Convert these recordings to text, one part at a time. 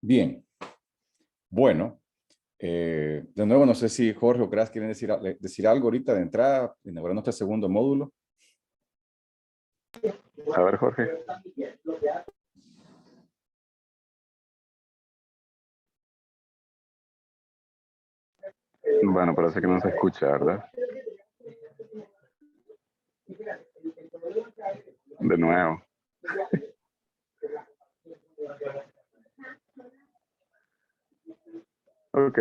Bien, bueno, de nuevo no sé si Jorge o Cras quieren decir algo ahorita de entrada, inaugurando este segundo módulo. A ver, Jorge. Bueno, parece que no se escucha, ¿verdad? De nuevo. Ok.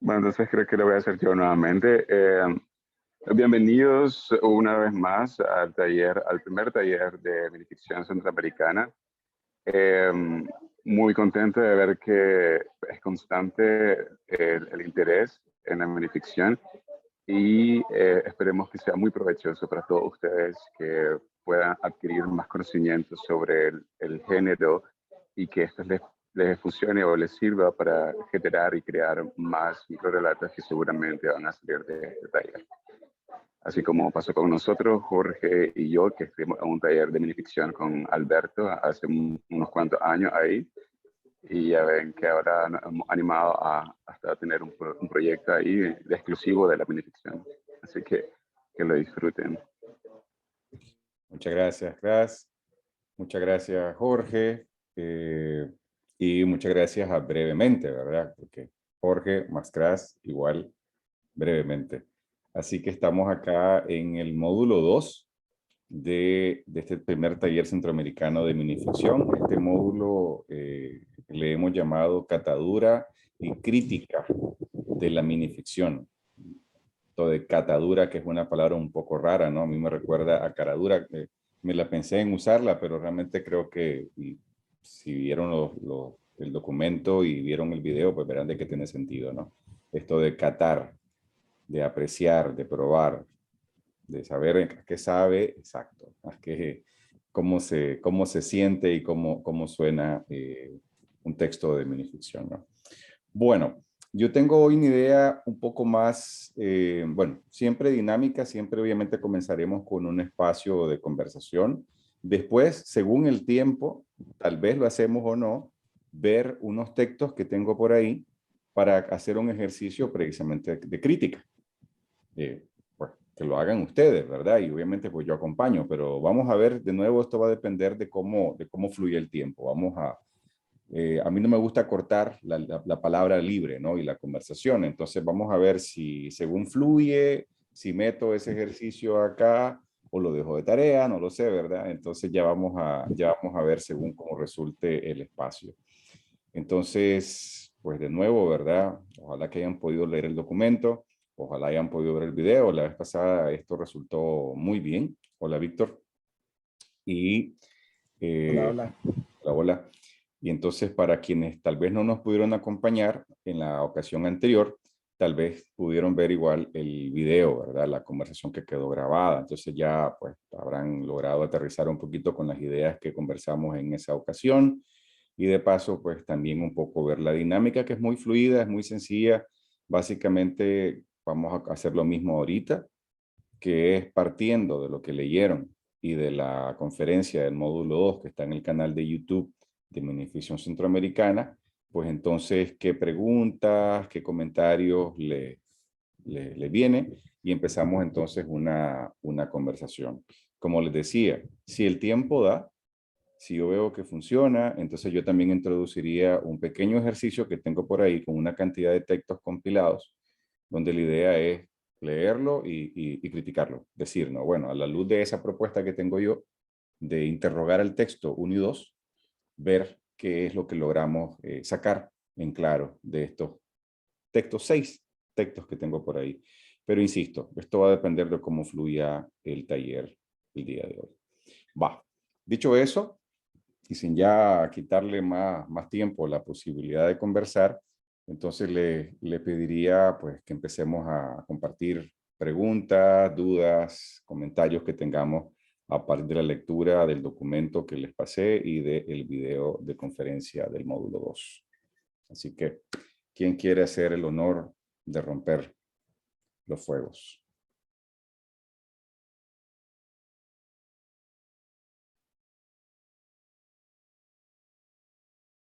Bueno, entonces creo que lo voy a hacer yo nuevamente. Bienvenidos una vez más al taller, al primer taller de minificción centroamericana. Eh, Muy contento de ver que es constante el interés en la minificción y esperemos que sea muy provechoso para todos ustedes, que puedan adquirir más conocimientos sobre el género y que esto les funcione o les sirva para generar y crear más microrelatos que seguramente van a salir de este taller. Así como pasó con nosotros, Jorge y yo, que estuvimos en un taller de minificción con Alberto hace unos cuantos años ahí, y ya ven que ahora nos hemos animado hasta tener un proyecto ahí de exclusivo de la minificción. Así que lo disfruten. Muchas gracias, Cras. Muchas gracias, Jorge. Y muchas gracias a Brevemente, ¿verdad? Porque Jorge más Cras igual Brevemente. Así que estamos acá en el módulo 2 de este primer taller centroamericano de minificción. Este módulo le hemos llamado Catadura y Crítica de la Minificción. Esto de catadura, que es una palabra un poco rara, ¿no? A mí me recuerda a caradura. Me la pensé en usarla, pero realmente creo que si vieron el documento y vieron el video, pues verán de qué tiene sentido, ¿no? Esto de catar, de apreciar, de probar, de saber qué sabe, exacto, cómo se siente y cómo suena un texto de minificción, ¿no? Bueno, yo tengo hoy una idea un poco más, bueno, siempre dinámica, siempre obviamente comenzaremos con un espacio de conversación. Después, según el tiempo, tal vez lo hacemos o no, ver unos textos que tengo por ahí para hacer un ejercicio precisamente de crítica. Pues, que lo hagan ustedes, ¿verdad? Y obviamente pues yo acompaño, pero vamos a ver, de nuevo, esto va a depender de cómo fluye el tiempo. A mí no me gusta cortar la palabra libre, ¿no? Y la conversación. Entonces vamos a ver si según fluye, si meto ese ejercicio acá o lo dejo de tarea, no lo sé, ¿verdad? Entonces ya vamos a ver según cómo resulte el espacio. Entonces, pues de nuevo, ¿verdad? Ojalá que hayan podido leer el documento, ojalá hayan podido ver el video. La vez pasada esto resultó muy bien. Hola, Víctor. Y, Hola, hola. hola, hola. Y entonces, para quienes tal vez no nos pudieron acompañar en la ocasión anterior, tal vez pudieron ver igual el video, ¿verdad? La conversación que quedó grabada. Entonces ya, pues, habrán logrado aterrizar un poquito con las ideas que conversamos en esa ocasión. Y de paso, pues, también un poco ver la dinámica, que es muy fluida, es muy sencilla. Básicamente, vamos a hacer lo mismo ahorita, que es partiendo de lo que leyeron y de la conferencia del módulo 2 que está en el canal de YouTube de Minificción Centroamericana, pues entonces, ¿qué preguntas, qué comentarios le viene? Y empezamos entonces una conversación. Como les decía, si el tiempo da, si yo veo que funciona, entonces yo también introduciría un pequeño ejercicio que tengo por ahí con una cantidad de textos compilados, donde la idea es leerlo y criticarlo. Decir, no, bueno, a la luz de esa propuesta que tengo yo, de interrogar el texto 1 y 2, ver qué es lo que logramos sacar en claro de estos textos, 6 textos que tengo por ahí. Pero insisto, esto va a depender de cómo fluya el taller el día de hoy. Va. Dicho eso, y sin ya quitarle más tiempo la posibilidad de conversar, entonces le pediría pues que empecemos a compartir preguntas, dudas, comentarios que tengamos a partir de la lectura del documento que les pasé y del video de conferencia del módulo 2. Así que, ¿quién quiere hacer el honor de romper los fuegos?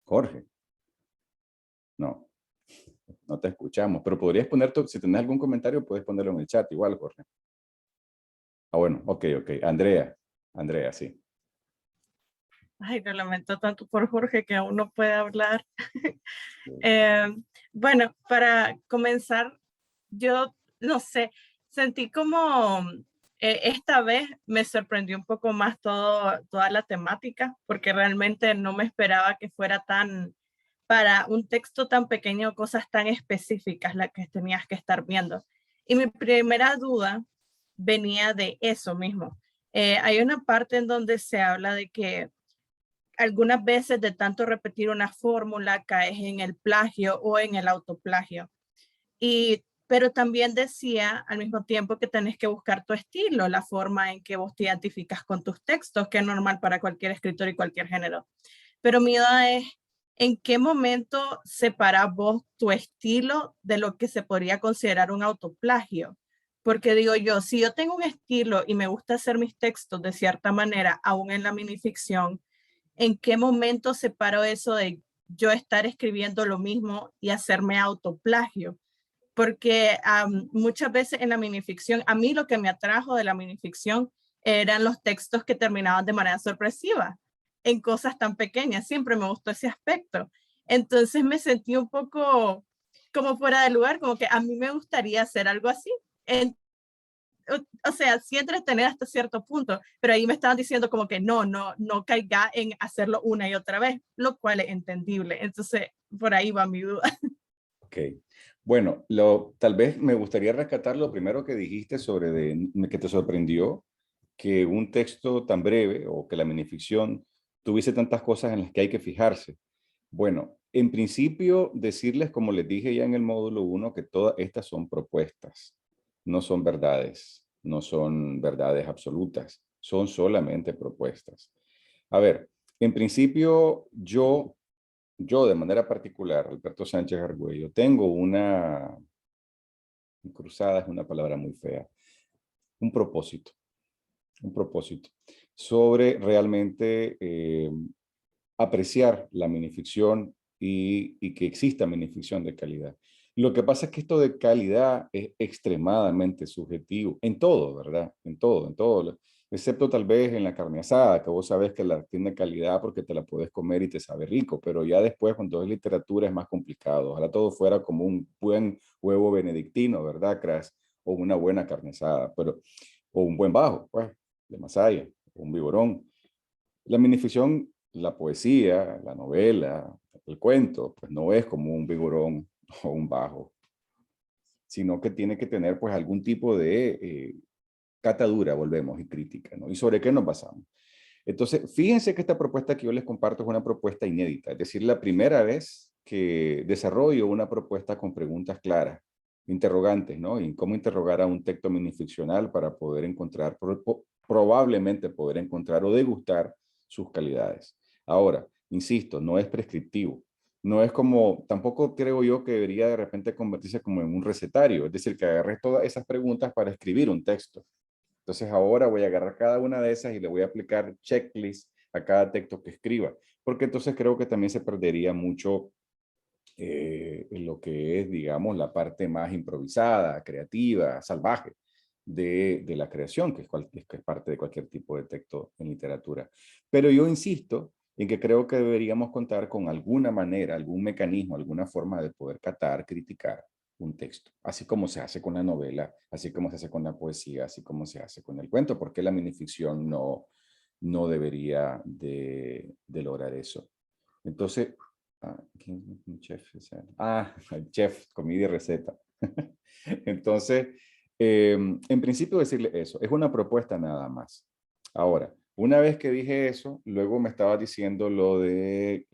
Jorge, no, no te escuchamos, pero podrías poner, si tenés algún comentario, puedes ponerlo en el chat igual, Jorge. Ah, bueno, ok. Andrea, sí. Ay, lo lamento tanto por Jorge que aún no puede hablar. Sí. Bueno, para comenzar, yo no sé, sentí como esta vez me sorprendió un poco más toda la temática, porque realmente no me esperaba que fuera tan, para un texto tan pequeño, cosas tan específicas las que tenías que estar viendo. Y mi primera duda venía de eso mismo. Hay una parte en donde se habla de que algunas veces de tanto repetir una fórmula caes en el plagio o en el autoplagio. Pero también decía al mismo tiempo que tenés que buscar tu estilo, la forma en que vos te identificas con tus textos, que es normal para cualquier escritor y cualquier género. Pero mi duda es, ¿en qué momento separás vos tu estilo de lo que se podría considerar un autoplagio? Porque digo yo, si yo tengo un estilo y me gusta hacer mis textos de cierta manera, aún en la minificción, ¿en qué momento separo eso de yo estar escribiendo lo mismo y hacerme autoplagio? Porque muchas veces en la minificción, a mí lo que me atrajo de la minificción eran los textos que terminaban de manera sorpresiva, en cosas tan pequeñas. Siempre me gustó ese aspecto. Entonces me sentí un poco como fuera de lugar, como que a mí me gustaría hacer algo así. O sea, sí entretener hasta cierto punto, pero ahí me estaban diciendo como que no caiga en hacerlo una y otra vez, lo cual es entendible. Entonces, por ahí va mi duda. Ok. Bueno, tal vez me gustaría rescatar lo primero que dijiste sobre que te sorprendió que un texto tan breve o que la minificción tuviese tantas cosas en las que hay que fijarse. Bueno, en principio, decirles, como les dije ya en el módulo 1, que todas estas son propuestas, no son verdades, no son verdades absolutas, son solamente propuestas. A ver, en principio, yo de manera particular, Alberto Sánchez Argüello, tengo una cruzada, es una palabra muy fea, un propósito sobre realmente apreciar la minificción y que exista minificción de calidad. Lo que pasa es que esto de calidad es extremadamente subjetivo, en todo, ¿verdad? En todo. Excepto tal vez en la carne asada, que vos sabes que la tiene calidad porque te la puedes comer y te sabe rico, pero ya después cuando es literatura es más complicado. Ojalá todo fuera como un buen huevo benedictino, ¿verdad, Cras? O una buena carne asada, o un buen bajo, pues, de Masaya, o un vigorón. La minificción, la poesía, la novela, el cuento, pues no es como un vigorón o un bajo, sino que tiene que tener pues algún tipo de catadura, volvemos, y crítica, ¿no? ¿Y sobre qué nos basamos? Entonces, fíjense que esta propuesta que yo les comparto es una propuesta inédita, es decir, la primera vez que desarrollo una propuesta con preguntas claras, interrogantes, ¿no? Y cómo interrogar a un texto minificcional para poder encontrar, probablemente poder encontrar o degustar sus calidades. Ahora, insisto, no es prescriptivo. No es como, tampoco creo yo que debería de repente convertirse como en un recetario, es decir, que agarres todas esas preguntas para escribir un texto. Entonces ahora voy a agarrar cada una de esas y le voy a aplicar checklist a cada texto que escriba, porque entonces creo que también se perdería mucho en lo que es, digamos, la parte más improvisada, creativa, salvaje de la creación, que es parte de cualquier tipo de texto en literatura. Pero yo insisto en que creo que deberíamos contar con alguna manera, algún mecanismo, alguna forma de poder catar, criticar un texto, así como se hace con la novela, así como se hace con la poesía, así como se hace con el cuento, porque la minificción no debería de lograr eso. Entonces, ¿quién es mi chef? El chef, comida y receta. Entonces, en principio decirle eso, es una propuesta nada más. Ahora, una vez que dije eso, luego me estaba diciendo lo de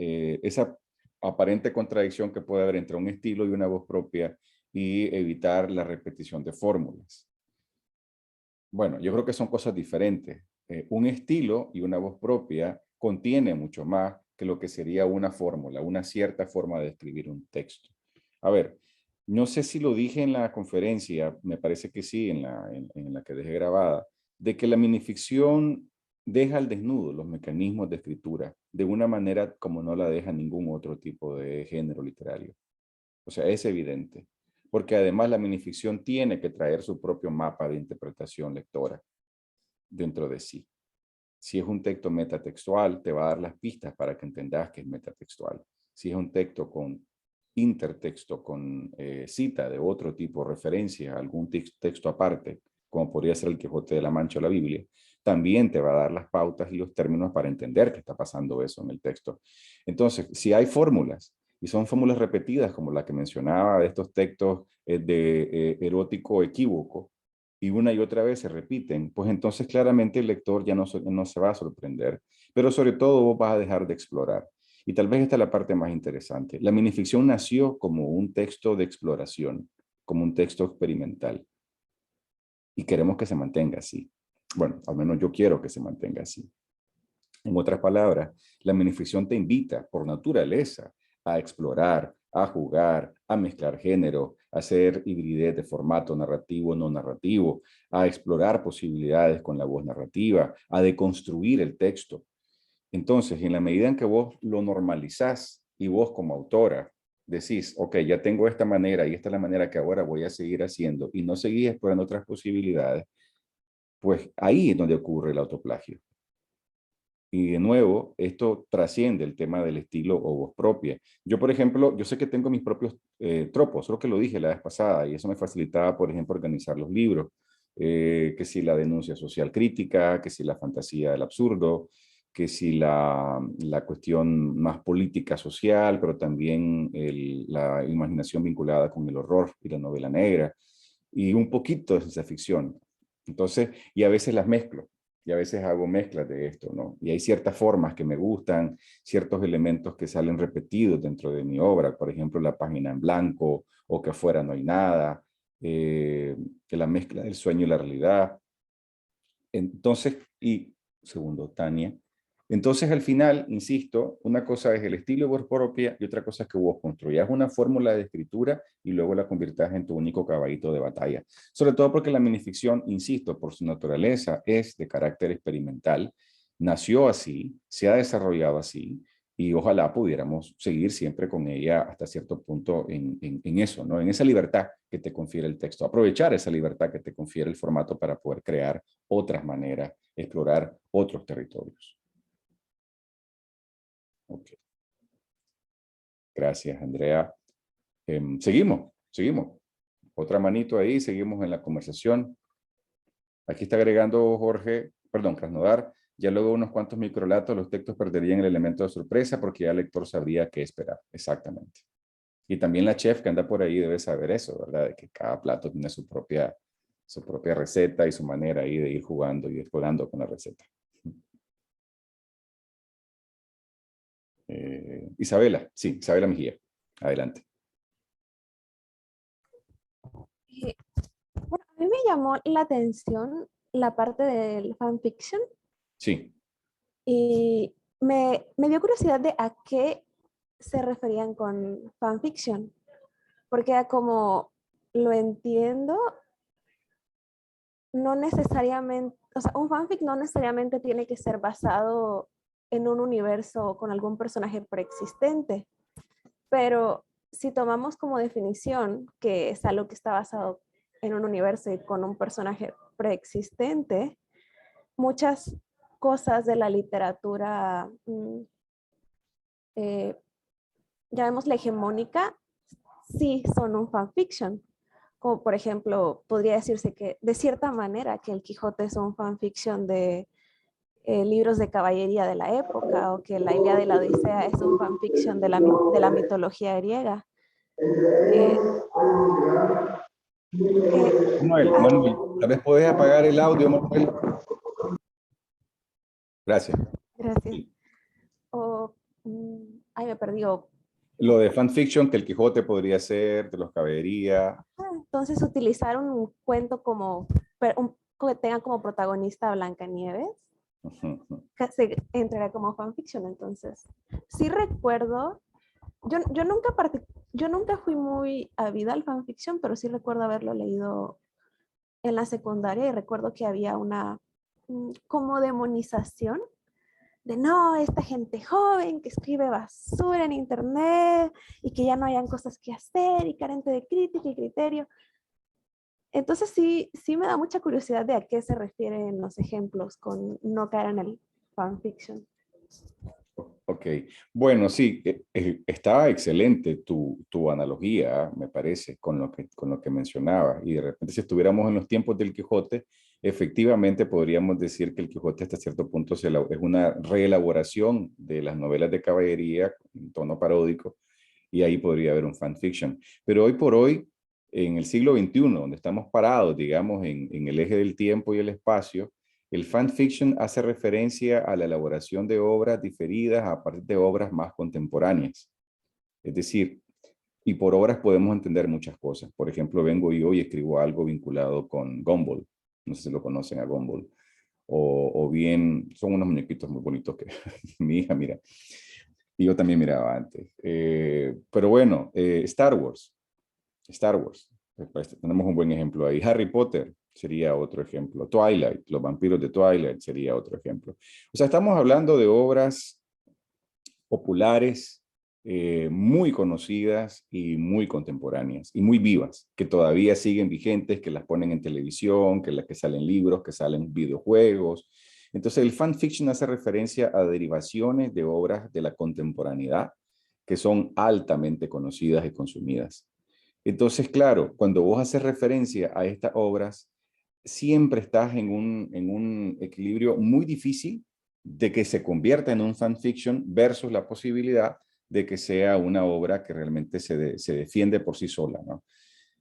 esa aparente contradicción que puede haber entre un estilo y una voz propia y evitar la repetición de fórmulas. Bueno, yo creo que son cosas diferentes. Un estilo y una voz propia contiene mucho más que lo que sería una fórmula, una cierta forma de escribir un texto. A ver, no sé si lo dije en la conferencia, me parece que sí, en la que dejé grabada, de que la minificción deja al desnudo los mecanismos de escritura de una manera como no la deja ningún otro tipo de género literario. O sea, es evidente. Porque además la minificción tiene que traer su propio mapa de interpretación lectora dentro de sí. Si es un texto metatextual, te va a dar las pistas para que entendas que es metatextual. Si es un texto con intertexto, con cita de otro tipo, referencia a algún texto aparte, como podría ser el Quijote de la Mancha o la Biblia, también te va a dar las pautas y los términos para entender que está pasando eso en el texto. Entonces, si hay fórmulas, y son fórmulas repetidas, como la que mencionaba de estos textos de erótico equívoco, y una y otra vez se repiten, pues entonces claramente el lector ya no se va a sorprender, pero sobre todo vos vas a dejar de explorar. Y tal vez esta es la parte más interesante. La minificción nació como un texto de exploración, como un texto experimental. Y queremos que se mantenga así. Bueno, al menos yo quiero que se mantenga así. En otras palabras, la minificción te invita por naturaleza a explorar, a jugar, a mezclar género, a hacer hibridez de formato narrativo no narrativo, a explorar posibilidades con la voz narrativa, a deconstruir el texto. Entonces, en la medida en que vos lo normalizás y vos como autora decís, ok, ya tengo esta manera y esta es la manera que ahora voy a seguir haciendo y no seguís explorando otras posibilidades, pues ahí es donde ocurre el autoplagio. Y de nuevo, esto trasciende el tema del estilo o voz propia. Yo, por ejemplo, yo sé que tengo mis propios tropos, creo que lo dije la vez pasada, y eso me facilitaba, por ejemplo, organizar los libros, que si la denuncia social crítica, que si la fantasía del absurdo, que si la cuestión más política social, pero también la imaginación vinculada con el horror y la novela negra, y un poquito de ciencia ficción. Entonces, y a veces las mezclo. Y a veces hago mezclas de esto, ¿no? Y hay ciertas formas que me gustan, ciertos elementos que salen repetidos dentro de mi obra, por ejemplo, la página en blanco o que afuera no hay nada, que la mezcla del sueño y la realidad. Entonces, y segundo, Tania, entonces al final, insisto, una cosa es el estilo de voz propia y otra cosa es que vos construyas una fórmula de escritura y luego la conviertas en tu único caballito de batalla. Sobre todo porque la minificción, insisto, por su naturaleza es de carácter experimental, nació así, se ha desarrollado así y ojalá pudiéramos seguir siempre con ella hasta cierto punto en eso, ¿no? En esa libertad que te confiere el texto, aprovechar esa libertad que te confiere el formato para poder crear otras maneras, explorar otros territorios. Okay. Gracias, Andrea. Seguimos. Otra manito ahí, seguimos en la conversación. Aquí está agregando Jorge, perdón, Krasnodar. Ya luego unos cuantos microlatos, los textos perderían el elemento de sorpresa porque ya el lector sabría qué esperar. Exactamente. Y también la chef que anda por ahí debe saber eso, ¿verdad? De que cada plato tiene su propia receta y su manera ahí de ir jugando y explorando con la receta. Isabela, sí, Isabela Mejía. Adelante. Bueno, a mí me llamó la atención la parte del fanfiction Sí. y me dio curiosidad de a qué se referían con fanfiction, porque como lo entiendo, no necesariamente, o sea, un fanfic no necesariamente tiene que ser basado en un universo con algún personaje preexistente, pero si tomamos como definición que es algo que está basado en un universo y con un personaje preexistente, muchas cosas de la literatura, llamémosla hegemónica, sí son un fanfiction. Como por ejemplo, podría decirse que de cierta manera que el Quijote es un fanfiction de libros de caballería de la época, o que la Ilíada y la Odisea es un fanfiction de la mitología griega. Manuel, tal vez podés apagar el audio, Manuel. Gracias. Gracias. Sí. Ay, me perdió. Lo de fanfiction, que el Quijote podría ser, de los caballería. Entonces utilizar un cuento como, que tenga como protagonista a Blancanieves, que se entraría como fanfiction. Entonces, sí recuerdo, yo nunca fui muy avida al fanfiction, pero sí recuerdo haberlo leído en la secundaria y recuerdo que había una como demonización de no, esta gente joven que escribe basura en internet y que ya no hayan cosas que hacer y carente de crítica y criterio. Entonces sí me da mucha curiosidad de a qué se refieren los ejemplos con no caer en el fanfiction. Ok, bueno, sí, está excelente tu analogía, me parece, con lo que mencionabas. Y de repente, si estuviéramos en los tiempos del Quijote, efectivamente podríamos decir que el Quijote hasta cierto punto es una reelaboración de las novelas de caballería en tono paródico, y ahí podría haber un fanfiction. Pero hoy por hoy, en el siglo XXI, donde estamos parados, digamos, en el eje del tiempo y el espacio, el fanfiction hace referencia a la elaboración de obras diferidas a partir de obras más contemporáneas. Es decir, y por obras podemos entender muchas cosas. Por ejemplo, vengo yo y escribo algo vinculado con Gumball. No sé si lo conocen a Gumball. O bien, son unos muñequitos muy bonitos que mi hija mira. Y yo también miraba antes. Pero bueno, Star Wars. Star Wars. Tenemos un buen ejemplo ahí. Harry Potter sería otro ejemplo. Twilight, los vampiros de Twilight sería otro ejemplo. O sea, estamos hablando de obras populares, muy conocidas y muy contemporáneas y muy vivas, que todavía siguen vigentes, que las ponen en televisión, que salen libros, que salen videojuegos. Entonces, el fanfiction hace referencia a derivaciones de obras de la contemporaneidad que son altamente conocidas y consumidas. Entonces, claro, cuando vos haces referencia a estas obras, siempre estás en un equilibrio muy difícil de que se convierta en un fanfiction versus la posibilidad de que sea una obra que realmente se defiende por sí sola, ¿no?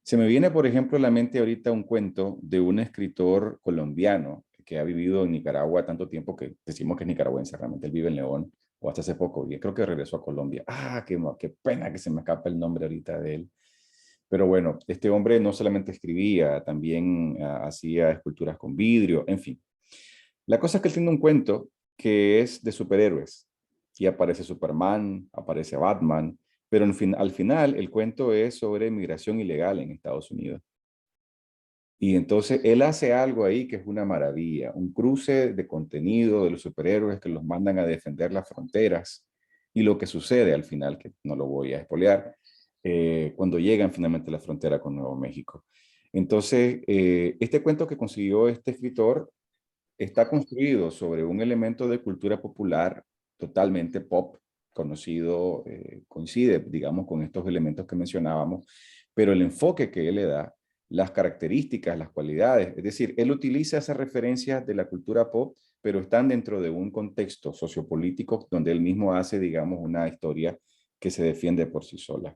Se me viene, por ejemplo, a la mente ahorita un cuento de un escritor colombiano que ha vivido en Nicaragua tanto tiempo que decimos que es nicaragüense, realmente él vive en León, o hasta hace poco, y creo que regresó a Colombia. Ah, qué pena que se me escapa el nombre ahorita de él. Pero bueno, este hombre no solamente escribía, también hacía esculturas con vidrio, en fin. La cosa es que él tiene un cuento que es de superhéroes y aparece Superman, aparece Batman, pero al final el cuento es sobre migración ilegal en Estados Unidos. Y entonces él hace algo ahí que es una maravilla, un cruce de contenido de los superhéroes que los mandan a defender las fronteras y lo que sucede al final, que no lo voy a espolear, cuando llegan finalmente a la frontera con Nuevo México. Entonces, este cuento que consiguió este escritor está construido sobre un elemento de cultura popular totalmente pop, conocido, coincide, digamos, con estos elementos que mencionábamos, pero el enfoque que él le da, las características, las cualidades, es decir, él utiliza esas referencias de la cultura pop, pero están dentro de un contexto sociopolítico donde él mismo hace, digamos, una historia que se defiende por sí sola.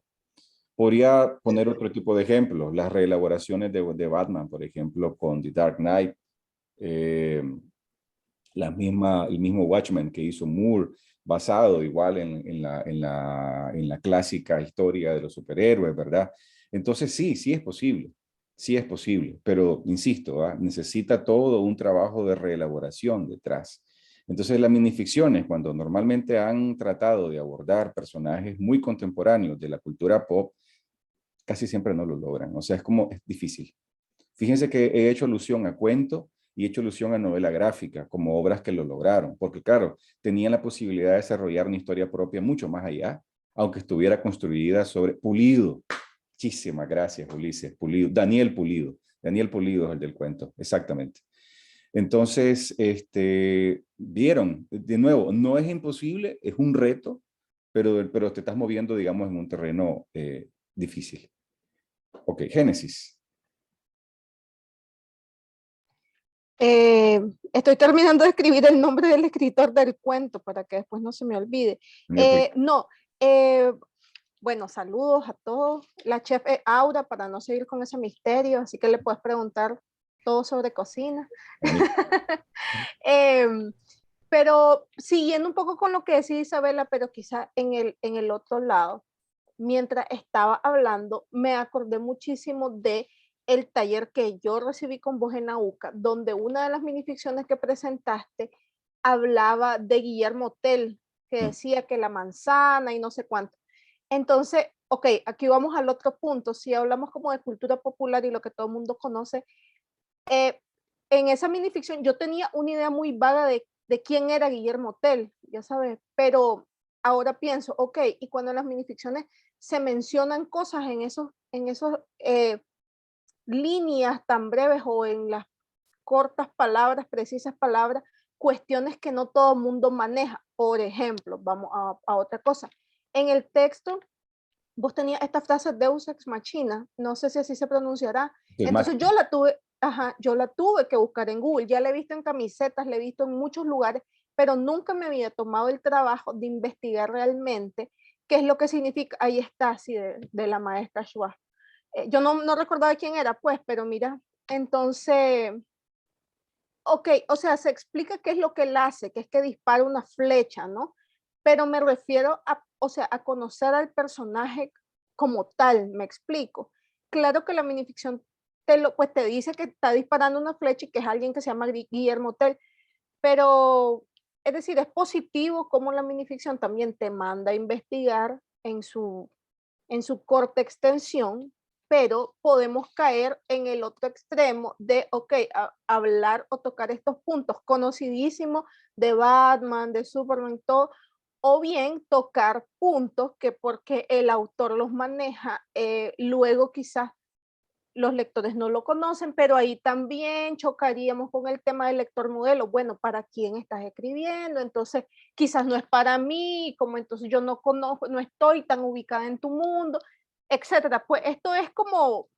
Podría poner otro tipo de ejemplos, las reelaboraciones de Batman, por ejemplo, con The Dark Knight, eh, el mismo Watchmen que hizo Moore, basado igual en la clásica historia de los superhéroes, ¿verdad? Entonces sí es posible, pero insisto, ¿verdad? Necesita todo un trabajo de reelaboración detrás. Entonces las minificciones, cuando normalmente han tratado de abordar personajes muy contemporáneos de la cultura pop, casi siempre no lo logran, o sea, es difícil. Fíjense que he hecho alusión a cuento y he hecho alusión a novela gráfica como obras que lo lograron, porque claro, tenían la posibilidad de desarrollar una historia propia mucho más allá, aunque estuviera construida sobre Pulido. Muchísimas gracias, Ulises. Pulido, Daniel Pulido. Daniel Pulido es el del cuento, exactamente. Entonces, vieron, de nuevo, no es imposible, es un reto, pero te estás moviendo, digamos, en un terreno difícil. Ok, Génesis. Estoy terminando de escribir el nombre del escritor del cuento para que después no se me olvide. Bueno, saludos a todos. La chef es Aura, para no seguir con ese misterio, así que le puedes preguntar todo sobre cocina. Pero siguiendo un poco con lo que decía Isabela, pero quizá en el otro lado, mientras estaba hablando, me acordé muchísimo de el taller que yo recibí con vos en AUCA, donde una de las minificciones que presentaste hablaba de Guillermo Tell, que decía que la manzana y no sé cuánto. Entonces, ok, aquí vamos al otro punto. Si hablamos como de cultura popular y lo que todo el mundo conoce, en esa minificción yo tenía una idea muy vaga de quién era Guillermo Tell, ya sabes, pero ahora pienso, ok, y cuando en las minificciones se mencionan cosas en esos líneas tan breves o en las cortas palabras, precisas palabras, cuestiones que no todo el mundo maneja. Por ejemplo, vamos a otra cosa. En el texto, vos tenías esta frase Deus ex machina, no sé si así se pronunciará. Entonces yo la tuve que buscar en Google, ya la he visto en camisetas, la he visto en muchos lugares, pero nunca me había tomado el trabajo de investigar realmente qué es lo que significa. Ahí está, así de la maestra Schwab. Yo no recordaba quién era, pues, pero mira, entonces, ok, o sea, se explica qué es lo que él hace, que es que dispara una flecha, ¿no? Pero me refiero a, o sea, a conocer al personaje como tal, me explico. Claro que la minificción pues te dice que está disparando una flecha y que es alguien que se llama Guillermo Tell, pero es decir, es positivo como la minificción también te manda a investigar en su corta extensión, pero podemos caer en el otro extremo de, ok, hablar o tocar estos puntos conocidísimos de Batman, de Superman, todo, o bien tocar puntos que porque el autor los maneja, luego quizás los lectores no lo conocen, pero ahí también chocaríamos con el tema del lector modelo. Bueno, ¿para quién estás escribiendo? Entonces, quizás no es para mí, como entonces yo no conozco, no estoy tan ubicada en tu mundo, etcétera. Pues esto es como,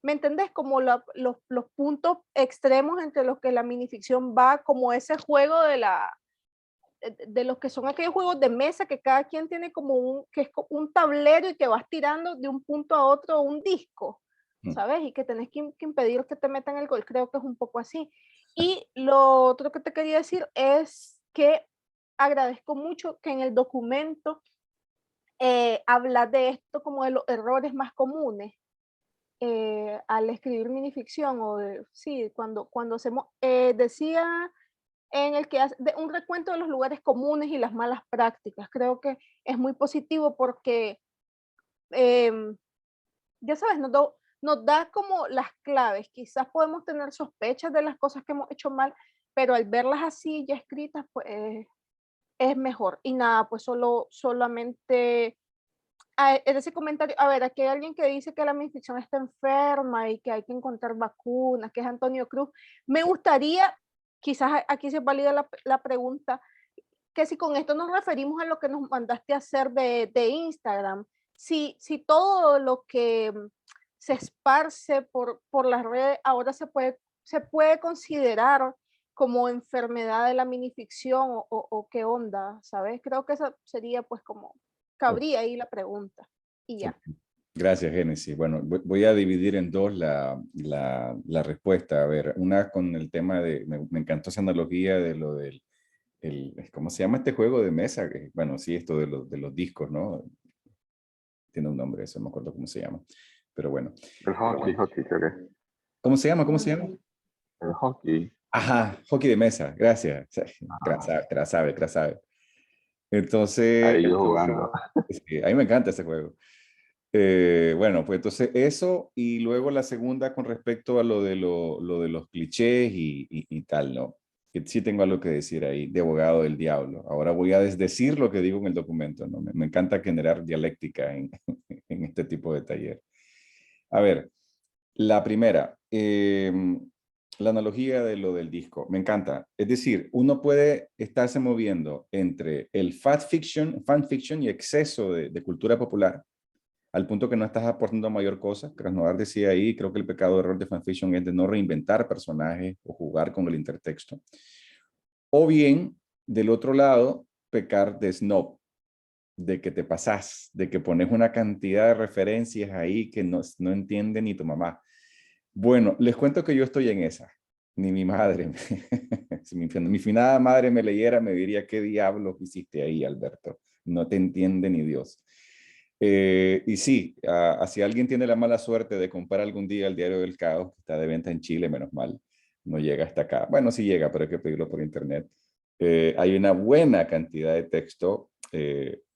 ¿me entendés? Como los puntos extremos entre los que la minificción va, como ese juego de los que son aquellos juegos de mesa que cada quien tiene como que es un tablero y que vas tirando de un punto a otro un disco, ¿sabes? Y que tenés que impedir que te metan el gol. Creo que es un poco así. Y lo otro que te quería decir es que agradezco mucho que en el documento habla de esto como de los errores más comunes al escribir minificción o sí, cuando hacemos, decía en el que hace un recuento de los lugares comunes y las malas prácticas. Creo que es muy positivo porque, ya sabes, nos da como las claves. Quizás podemos tener sospechas de las cosas que hemos hecho mal, pero al verlas así ya escritas, pues es mejor. Y nada, pues solamente en ese comentario, a ver, aquí hay alguien que dice que la minificción está enferma y que hay que encontrar vacunas, que es Antonio Cruz. Me gustaría, quizás aquí se valida la pregunta, que si con esto nos referimos a lo que nos mandaste a hacer de Instagram, si todo lo que se esparce por las redes ahora se puede considerar como enfermedad de la minificción o qué onda, ¿sabes? Creo que esa sería pues como, cabría ahí la pregunta y ya. Gracias, Génesis. Bueno, voy a dividir en dos la respuesta. A ver, una con el tema de, me encantó esa analogía de lo del, ¿cómo se llama este juego de mesa? Bueno, sí, esto de los discos, ¿no? Tiene un nombre, eso no me acuerdo cómo se llama. Pero bueno. El hockey, creo que. ¿Cómo se llama? ¿Cómo se llama? El hockey. Ajá, hockey de mesa, gracias. Te la sabe. Entonces, Ahí yo jugando. A mí me encanta ese juego. Bueno, pues entonces eso y luego la segunda con respecto a lo de los clichés y tal, ¿no? Que sí tengo algo que decir ahí, de abogado del diablo. Ahora voy a desdecir lo que digo en el documento, ¿no? Me encanta generar dialéctica en este tipo de taller. A ver, la primera, la analogía de lo del disco, me encanta. Es decir, uno puede estarse moviendo entre el fan fiction y exceso de cultura popular, al punto que no estás aportando mayor cosa. Krasnodar decía ahí, creo que el pecado de error de fanfiction es de no reinventar personajes o jugar con el intertexto. O bien, del otro lado, pecar de snob, de que te pasás, de que pones una cantidad de referencias ahí que no entiende ni tu mamá. Bueno, les cuento que yo estoy en esa. Ni mi madre. Si mi finada madre me leyera, me diría, ¿qué diablos hiciste ahí, Alberto? No te entiende ni Dios. Y sí, si alguien tiene la mala suerte de comprar algún día el Diario del Caos, que está de venta en Chile, menos mal, no llega hasta acá. Bueno, sí llega, pero hay que pedirlo por internet. Hay una buena cantidad de texto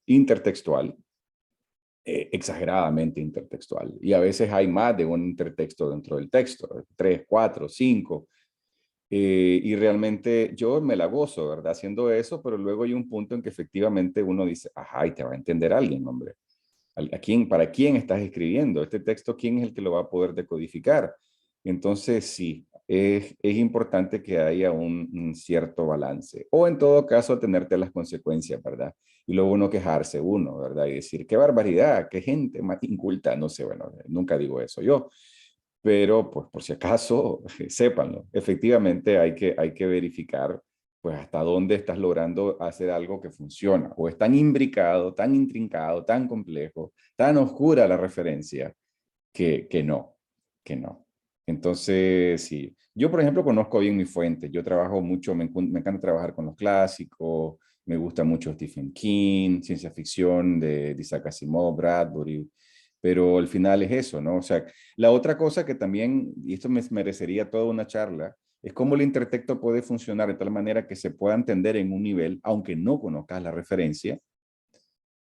intertextual, exageradamente intertextual. Y a veces hay más de un intertexto dentro del texto, 3, 4, 5. Y realmente yo me la gozo, ¿verdad? Haciendo eso, pero luego hay un punto en que efectivamente uno dice, ajá, y te va a entender alguien, hombre. ¿A quién, para quién estás escribiendo? Este texto, ¿quién es el que lo va a poder decodificar? Entonces, sí, es importante que haya un cierto balance. O en todo caso, tenerte las consecuencias, ¿verdad? Y luego uno quejarse uno, ¿verdad? Y decir, qué barbaridad, qué gente más inculta. No sé, bueno, nunca digo eso yo. Pero, pues, por si acaso, sépanlo. Efectivamente, hay que verificar, pues, hasta dónde estás logrando hacer algo que funciona. O es tan imbricado, tan intrincado, tan complejo, tan oscura la referencia, que no, que no. Entonces, sí. Yo, por ejemplo, conozco bien mi fuente. Yo trabajo mucho, me encanta trabajar con los clásicos, me gusta mucho Stephen King, ciencia ficción de Isaac Asimov, Bradbury, pero al final es eso, ¿no? O sea, la otra cosa que también, y esto me merecería toda una charla, es cómo el intertexto puede funcionar de tal manera que se pueda entender en un nivel, aunque no conozcas la referencia,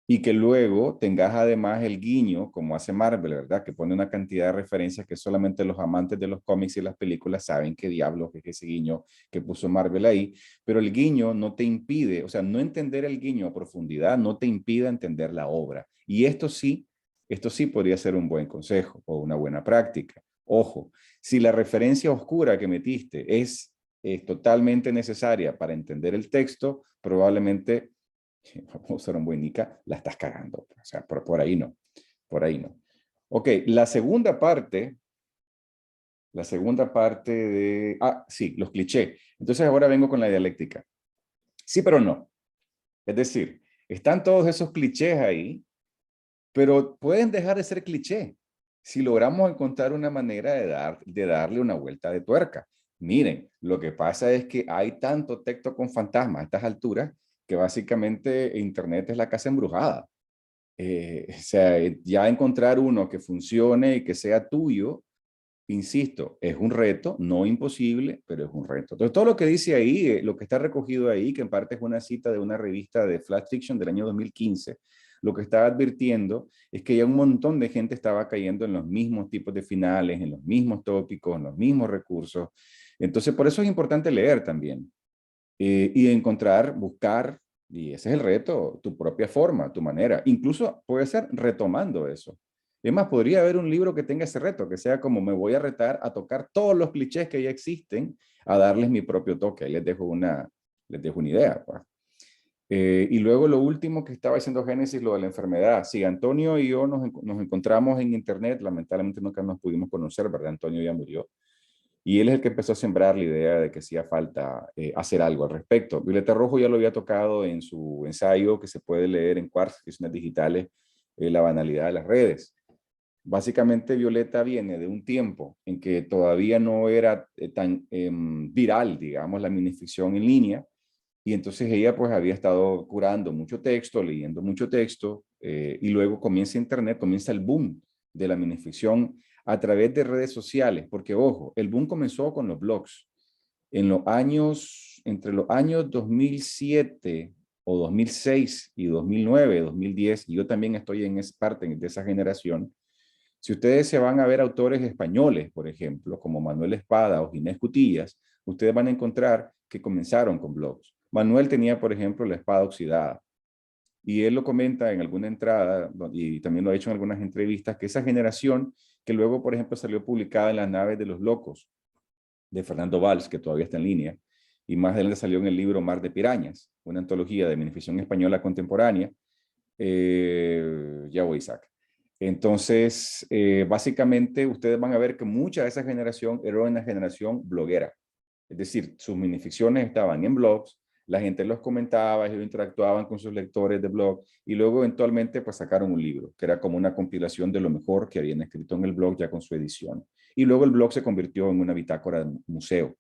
y que luego tengas además el guiño, como hace Marvel, ¿verdad? Que pone una cantidad de referencias que solamente los amantes de los cómics y las películas saben qué diablos es ese guiño que puso Marvel ahí, pero el guiño no te impide, o sea, no entender el guiño a profundidad no te impide entender la obra. Y esto sí podría ser un buen consejo o una buena práctica. Ojo, si la referencia oscura que metiste es totalmente necesaria para entender el texto, probablemente vamos a usar un buen Nica, la estás cagando. O sea, por ahí no, por ahí no. Ok, la segunda parte de, sí, los clichés. Entonces ahora vengo con la dialéctica. Sí, pero no. Es decir, están todos esos clichés ahí, pero pueden dejar de ser cliché si logramos encontrar una manera de darle una vuelta de tuerca. Miren, lo que pasa es que hay tanto texto con fantasmas a estas alturas que básicamente Internet es la casa embrujada. O sea, ya encontrar uno que funcione y que sea tuyo, insisto, es un reto, no imposible, pero es un reto. Entonces, todo lo que dice ahí, lo que está recogido ahí, que en parte es una cita de una revista de Flash Fiction del año 2015, lo que estaba advirtiendo es que ya un montón de gente estaba cayendo en los mismos tipos de finales, en los mismos tópicos, en los mismos recursos. Entonces, por eso es importante leer también y encontrar, buscar, y ese es el reto, tu propia forma, tu manera. Incluso puede ser retomando eso. Es más, podría haber un libro que tenga ese reto, que sea como me voy a retar a tocar todos los clichés que ya existen, a darles mi propio toque. Ahí les dejo una idea. Pues. Y luego lo último que estaba diciendo Génesis, lo de la enfermedad. Sí, Antonio y yo nos encontramos en internet, lamentablemente nunca nos pudimos conocer, ¿verdad? Antonio ya murió. Y él es el que empezó a sembrar la idea de que hacía falta hacer algo al respecto. Violeta Rojo ya lo había tocado en su ensayo que se puede leer en Quartz, Ediciones Digitales, La banalidad de las redes. Básicamente Violeta viene de un tiempo en que todavía no era tan viral, digamos, la minificción en línea, y entonces ella pues había estado curando mucho texto, leyendo mucho texto, y luego comienza Internet, comienza el boom de la minificción a través de redes sociales, porque ojo, el boom comenzó con los blogs. En los años, entre los años 2007 o 2006 y 2009, 2010, y yo también estoy en esa parte de esa generación, si ustedes se van a ver autores españoles, por ejemplo, como Manuel Espada o Ginés Cutillas, ustedes van a encontrar que comenzaron con blogs. Manuel tenía, por ejemplo, La Espada Oxidada. Y él lo comenta en alguna entrada, y también lo ha hecho en algunas entrevistas, que esa generación que luego, por ejemplo, salió publicada en Las Naves de los Locos, de Fernando Valls, que todavía está en línea, y más adelante salió en el libro Mar de Pirañas, una antología de minificción española contemporánea, ya voy, Isaac. Entonces, básicamente, ustedes van a ver que mucha de esa generación era una generación bloguera. Es decir, sus minificciones estaban en blogs, la gente los comentaba, ellos interactuaban con sus lectores de blog y luego eventualmente pues sacaron un libro, que era como una compilación de lo mejor que habían escrito en el blog ya con su edición. Y luego el blog se convirtió en una bitácora de museo.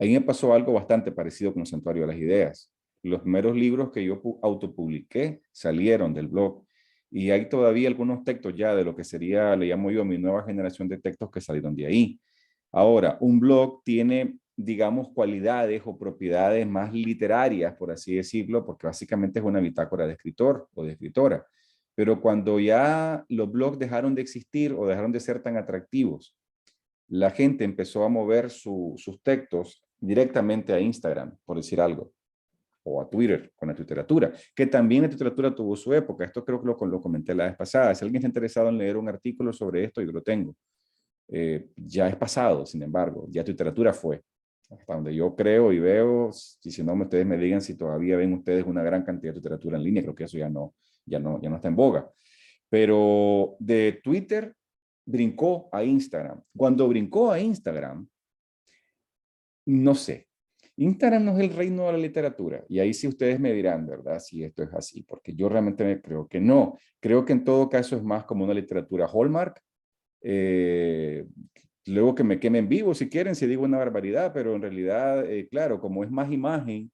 Ahí me pasó algo bastante parecido con el Santuario de las Ideas. Los primeros libros que yo autopubliqué salieron del blog y hay todavía algunos textos ya de lo que sería, le llamo yo, mi nueva generación de textos que salieron de ahí. Ahora, un blog tiene, digamos, cualidades o propiedades más literarias, por así decirlo, porque básicamente es una bitácora de escritor o de escritora. Pero cuando ya los blogs dejaron de existir o dejaron de ser tan atractivos, la gente empezó a mover sus textos directamente a Instagram, por decir algo, o a Twitter con la literatura, que también la literatura tuvo su época. Esto creo que lo comenté la vez pasada. Si alguien está interesado en leer un artículo sobre esto, yo lo tengo. Ya es pasado, sin embargo, ya literatura fue. Hasta donde yo creo y veo, y si no, ustedes me digan si todavía ven ustedes una gran cantidad de literatura en línea, creo que eso ya no está en boga. Pero de Twitter brincó a Instagram. Cuando brincó a Instagram, no sé, Instagram no es el reino de la literatura, y ahí sí ustedes me dirán, ¿verdad? Si esto es así, porque yo realmente creo que no. Creo que en todo caso es más como una literatura Hallmark. Luego que me quemen vivo si quieren, si digo una barbaridad, pero en realidad, claro, como es más imagen,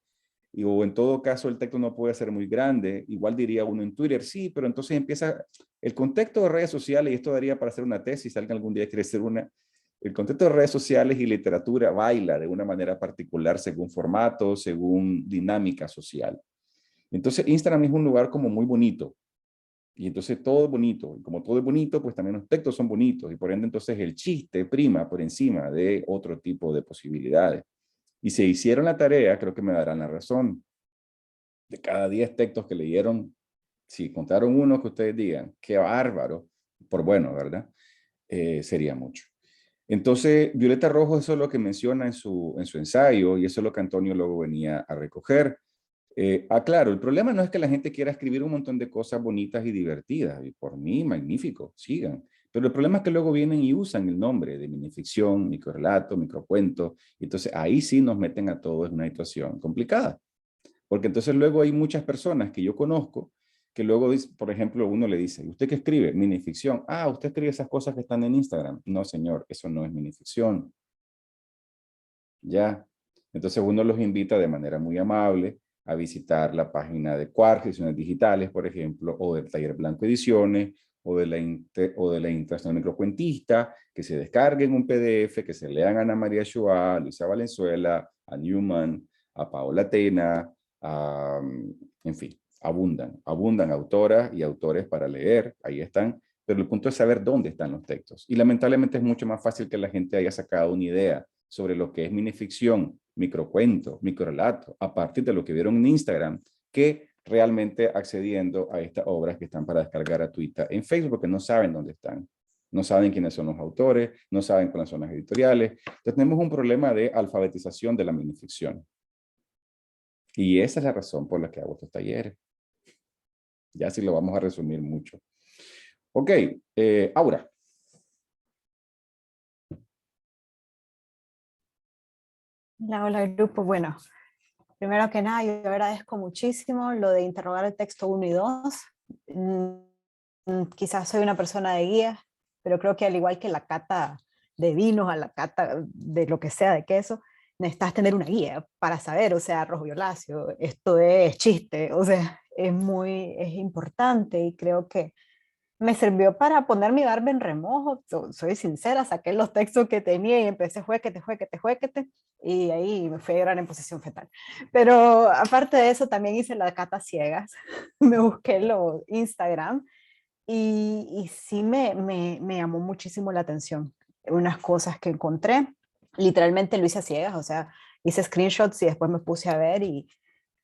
o en todo caso el texto no puede ser muy grande, igual diría uno en Twitter, sí, pero entonces empieza el contexto de redes sociales, y esto daría para hacer una tesis, si alguien algún día quiere hacer una. El contexto de redes sociales y literatura baila de una manera particular según formato, según dinámica social. Entonces Instagram es un lugar como muy bonito, y entonces todo es bonito, y como todo es bonito, pues también los textos son bonitos, y por ende entonces el chiste prima por encima de otro tipo de posibilidades. Y si hicieron la tarea, creo que me darán la razón. De cada 10 textos que leyeron, si contaron uno que ustedes digan, qué bárbaro, por bueno, ¿verdad? Sería mucho. Entonces, Violeta Rojo, eso es lo que menciona en su ensayo, y eso es lo que Antonio luego venía a recoger. Claro, el problema no es que la gente quiera escribir un montón de cosas bonitas y divertidas, y por mí, magnífico, sigan. Pero el problema es que luego vienen y usan el nombre de minificción, microrelato, microcuento, y entonces ahí sí nos meten a todos en una situación complicada. Porque entonces luego hay muchas personas que yo conozco que luego, por ejemplo, uno le dice, ¿usted qué escribe? Minificción. Ah, ¿usted escribe esas cosas que están en Instagram? No, señor, eso no es minificción. Ya. Entonces uno los invita de manera muy amable a visitar la página de Quark, Ediciones Digitales, por ejemplo, o del Taller Blanco Ediciones, o de la Internacional Microcuentista, que se descarguen un PDF, que se lean a Ana María Shoah, a Luisa Valenzuela, a Newman, a Paola Tena, en fin, abundan autoras y autores para leer, ahí están, pero el punto es saber dónde están los textos. Y lamentablemente es mucho más fácil que la gente haya sacado una idea sobre lo que es minificción, microcuento, microrelato, a partir de lo que vieron en Instagram, que realmente accediendo a estas obras que están para descargar gratuita en Facebook, porque no saben dónde están. No saben quiénes son los autores, no saben cuáles son las editoriales. Entonces tenemos un problema de alfabetización de la minificción. Y esa es la razón por la que hago estos talleres. Ya sí lo vamos a resumir mucho. Ok, Aura. Hola, grupo. Bueno, primero que nada, yo agradezco muchísimo lo de interrogar el texto 1 y 2. Quizás soy una persona de guía, pero creo que al igual que la cata de vinos, a la cata de lo que sea, de queso, necesitas tener una guía para saber, o sea, arroz violáceo, esto es chiste, o sea, es importante, y creo que me sirvió para poner mi barba en remojo. Soy sincera, saqué los textos que tenía y empecé juequete, y ahí me fui a llorar en posición fetal. Pero aparte de eso, también hice la cata ciegas. Me busqué los Instagram, y sí me llamó muchísimo la atención unas cosas que encontré. Literalmente lo hice a ciegas, o sea, hice screenshots y después me puse a ver, y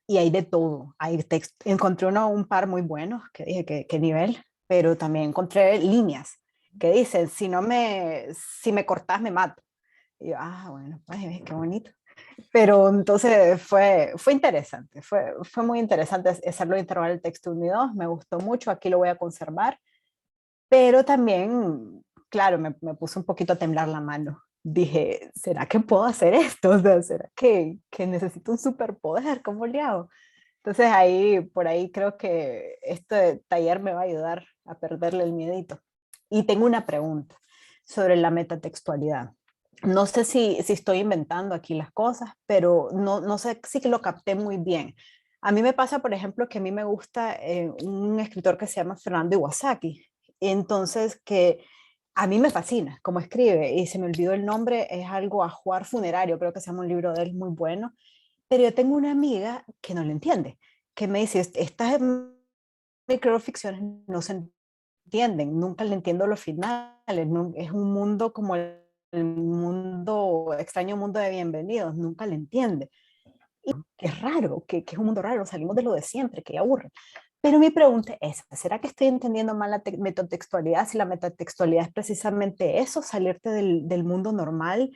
hay de todo. Hay encontré un par muy buenos que dije que nivel, pero también encontré líneas que dicen, si me cortas me mato. Y yo, bueno, pues qué bonito. Pero entonces fue interesante, fue muy interesante hacerlo, interrogar el texto unido, me gustó mucho, aquí lo voy a conservar, pero también, claro, me puso un poquito a temblar la mano. Dije, ¿será que puedo hacer esto? O sea, ¿será que necesito un superpoder? ¿Cómo le hago? Entonces por ahí creo que este taller me va a ayudar a perderle el miedito. Y tengo una pregunta sobre la metatextualidad. No sé si estoy inventando aquí las cosas, pero no sé si lo capté muy bien. A mí me pasa, por ejemplo, que a mí me gusta un escritor que se llama Fernando Iwasaki. Entonces, que a mí me fascina cómo escribe, y se me olvidó el nombre, es algo Ajuar Funerario, creo que se llama un libro de él muy bueno. Pero yo tengo una amiga que no lo entiende, que me dice, estas microficciones no se entienden, nunca le entiendo los finales, es un mundo como mundo, extraño mundo de bienvenidos, nunca le entiende. Y que es raro, que es un mundo raro, salimos de lo de siempre, que aburre. Pero mi pregunta es, ¿será que estoy entendiendo mal la metatextualidad? Si la metatextualidad es precisamente eso, salirte del mundo normal,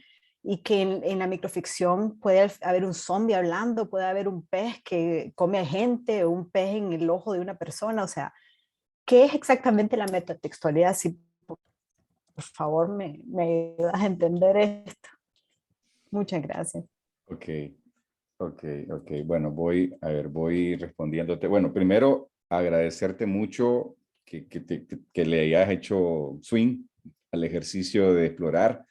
y que en la microficción puede haber un zombie hablando, puede haber un pez que come a gente, o un pez en el ojo de una persona. O sea, ¿qué es exactamente la metatextualidad? Si por favor me ayudas a entender esto. Muchas gracias. Ok, ok. Bueno, voy respondiéndote. Bueno, primero agradecerte mucho que le hayas hecho swing al ejercicio de explorar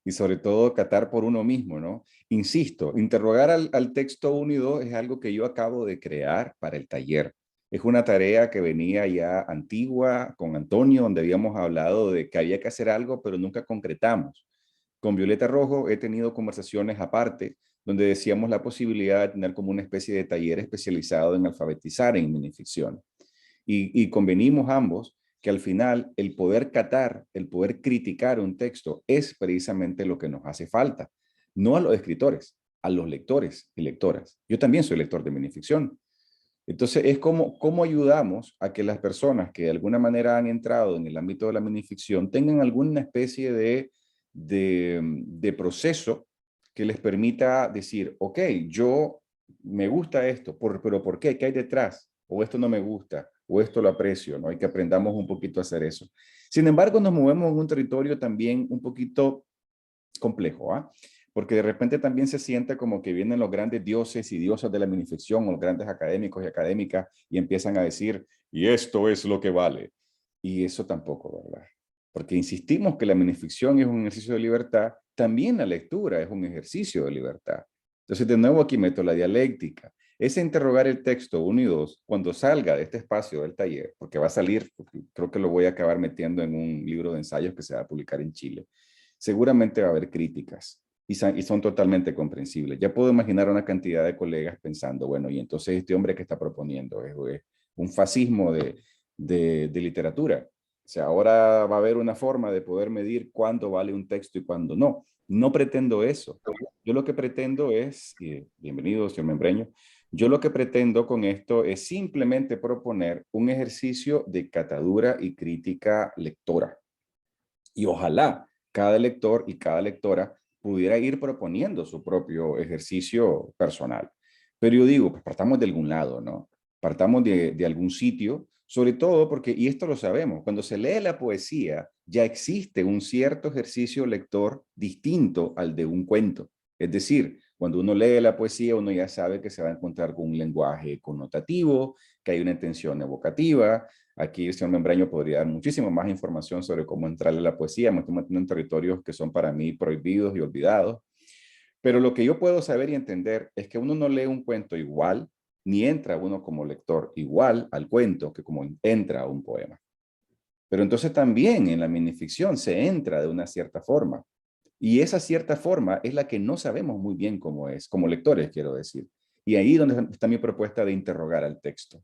y sobre todo catar por uno mismo, ¿no? Insisto, interrogar al texto 1 y 2 es algo que yo acabo de crear para el taller. Es una tarea que venía ya antigua con Antonio, donde habíamos hablado de que había que hacer algo, pero nunca concretamos. Con Violeta Rojo he tenido conversaciones aparte, donde decíamos la posibilidad de tener como una especie de taller especializado en alfabetizar en minificción. Y convenimos ambos que al final el poder catar, el poder criticar un texto es precisamente lo que nos hace falta. No a los escritores, a los lectores y lectoras. Yo también soy lector de minificción. Entonces es cómo ayudamos a que las personas que de alguna manera han entrado en el ámbito de la minificción tengan alguna especie de proceso que les permita decir, ok, yo me gusta esto, pero ¿por qué? ¿Qué hay detrás? O esto no me gusta, o esto lo aprecio, ¿no? Y que aprendamos un poquito a hacer eso. Sin embargo, nos movemos en un territorio también un poquito complejo, ¿ah? Porque de repente también se siente como que vienen los grandes dioses y diosas de la minificción, o los grandes académicos y académicas, y empiezan a decir, y esto es lo que vale. Y eso tampoco, ¿verdad? Porque insistimos que la minificción es un ejercicio de libertad, también la lectura es un ejercicio de libertad. Entonces, de nuevo aquí meto la dialéctica. Es interrogar el texto 1 y 2 cuando salga de este espacio del taller, porque va a salir, creo que lo voy a acabar metiendo en un libro de ensayos que se va a publicar en Chile. Seguramente va a haber críticas y son totalmente comprensibles. Ya puedo imaginar una cantidad de colegas pensando, bueno, y entonces este hombre que está proponiendo es un fascismo de literatura. O sea, ahora va a haber una forma de poder medir cuándo vale un texto y cuándo no. No pretendo eso. Yo lo que pretendo es, bienvenido, señor Membreño, yo lo que pretendo con esto es simplemente proponer un ejercicio de catadura y crítica lectora. Y ojalá cada lector y cada lectora pudiera ir proponiendo su propio ejercicio personal. Pero yo digo, pues partamos de algún lado, ¿no? Partamos de algún sitio, sobre todo porque, y esto lo sabemos, cuando se lee la poesía ya existe un cierto ejercicio lector distinto al de un cuento. Es decir, cuando uno lee la poesía, uno ya sabe que se va a encontrar con un lenguaje connotativo, que hay una intención evocativa. Aquí el señor Membreño podría dar muchísimo más información sobre cómo entrarle a la poesía. Me estoy metiendo en territorios que son para mí prohibidos y olvidados. Pero lo que yo puedo saber y entender es que uno no lee un cuento igual, ni entra uno como lector igual al cuento que como entra a un poema. Pero entonces también en la minificción se entra de una cierta forma. Y esa cierta forma es la que no sabemos muy bien cómo es, como lectores quiero decir. Y ahí donde está mi propuesta de interrogar al texto.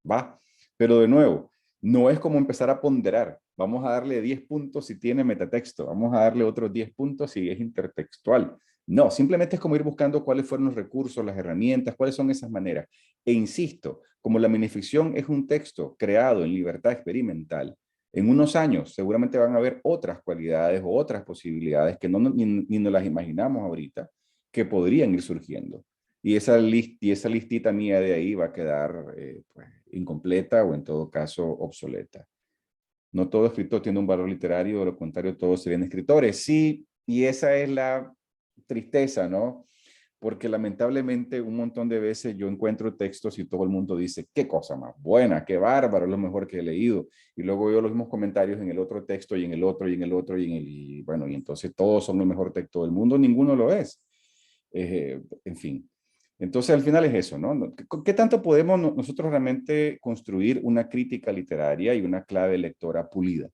¿Va? Pero de nuevo, no es como empezar a ponderar. Vamos a darle 10 puntos si tiene metatexto. Vamos a darle otros 10 puntos si es intertextual. No, simplemente es como ir buscando cuáles fueron los recursos, las herramientas, cuáles son esas maneras. E insisto, como la minificción es un texto creado en libertad experimental, en unos años seguramente van a haber otras cualidades o otras posibilidades que ni nos las imaginamos ahorita que podrían ir surgiendo. Y esa listita mía de ahí va a quedar pues, incompleta o en todo caso obsoleta. No todo escritor tiene un valor literario, de lo contrario todos serían escritores. Sí, y esa es la tristeza, ¿no? Porque lamentablemente un montón de veces yo encuentro textos y todo el mundo dice, qué cosa más buena, qué bárbaro, es lo mejor que he leído. Y luego veo los mismos comentarios en el otro texto y en el otro y en el otro y bueno, y entonces todos son el mejor texto del mundo, ninguno lo es. En fin. Entonces, al final es eso, ¿no? ¿Qué tanto podemos nosotros realmente construir una crítica literaria y una clave lectora pulida?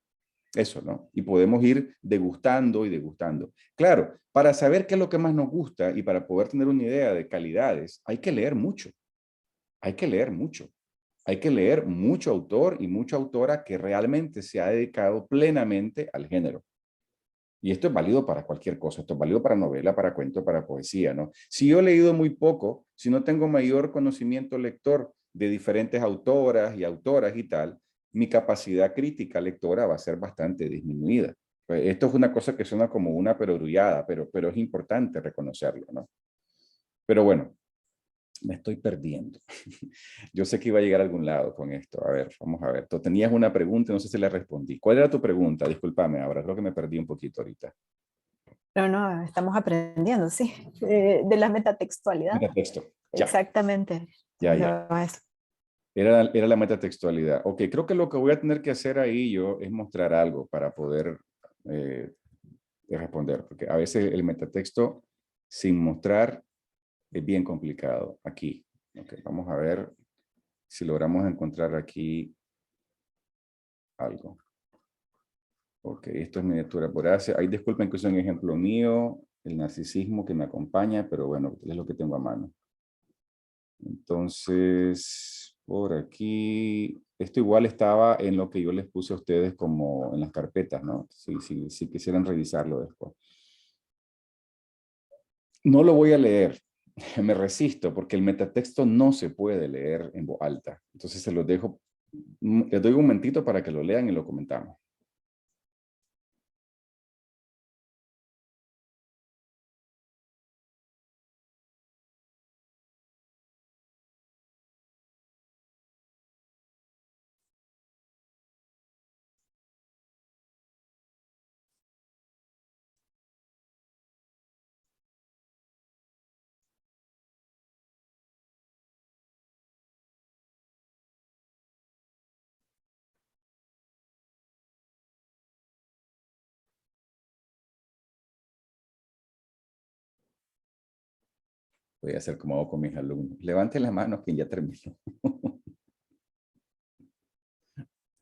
Eso, ¿no? Y podemos ir degustando y degustando. Claro, para saber qué es lo que más nos gusta y para poder tener una idea de calidades, hay que leer mucho. Hay que leer mucho. Hay que leer mucho autor y mucha autora que realmente se ha dedicado plenamente al género. Y esto es válido para cualquier cosa, esto es válido para novela, para cuento, para poesía, ¿no? Si yo he leído muy poco, si no tengo mayor conocimiento lector de diferentes autoras y autoras y tal, mi capacidad crítica lectora va a ser bastante disminuida. Pues esto es una cosa que suena como una perogrullada, pero es importante reconocerlo, ¿no? Pero bueno, me estoy perdiendo. Yo sé que iba a llegar a algún lado con esto. A ver, vamos a ver. Tú tenías una pregunta, no sé si le respondí. ¿Cuál era tu pregunta? Discúlpame, ahora creo que me perdí un poquito ahorita. No, estamos aprendiendo, sí, de la metatextualidad. Metatexto. Ya, Exactamente. ya, Lo ya. es. Era la metatextualidad. Ok, creo que lo que voy a tener que hacer ahí yo es mostrar algo para poder responder, porque a veces el metatexto sin mostrar es bien complicado. Aquí. Okay, vamos a ver si logramos encontrar aquí algo. Ok, esto es miniatura por Asia. Ahí disculpen que es un ejemplo mío, el narcisismo que me acompaña, pero bueno, es lo que tengo a mano. Entonces, por aquí, esto igual estaba en lo que yo les puse a ustedes como en las carpetas, ¿no? Si quisieran revisarlo después. No lo voy a leer, me resisto porque el metatexto no se puede leer en voz alta. Entonces se los dejo, les doy un momentito para que lo lean y lo comentamos. Voy a hacer como hago con mis alumnos. Levanten la mano quien ya terminó.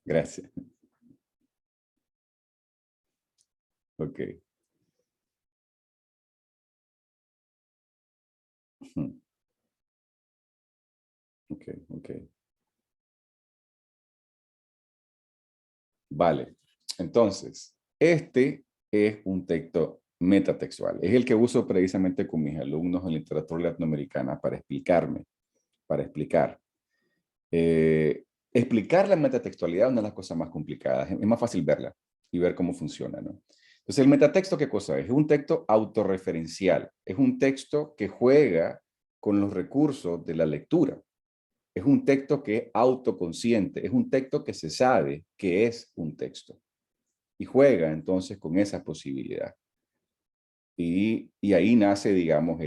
Gracias. Ok. Ok, ok. Vale. Entonces, este es un texto metatextual. Es el que uso precisamente con mis alumnos en literatura latinoamericana para explicarme, para explicar. Explicar la metatextualidad es una de las cosas más complicadas. Es más fácil verla y ver cómo funciona, ¿no? Entonces, el metatexto, ¿qué cosa es? Es un texto autorreferencial. Es un texto que juega con los recursos de la lectura. Es un texto que es autoconsciente. Es un texto que se sabe que es un texto. Y juega entonces con esa posibilidad. Y ahí nace, digamos,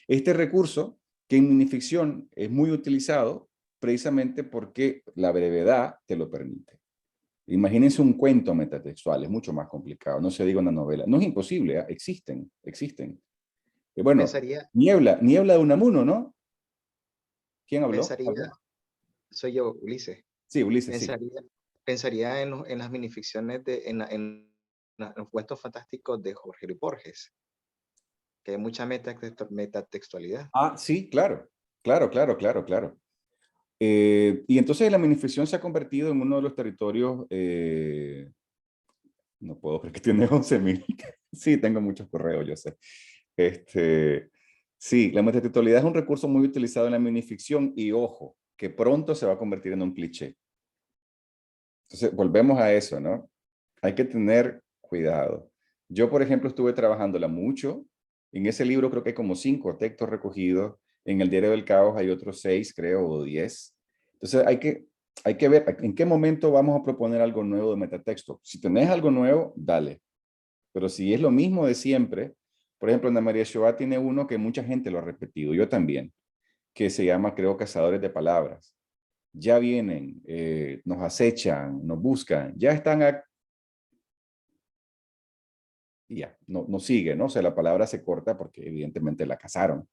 este recurso que en minificción es muy utilizado precisamente porque la brevedad te lo permite. Imagínense un cuento metatextual, es mucho más complicado, no se diga una novela. No es imposible, ¿eh? Existen. Bueno, Pensaría, Niebla de Unamuno, ¿no? ¿Quién habló? pensaría, soy yo, Ulises, Sí, Ulises, sí. pensaría en las minificciones, en los cuentos fantásticos de Jorge Luis Borges, que hay mucha metatextualidad. Ah, sí, claro. Claro. Y entonces la minificción se ha convertido en uno de los territorios, no puedo creer que tiene 11.000. Sí, tengo muchos correos, yo sé. Sí, la metatextualidad es un recurso muy utilizado en la minificción y ojo, que pronto se va a convertir en un cliché. Entonces, volvemos a eso, ¿no? Hay que tener cuidado. Yo, por ejemplo, estuve trabajándola mucho. En ese libro creo que hay como 5 textos recogidos. En el Diario del Caos hay otros 6, creo, o 10. Entonces, hay que ver en qué momento vamos a proponer algo nuevo de metatexto. Si tenés algo nuevo, dale. Pero si es lo mismo de siempre, por ejemplo, Ana María Shoah tiene uno que mucha gente lo ha repetido, yo también, que se llama, creo, Cazadores de Palabras. Ya vienen, nos acechan, nos buscan, ya están y ya, no sigue, ¿no? O sea, la palabra se corta porque evidentemente la cazaron.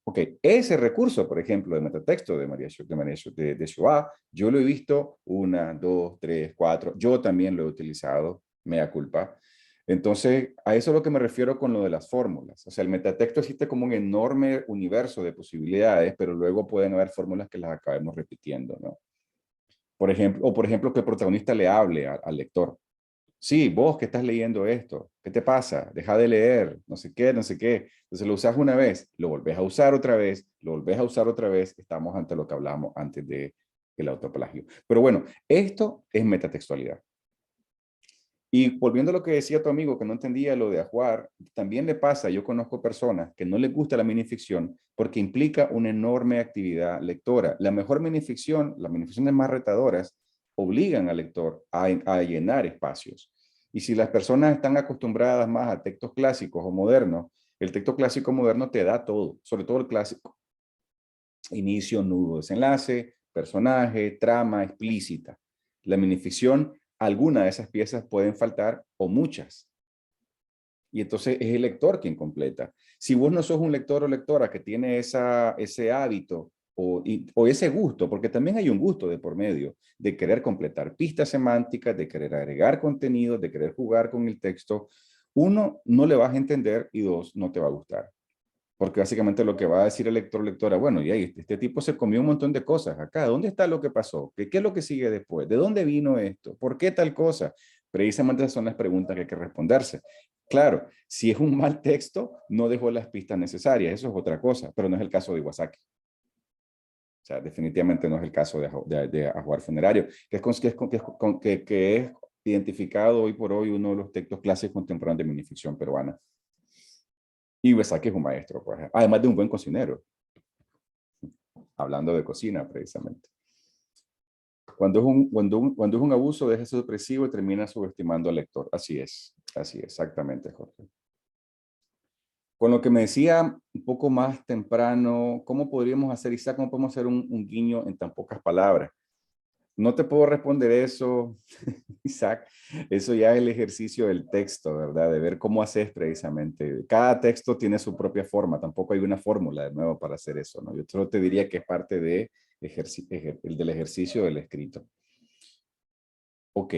Ok, ese recurso, por ejemplo, de metatexto de Shoah, yo lo he visto 1, 2, 3, 4, yo también lo he utilizado, mea culpa. Entonces, a eso es lo que me refiero con lo de las fórmulas. O sea, el metatexto existe como un enorme universo de posibilidades, pero luego pueden haber fórmulas que las acabemos repitiendo, ¿no? Por ejemplo, que el protagonista le hable al lector. Sí, vos que estás leyendo esto, ¿qué te pasa? Deja de leer, no sé qué, no sé qué. Entonces lo usas una vez, lo volvés a usar otra vez, lo volvés a usar otra vez. Estamos ante lo que hablábamos antes del autoplagio. Pero bueno, esto es metatextualidad. Y volviendo a lo que decía tu amigo, que no entendía lo de ajuar, también le pasa, yo conozco personas que no les gusta la minificción porque implica una enorme actividad lectora. La mejor minificción, las minificciones más retadoras, obligan al lector a llenar espacios. Y si las personas están acostumbradas más a textos clásicos o modernos, el texto clásico moderno te da todo, sobre todo el clásico. Inicio, nudo, desenlace, personaje, trama explícita. La minificción, alguna de esas piezas pueden faltar o muchas. Y entonces es el lector quien completa. Si vos no sos un lector o lectora que tiene ese hábito o ese gusto, porque también hay un gusto de por medio, de querer completar pistas semánticas, de querer agregar contenido, de querer jugar con el texto, uno, no le vas a entender y dos, no te va a gustar. Porque básicamente lo que va a decir el lector o lectora, bueno, y ahí este tipo se comió un montón de cosas acá. ¿Dónde está lo que pasó? ¿Qué es lo que sigue después? ¿De dónde vino esto? ¿Por qué tal cosa? Precisamente esas son las preguntas que hay que responderse. Claro, si es un mal texto, no dejó las pistas necesarias. Eso es otra cosa, pero no es el caso de Iwasaki. O sea, definitivamente no es el caso de Ajuar Funerario, que es identificado hoy por hoy uno de los textos clásicos contemporáneos de minificción peruana. Y Iwasaki es un maestro, pues, además de un buen cocinero. Hablando de cocina, precisamente. Cuando es un abuso, deja ser opresivo y termina subestimando al lector. Así es, exactamente, Jorge. Con lo que me decía un poco más temprano, ¿cómo podríamos hacer, Isaac, cómo podemos hacer un guiño en tan pocas palabras? No te puedo responder eso, Isaac. Eso ya es el ejercicio del texto, ¿verdad? De ver cómo haces precisamente. Cada texto tiene su propia forma. Tampoco hay una fórmula de nuevo para hacer eso, ¿no? Yo solo te diría que es parte del ejercicio del escrito. Ok.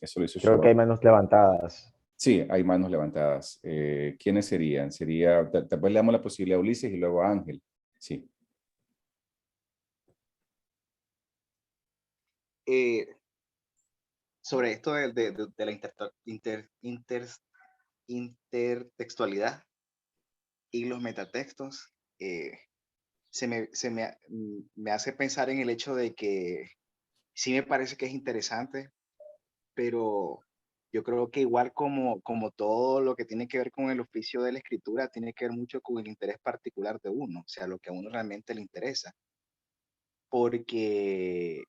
Eso lo hizo Creo que hay Schwab. manos levantadas. Sí, hay manos levantadas. ¿Quiénes serían? Tal vez le damos la posibilidad a Ulises y luego a Ángel. Sí. Sobre esto de la intertextualidad y los metatextos, me hace pensar en el hecho de que sí me parece que es interesante, pero yo creo que igual como todo lo que tiene que ver con el oficio de la escritura, tiene que ver mucho con el interés particular de uno, o sea, lo que a uno realmente le interesa. Porque,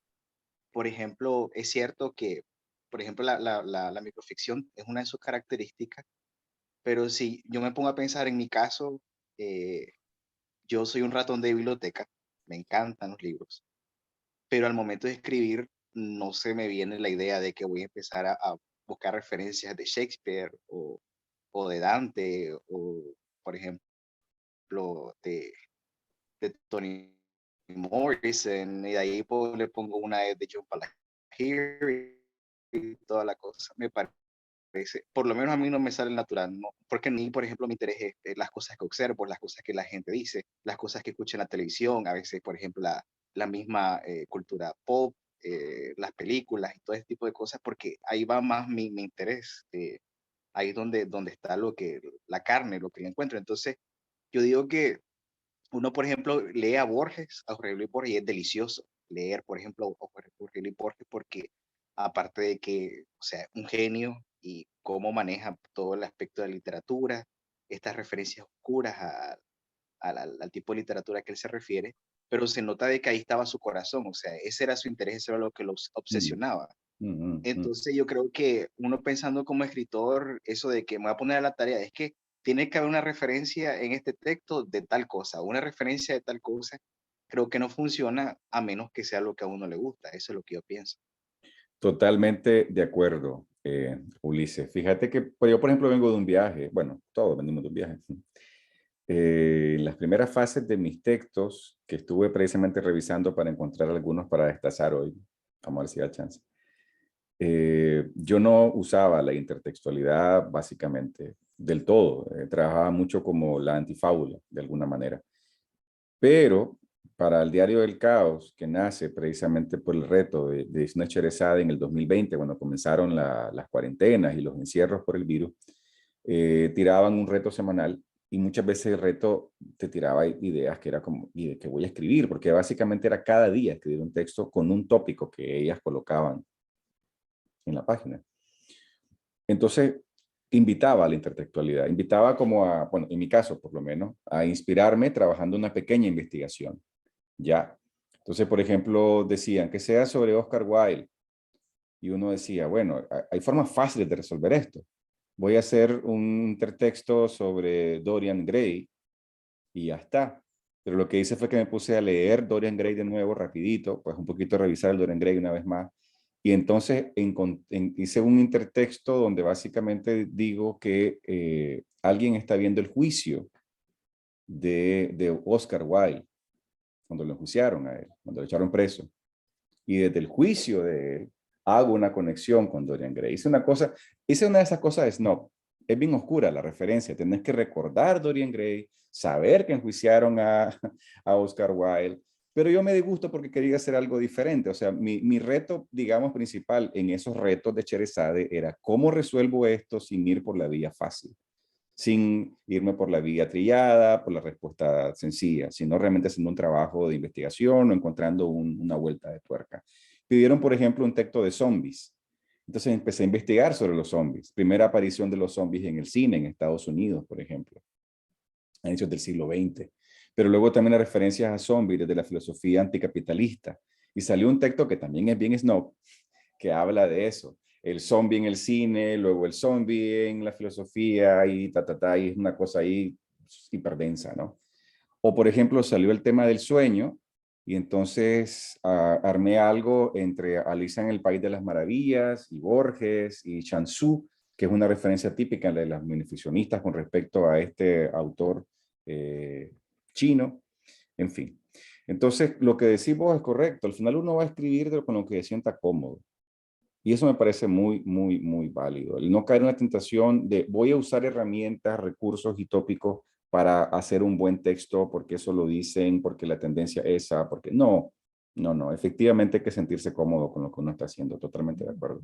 por ejemplo, es cierto que, por ejemplo, la microficción es una de sus características, pero si yo me pongo a pensar en mi caso, yo soy un ratón de biblioteca, me encantan los libros, pero al momento de escribir no se me viene la idea de que voy a empezar a buscar referencias de Shakespeare o de Dante o, por ejemplo, de Toni Morrison, y de ahí pues, le pongo una de John Palahniuk y toda la cosa. Me parece, por lo menos a mí no me sale natural, ¿no? Porque a mí, por ejemplo, me interesa las cosas que observo, las cosas que la gente dice, las cosas que escucho en la televisión, a veces, por ejemplo, la misma cultura pop, las películas y todo ese tipo de cosas, porque ahí va más mi interés. Ahí es donde está la carne, lo que yo encuentro. Entonces, yo digo que uno, por ejemplo, lee a Borges, a Jorge Luis Borges, y es delicioso leer, por ejemplo, a Jorge Luis Borges, porque aparte de que, o sea, un genio y cómo maneja todo el aspecto de la literatura, estas referencias oscuras al tipo de literatura que él se refiere, pero se nota de que ahí estaba su corazón, o sea, ese era su interés, eso era lo que lo obsesionaba. Entonces yo creo que uno pensando como escritor, eso de que me voy a poner a la tarea, es que tiene que haber una referencia en este texto de tal cosa, una referencia de tal cosa, creo que no funciona a menos que sea lo que a uno le gusta, eso es lo que yo pienso. Totalmente de acuerdo, Ulises. Fíjate que pues, yo, por ejemplo, vengo de un viaje. Bueno, todos venimos de un viaje. En las primeras fases de mis textos, que estuve precisamente revisando para encontrar algunos para destazar hoy, vamos a ver si da chance. Yo no usaba la intertextualidad básicamente del todo. Trabajaba mucho como la antifábula, de alguna manera. Pero para el Diario del Caos, que nace precisamente por el reto de Isna Cherezade en el 2020, cuando comenzaron las cuarentenas y los encierros por el virus, tiraban un reto semanal y muchas veces el reto te tiraba ideas que era como, ¿y de qué voy a escribir? Porque básicamente era cada día escribir un texto con un tópico que ellas colocaban en la página. Entonces, invitaba a la intertextualidad, invitaba como a, bueno, en mi caso por lo menos, a inspirarme trabajando una pequeña investigación. Ya. Entonces, por ejemplo, decían que sea sobre Oscar Wilde. Y uno decía, bueno, hay formas fáciles de resolver esto. Voy a hacer un intertexto sobre Dorian Gray y ya está. Pero lo que hice fue que me puse a leer Dorian Gray de nuevo, rapidito, pues un poquito revisar el Dorian Gray una vez más. Y entonces hice un intertexto donde básicamente digo que alguien está viendo el juicio de Oscar Wilde, cuando lo enjuiciaron a él, cuando lo echaron preso. Y desde el juicio de él, hago una conexión con Dorian Gray. Hice una de esas cosas de snob. Es bien oscura la referencia. Tenés que recordar Dorian Gray, saber que enjuiciaron a Oscar Wilde, pero yo me disgusto porque quería hacer algo diferente. O sea, mi reto, digamos, principal en esos retos de Cherezade era cómo resuelvo esto sin ir por la vía fácil, sin irme por la vía trillada, por la respuesta sencilla, sino realmente haciendo un trabajo de investigación o encontrando una vuelta de tuerca. Pidieron, por ejemplo, un texto de zombies. Entonces empecé a investigar sobre los zombies. Primera aparición de los zombies en el cine en Estados Unidos, por ejemplo, a inicios del siglo XX. Pero luego también las referencias a zombies desde la filosofía anticapitalista. Y salió un texto que también es bien snob, que habla de eso. El zombie en el cine, luego el zombie en la filosofía y y es una cosa ahí hiperdensa, ¿no? O por ejemplo salió el tema del sueño y entonces armé algo entre Alicia en el País de las Maravillas y Borges y Chan Tzu, que es una referencia típica de las minificcionistas con respecto a este autor chino, en fin. Entonces, lo que decís vos es correcto. Al final uno va a escribir con lo que se sienta cómodo. Y eso me parece muy, muy, muy válido. El no caer en la tentación de voy a usar herramientas, recursos y tópicos para hacer un buen texto porque eso lo dicen, porque la tendencia es esa, porque no, no, no. Efectivamente hay que sentirse cómodo con lo que uno está haciendo. Totalmente de acuerdo.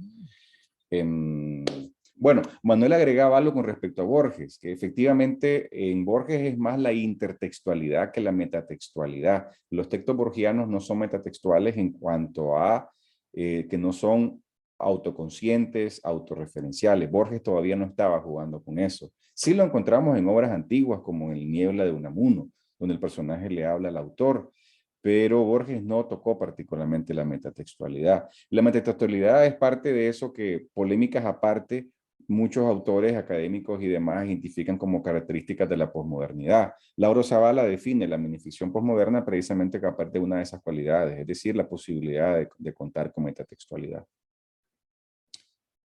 Bueno, Manuel agregaba algo con respecto a Borges, que efectivamente en Borges es más la intertextualidad que la metatextualidad. Los textos borgianos no son metatextuales en cuanto a que no son autoconscientes, autorreferenciales. Borges todavía no estaba jugando con eso. Sí lo encontramos en obras antiguas como en El Niebla de Unamuno, donde el personaje le habla al autor, pero Borges no tocó particularmente la metatextualidad. La metatextualidad es parte de eso que, polémicas aparte, muchos autores académicos y demás identifican como características de la posmodernidad. Lauro Zavala define la minificción posmoderna precisamente que aparte de una de esas cualidades, es decir, la posibilidad de contar con metatextualidad.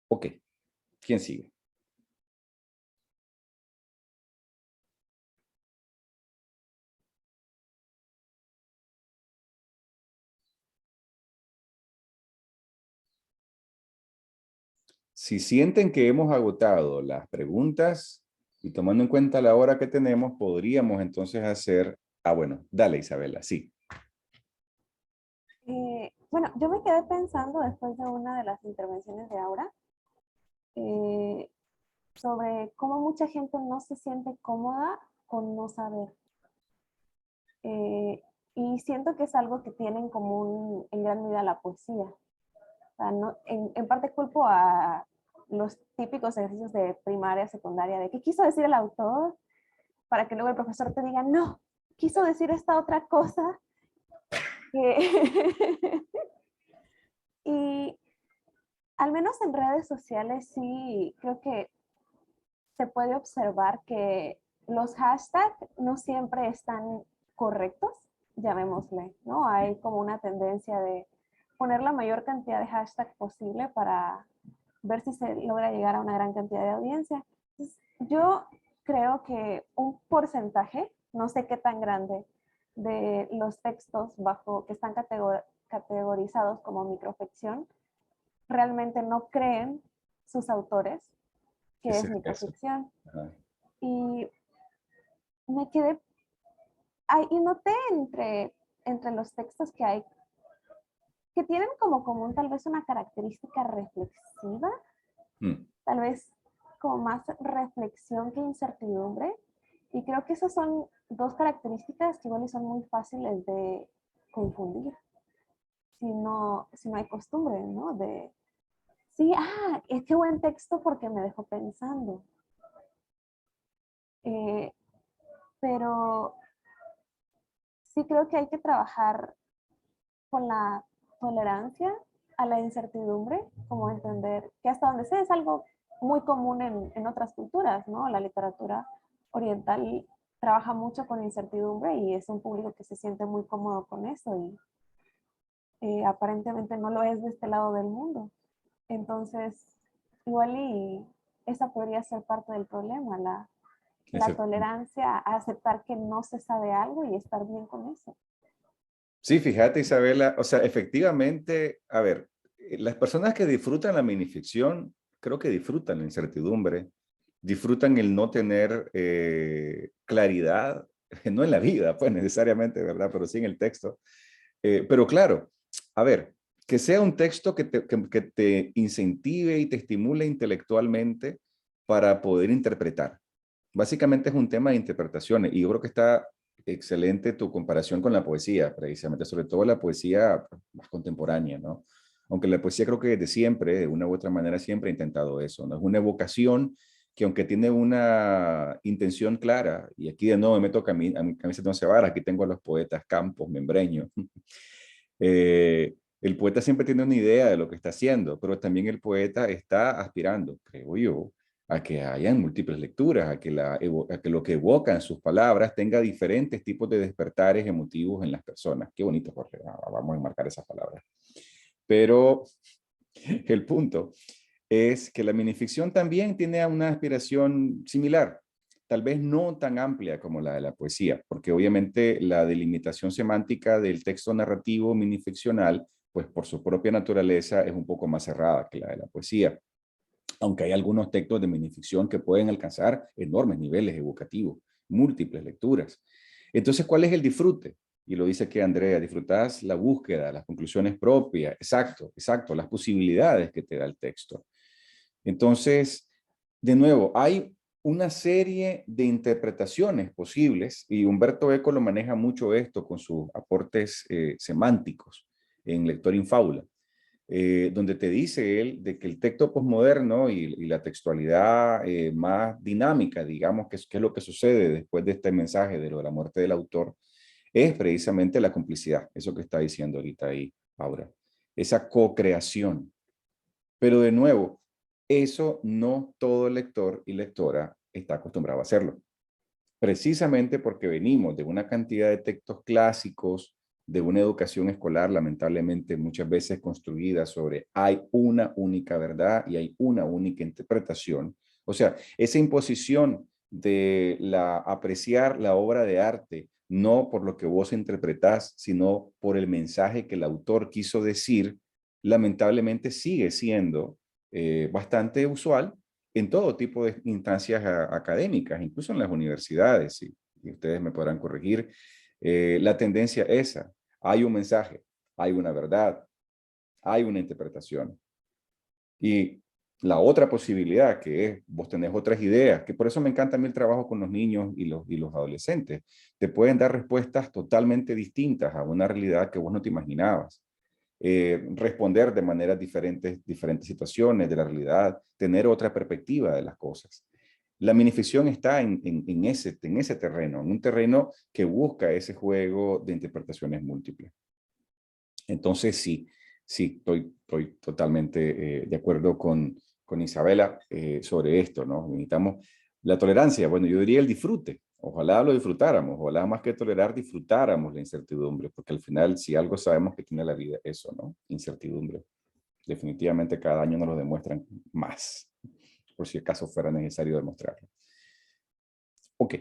Ok, ¿quién sigue? Si sienten que hemos agotado las preguntas y tomando en cuenta la hora que tenemos, podríamos entonces hacer... Ah, bueno, dale Isabela, sí. Bueno, yo me quedé pensando después de una de las intervenciones de Aura sobre cómo mucha gente no se siente cómoda con no saber. Y siento que es algo que tiene en común en gran medida la poesía. O sea, no, en parte culpo a los típicos ejercicios de primaria, secundaria, de qué quiso decir el autor, para que luego el profesor te diga, no, quiso decir esta otra cosa. Y al menos en redes sociales sí creo que se puede observar que los hashtags no siempre están correctos, llamémosle, ¿no? Hay como una tendencia de poner la mayor cantidad de hashtags posible para ver si se logra llegar a una gran cantidad de audiencia. Entonces, yo creo que un porcentaje, no sé qué tan grande, de los textos que están categorizados como microficción, realmente no creen sus autores que es microficción. Y me quedé, y noté entre entre los textos que hay que tienen como común tal vez una característica reflexiva, tal vez como más reflexión que incertidumbre. Y creo que esas son dos características que igual son muy fáciles de confundir si no hay costumbre, ¿no? De, sí, es que buen texto porque me dejó pensando. Pero sí creo que hay que trabajar con la tolerancia a la incertidumbre, como entender que hasta donde sé es algo muy común en otras culturas, ¿no? La literatura oriental trabaja mucho con incertidumbre y es un público que se siente muy cómodo con eso y aparentemente no lo es de este lado del mundo. Entonces, igual y esa podría ser parte del problema, la tolerancia a aceptar que no se sabe algo y estar bien con eso. Sí, fíjate, Isabela, o sea, efectivamente, a ver, las personas que disfrutan la minificción, creo que disfrutan la incertidumbre, disfrutan el no tener claridad, no en la vida, pues necesariamente, ¿verdad? Pero sí en el texto. Pero claro, a ver, que sea un texto que te incentive y te estimule intelectualmente para poder interpretar. Básicamente es un tema de interpretaciones y yo creo que está excelente tu comparación con la poesía, precisamente, sobre todo la poesía más contemporánea, ¿no? Aunque la poesía creo que desde siempre, de una u otra manera, siempre ha intentado eso, ¿no? Es una evocación que aunque tiene una intención clara, y aquí de nuevo me meto a mí se no se va, aquí tengo a los poetas Campos, Membreño, el poeta siempre tiene una idea de lo que está haciendo, pero también el poeta está aspirando, creo yo, a que hayan múltiples lecturas, a que lo que evocan sus palabras tenga diferentes tipos de despertares emotivos en las personas. Qué bonito, Jorge. Vamos a enmarcar esas palabras. Pero el punto es que la minificción también tiene una aspiración similar, tal vez no tan amplia como la de la poesía, porque obviamente la delimitación semántica del texto narrativo minificcional, pues por su propia naturaleza es un poco más cerrada que la de la poesía, aunque hay algunos textos de minificción que pueden alcanzar enormes niveles evocativos, múltiples lecturas. Entonces, ¿cuál es el disfrute? Y lo dice aquí Andrea, disfrutas la búsqueda, las conclusiones propias, exacto, las posibilidades que te da el texto. Entonces, de nuevo, hay una serie de interpretaciones posibles y Humberto Eco lo maneja mucho esto con sus aportes semánticos en Lector in Fábula, donde te dice él de que el texto posmoderno y la textualidad más dinámica, digamos, que es lo que sucede después de este mensaje de lo de la muerte del autor, es precisamente la complicidad, eso que está diciendo ahorita ahí, Aura, esa co-creación. Pero de nuevo, eso no todo lector y lectora está acostumbrado a hacerlo. Precisamente porque venimos de una cantidad de textos clásicos, de una educación escolar lamentablemente muchas veces construida sobre hay una única verdad y hay una única interpretación. O sea, esa imposición de apreciar la obra de arte no por lo que vos interpretás, sino por el mensaje que el autor quiso decir, lamentablemente sigue siendo bastante usual en todo tipo de instancias académicas, incluso en las universidades, y ustedes me podrán corregir, la tendencia es esa. Hay un mensaje, hay una verdad, hay una interpretación. Y la otra posibilidad que es, vos tenés otras ideas, que por eso me encanta a mí el trabajo con los niños y los adolescentes, te pueden dar respuestas totalmente distintas a una realidad que vos no te imaginabas. Responder de maneras diferentes situaciones de la realidad, tener otra perspectiva de las cosas. La minificción está en ese terreno, en un terreno que busca ese juego de interpretaciones múltiples. Entonces sí, estoy totalmente de acuerdo con Isabela sobre esto, ¿no? Necesitamos la tolerancia, bueno, yo diría el disfrute. Ojalá lo disfrutáramos, ojalá más que tolerar, disfrutáramos la incertidumbre, porque al final, si algo sabemos que tiene la vida, eso, ¿no? Incertidumbre. Definitivamente cada año nos lo demuestran más, por si acaso fuera necesario demostrarlo. Ok,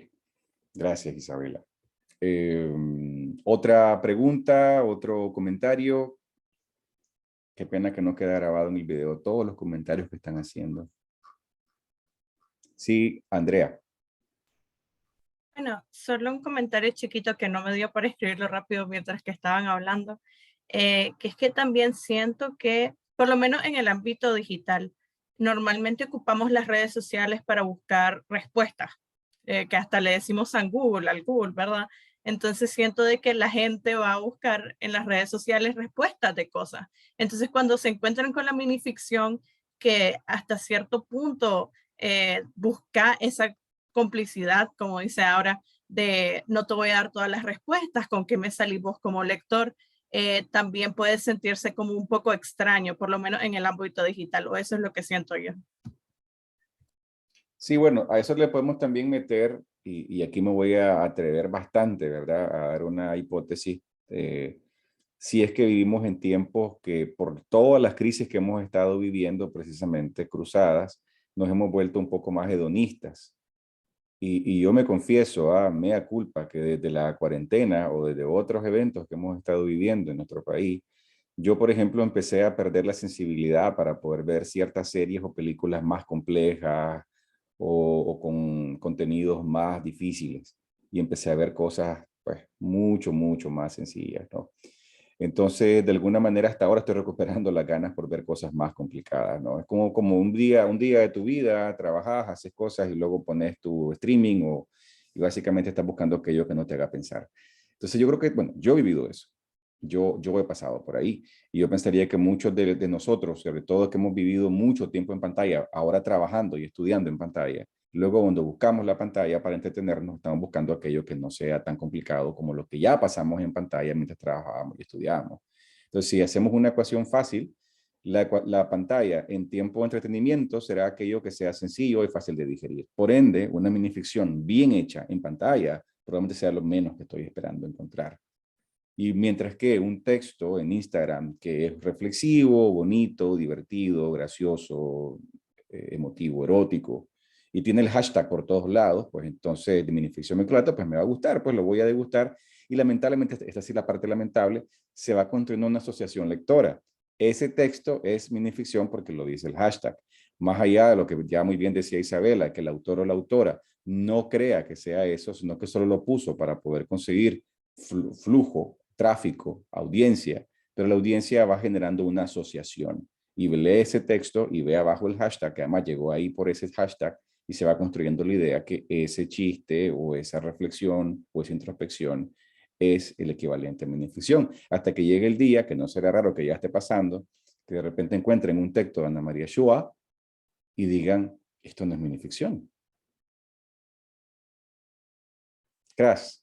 gracias Isabela. Otra pregunta, otro comentario. Qué pena que no queda grabado en el video todos los comentarios que están haciendo. Sí, Andrea. Bueno, solo un comentario chiquito que no me dio para escribirlo rápido mientras que estaban hablando, que es que también siento que, por lo menos en el ámbito digital, normalmente ocupamos las redes sociales para buscar respuestas, que hasta le decimos al Google, ¿verdad? Entonces siento de que la gente va a buscar en las redes sociales respuestas de cosas. Entonces cuando se encuentran con la minificción, que hasta cierto punto busca esa complicidad, como dice ahora, de no te voy a dar todas las respuestas, con qué me salís vos como lector, también puede sentirse como un poco extraño, por lo menos en el ámbito digital, o eso es lo que siento yo. Sí, bueno, a eso le podemos también meter, y aquí me voy a atrever bastante, ¿verdad? A dar una hipótesis. Si es que vivimos en tiempos que por todas las crisis que hemos estado viviendo precisamente cruzadas, nos hemos vuelto un poco más hedonistas. Y yo me confieso, mea culpa, que desde la cuarentena o desde otros eventos que hemos estado viviendo en nuestro país, yo, por ejemplo, empecé a perder la sensibilidad para poder ver ciertas series o películas más complejas o con contenidos más difíciles. Y empecé a ver cosas, pues, mucho, mucho más sencillas, ¿no? Entonces, de alguna manera, hasta ahora estoy recuperando las ganas por ver cosas más complicadas, ¿no? Es como un día de tu vida, trabajas, haces cosas y luego pones tu streaming y básicamente estás buscando aquello que no te haga pensar. Entonces, yo creo que, bueno, yo he vivido eso. Yo he pasado por ahí y yo pensaría que muchos de nosotros, sobre todo que hemos vivido mucho tiempo en pantalla, ahora trabajando y estudiando en pantalla, luego cuando buscamos la pantalla para entretenernos, estamos buscando aquello que no sea tan complicado como lo que ya pasamos en pantalla mientras trabajábamos y estudiábamos. Entonces, si hacemos una ecuación fácil, la pantalla en tiempo de entretenimiento será aquello que sea sencillo y fácil de digerir. Por ende, una minificción bien hecha en pantalla probablemente sea lo menos que estoy esperando encontrar. Y mientras que un texto en Instagram que es reflexivo, bonito, divertido, gracioso, emotivo, erótico, y tiene el hashtag por todos lados, pues entonces de minificción me clata, pues me va a gustar, pues lo voy a degustar. Y lamentablemente, esta sí es la parte lamentable, se va construyendo una asociación lectora. Ese texto es minificción porque lo dice el hashtag. Más allá de lo que ya muy bien decía Isabela, que el autor o la autora no crea que sea eso, sino que solo lo puso para poder conseguir flujo, tráfico, audiencia, pero la audiencia va generando una asociación y lee ese texto y ve abajo el hashtag, que además llegó ahí por ese hashtag y se va construyendo la idea que ese chiste o esa reflexión o esa introspección es el equivalente a minificción. Hasta que llegue el día, que no será raro que ya esté pasando, que de repente encuentren un texto de Ana María Shua y digan, esto no es minificción. Gracias.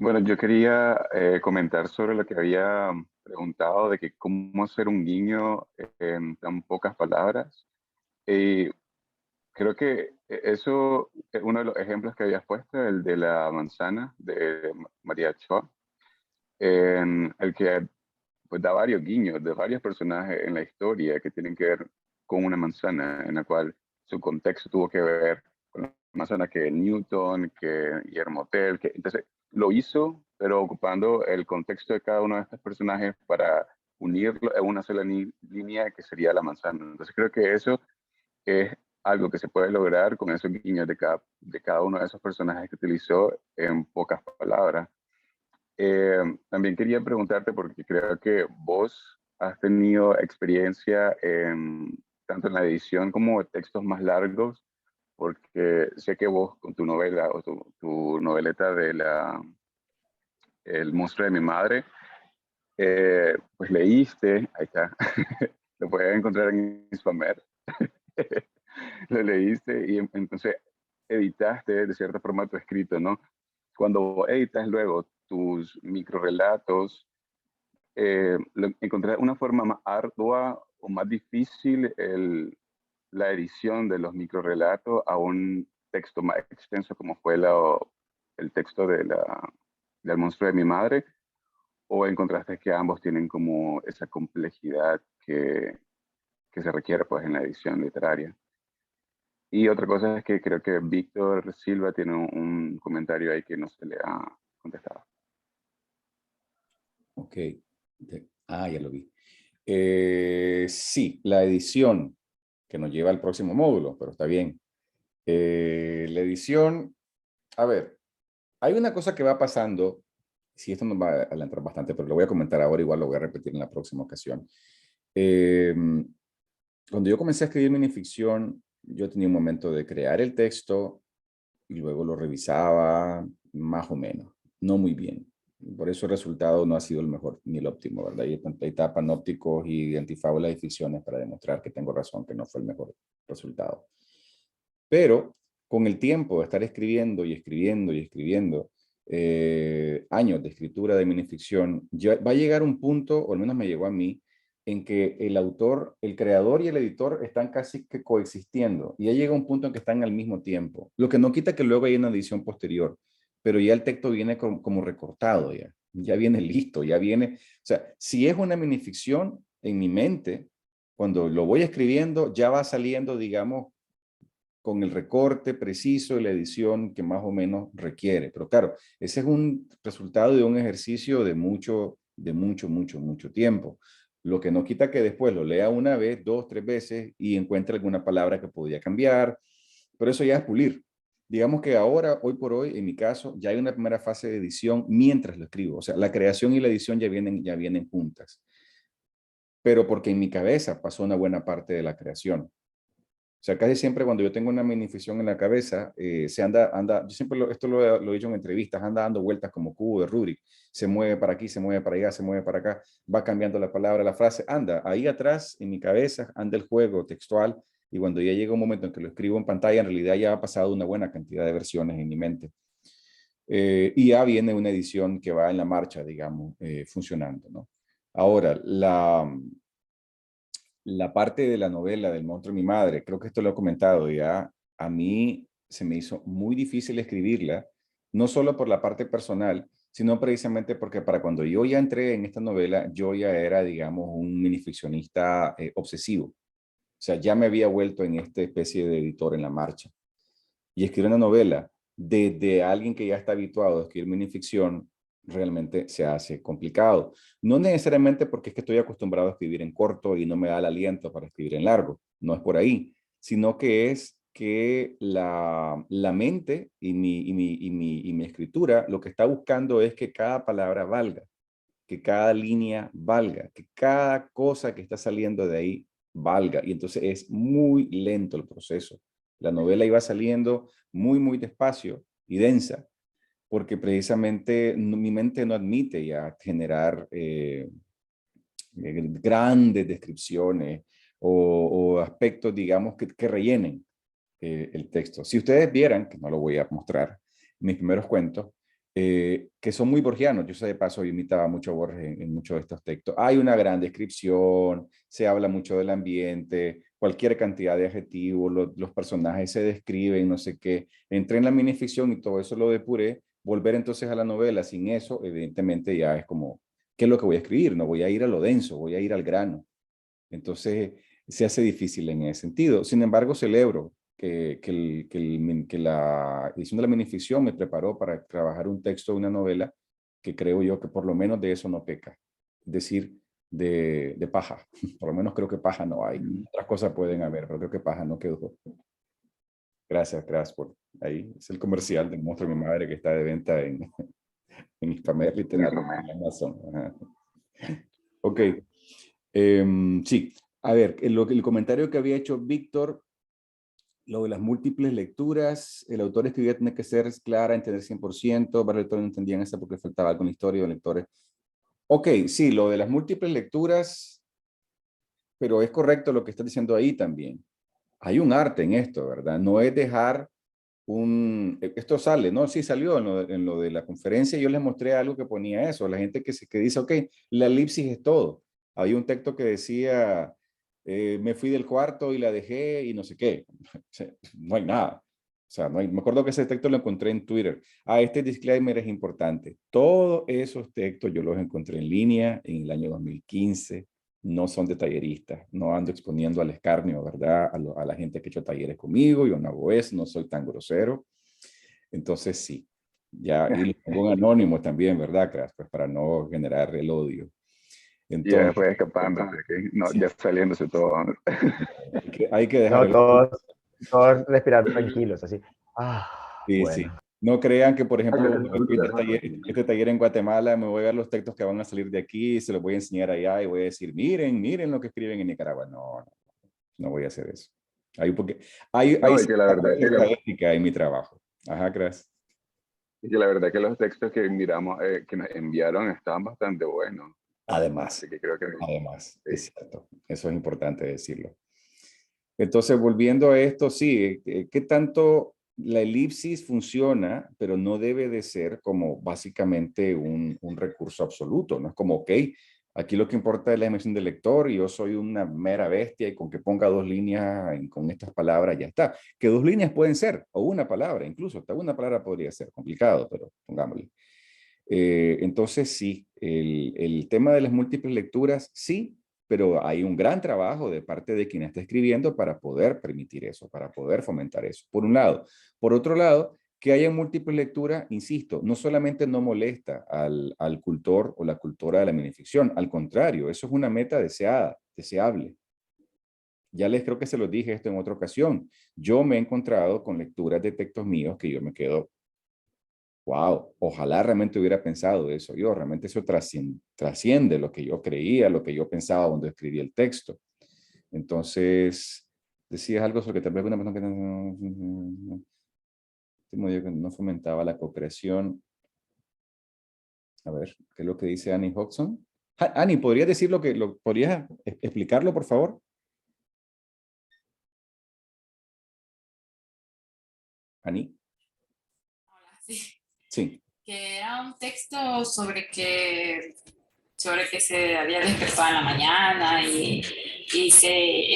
Bueno, yo quería comentar sobre lo que había preguntado de que cómo hacer un guiño en tan pocas palabras. Y creo que eso es uno de los ejemplos que habías puesto, el de la manzana de María Ochoa, en el que pues da varios guiños de varios personajes en la historia que tienen que ver con una manzana, en la cual su contexto tuvo que ver con la manzana que Newton, que Guillermo Tell, que entonces lo hizo, pero ocupando el contexto de cada uno de estos personajes para unirlo en una sola línea que sería la manzana. Entonces creo que eso es algo que se puede lograr con esos guiños de cada uno de esos personajes que utilizó en pocas palabras. También quería preguntarte, porque creo que vos has tenido experiencia tanto en la edición como de textos más largos, porque sé que vos con tu novela o tu noveleta de El monstruo de mi madre, pues leíste, ahí está, lo puedes encontrar en Spamer, lo leíste y entonces editaste de cierta forma tu escrito, ¿no? Cuando editas luego tus microrelatos, encontrar una forma más ardua o más difícil la edición de los microrelatos a un texto más extenso como fue el texto del monstruo de mi madre, o encontraste que ambos tienen como esa complejidad que se requiere pues en la edición literaria. Y otra cosa es que creo que Víctor Silva tiene un comentario ahí que no se le ha contestado. Ok. Ya lo vi. Sí, la edición que nos lleva al próximo módulo, pero está bien. La edición, a ver, hay una cosa que va pasando, si esto nos va a adelantar bastante, pero lo voy a comentar ahora, igual lo voy a repetir en la próxima ocasión. Cuando yo comencé a escribir minificción, yo tenía un momento de crear el texto y luego lo revisaba más o menos, no muy bien. Por eso el resultado no ha sido el mejor ni el óptimo, ¿verdad? Hay panópticos y antifábulas y ficciones para demostrar que tengo razón, que no fue el mejor resultado. Pero con el tiempo de estar escribiendo y escribiendo y escribiendo, años de escritura de minificción, va a llegar un punto, o al menos me llegó a mí, en que el autor, el creador y el editor están casi que coexistiendo. Y ya llega un punto en que están al mismo tiempo. Lo que no quita que luego haya una edición posterior, pero ya el texto viene como recortado ya viene listo, ya viene. O sea, si es una minificción, en mi mente, cuando lo voy escribiendo, ya va saliendo, digamos, con el recorte preciso y la edición que más o menos requiere. Pero claro, ese es un resultado de un ejercicio de mucho tiempo. Lo que no quita que después lo lea una vez, dos, tres veces y encuentre alguna palabra que podría cambiar. Pero eso ya es pulir. Digamos que ahora, hoy por hoy, en mi caso, ya hay una primera fase de edición mientras lo escribo. O sea, la creación y la edición ya vienen juntas. Pero porque en mi cabeza pasó una buena parte de la creación. O sea, casi siempre cuando yo tengo una minificción en la cabeza, yo siempre esto lo he dicho en entrevistas, anda dando vueltas como cubo de Rubik. Se mueve para aquí, se mueve para allá, se mueve para acá, va cambiando la palabra, la frase, anda. Ahí atrás, en mi cabeza, anda el juego textual y cuando ya llega un momento en que lo escribo en pantalla, en realidad ya ha pasado una buena cantidad de versiones en mi mente. Y ya viene una edición que va en la marcha, digamos, funcionando, ¿no? Ahora, la parte de la novela del monstruo de mi madre, creo que esto lo he comentado ya, a mí se me hizo muy difícil escribirla, no solo por la parte personal, sino precisamente porque para cuando yo ya entré en esta novela, yo ya era, digamos, un minificcionista obsesivo. O sea, ya me había vuelto en esta especie de editor en la marcha. Y escribir una novela desde alguien que ya está habituado a escribir minificción, realmente se hace complicado. No necesariamente porque es que estoy acostumbrado a escribir en corto y no me da el aliento para escribir en largo. No es por ahí, sino que es que la mente y mi escritura lo que está buscando es que cada palabra valga, que cada línea valga, que cada cosa que está saliendo de ahí valga. Y entonces es muy lento el proceso. La novela iba saliendo muy despacio y densa, porque precisamente mi mente no admite ya generar grandes descripciones o aspectos, digamos, que rellenen el texto. Si ustedes vieran, que no lo voy a mostrar, mis primeros cuentos, que son muy borgianos. Yo sé de paso, yo imitaba mucho a Borges en muchos de estos textos. Hay una gran descripción, se habla mucho del ambiente, cualquier cantidad de adjetivos, los personajes se describen, no sé qué. Entré en la minificción y todo eso lo depuré. Volver entonces a la novela sin eso, evidentemente ya es como, ¿qué es lo que voy a escribir? No voy a ir a lo denso, voy a ir al grano. Entonces se hace difícil en ese sentido. Sin embargo, celebro que la edición de la minificción me preparó para trabajar un texto de una novela que creo yo que por lo menos de eso no peca. Es decir, de paja. Por lo menos creo que paja no hay. Otras cosas pueden haber, pero creo que paja no quedó. Gracias por ahí. Es el comercial del monstruo de mi madre que está de venta en Hispamer Literario, en Amazon. Ajá. Ok. Sí. A ver, el comentario que había hecho Víctor, lo de las múltiples lecturas, el autor escribía tiene que ser clara, entender 100%, varios lectores no entendían eso porque faltaba algo en la historia de lectores. Ok, sí, lo de las múltiples lecturas, pero es correcto lo que está diciendo ahí también. Hay un arte en esto, ¿verdad? No es dejar esto sale, ¿no? Sí salió en lo de la conferencia, yo les mostré algo que ponía eso, la gente que dice, ok, la elipsis es todo. Había un texto que decía, me fui del cuarto y la dejé y no sé qué. No hay nada. O sea, no hay, me acuerdo que ese texto lo encontré en Twitter. Este disclaimer es importante. Todos esos textos yo los encontré en línea en el año 2015. No son de talleristas, no ando exponiendo al escarnio, ¿verdad? A la gente que ha hecho talleres conmigo, yo no hago eso, no soy tan grosero. Entonces sí, ya, y lo pongo en anónimo también, ¿verdad, Cras? Pues para no generar el odio. Entonces, Ya fue escapando, no, sí, ya saliéndose todo. hay que dejar No el odio. todos. todos respirar tranquilos, así. Sí, Bueno. sí. No crean que, por ejemplo, este taller en Guatemala, me voy a ver los textos que van a salir de aquí, se los voy a enseñar allá y voy a decir, miren, miren lo que escriben en Nicaragua. No, no, no voy a hacer eso. Porque hay No, y que la verdad es que, ética en mi trabajo. Ajá, gracias. y que la verdad que los textos que miramos, que nos enviaron estaban bastante buenos. Además, Así que creo que además, sí. es cierto. Eso es importante decirlo. Entonces, volviendo a esto, sí, ¿qué tanto la elipsis funciona, pero no debe de ser como básicamente un recurso absoluto? No es como, ok, aquí lo que importa es la dimensión del lector y yo soy una mera bestia y con que ponga 2 líneas con estas palabras ya está. Que 2 líneas pueden ser, o una palabra, incluso hasta una palabra podría ser complicado, pero pongámosle. Entonces, sí, el tema de las múltiples lecturas, sí, pero hay un gran trabajo de parte de quien está escribiendo para poder permitir eso, para poder fomentar eso, por un lado. Por otro lado, que haya múltiples lecturas, insisto, no solamente no molesta al cultor o la cultora de la minificción, al contrario, eso es una meta deseada, deseable. Ya les creo que se los dije esto en otra ocasión. Yo me he encontrado con lecturas de textos míos que yo me quedo, wow, ojalá realmente hubiera pensado eso yo, realmente eso trasciende lo que yo creía, lo que yo pensaba cuando escribí el texto. Entonces, decías algo sobre que tal vez una persona que no fomentaba la cooperación. A ver, ¿qué es lo que dice Annie Hodgson? Annie, ¿podrías decir podrías explicarlo, por favor? Annie. Hola, sí. Sí. Que era un texto sobre que se había despertado en la mañana y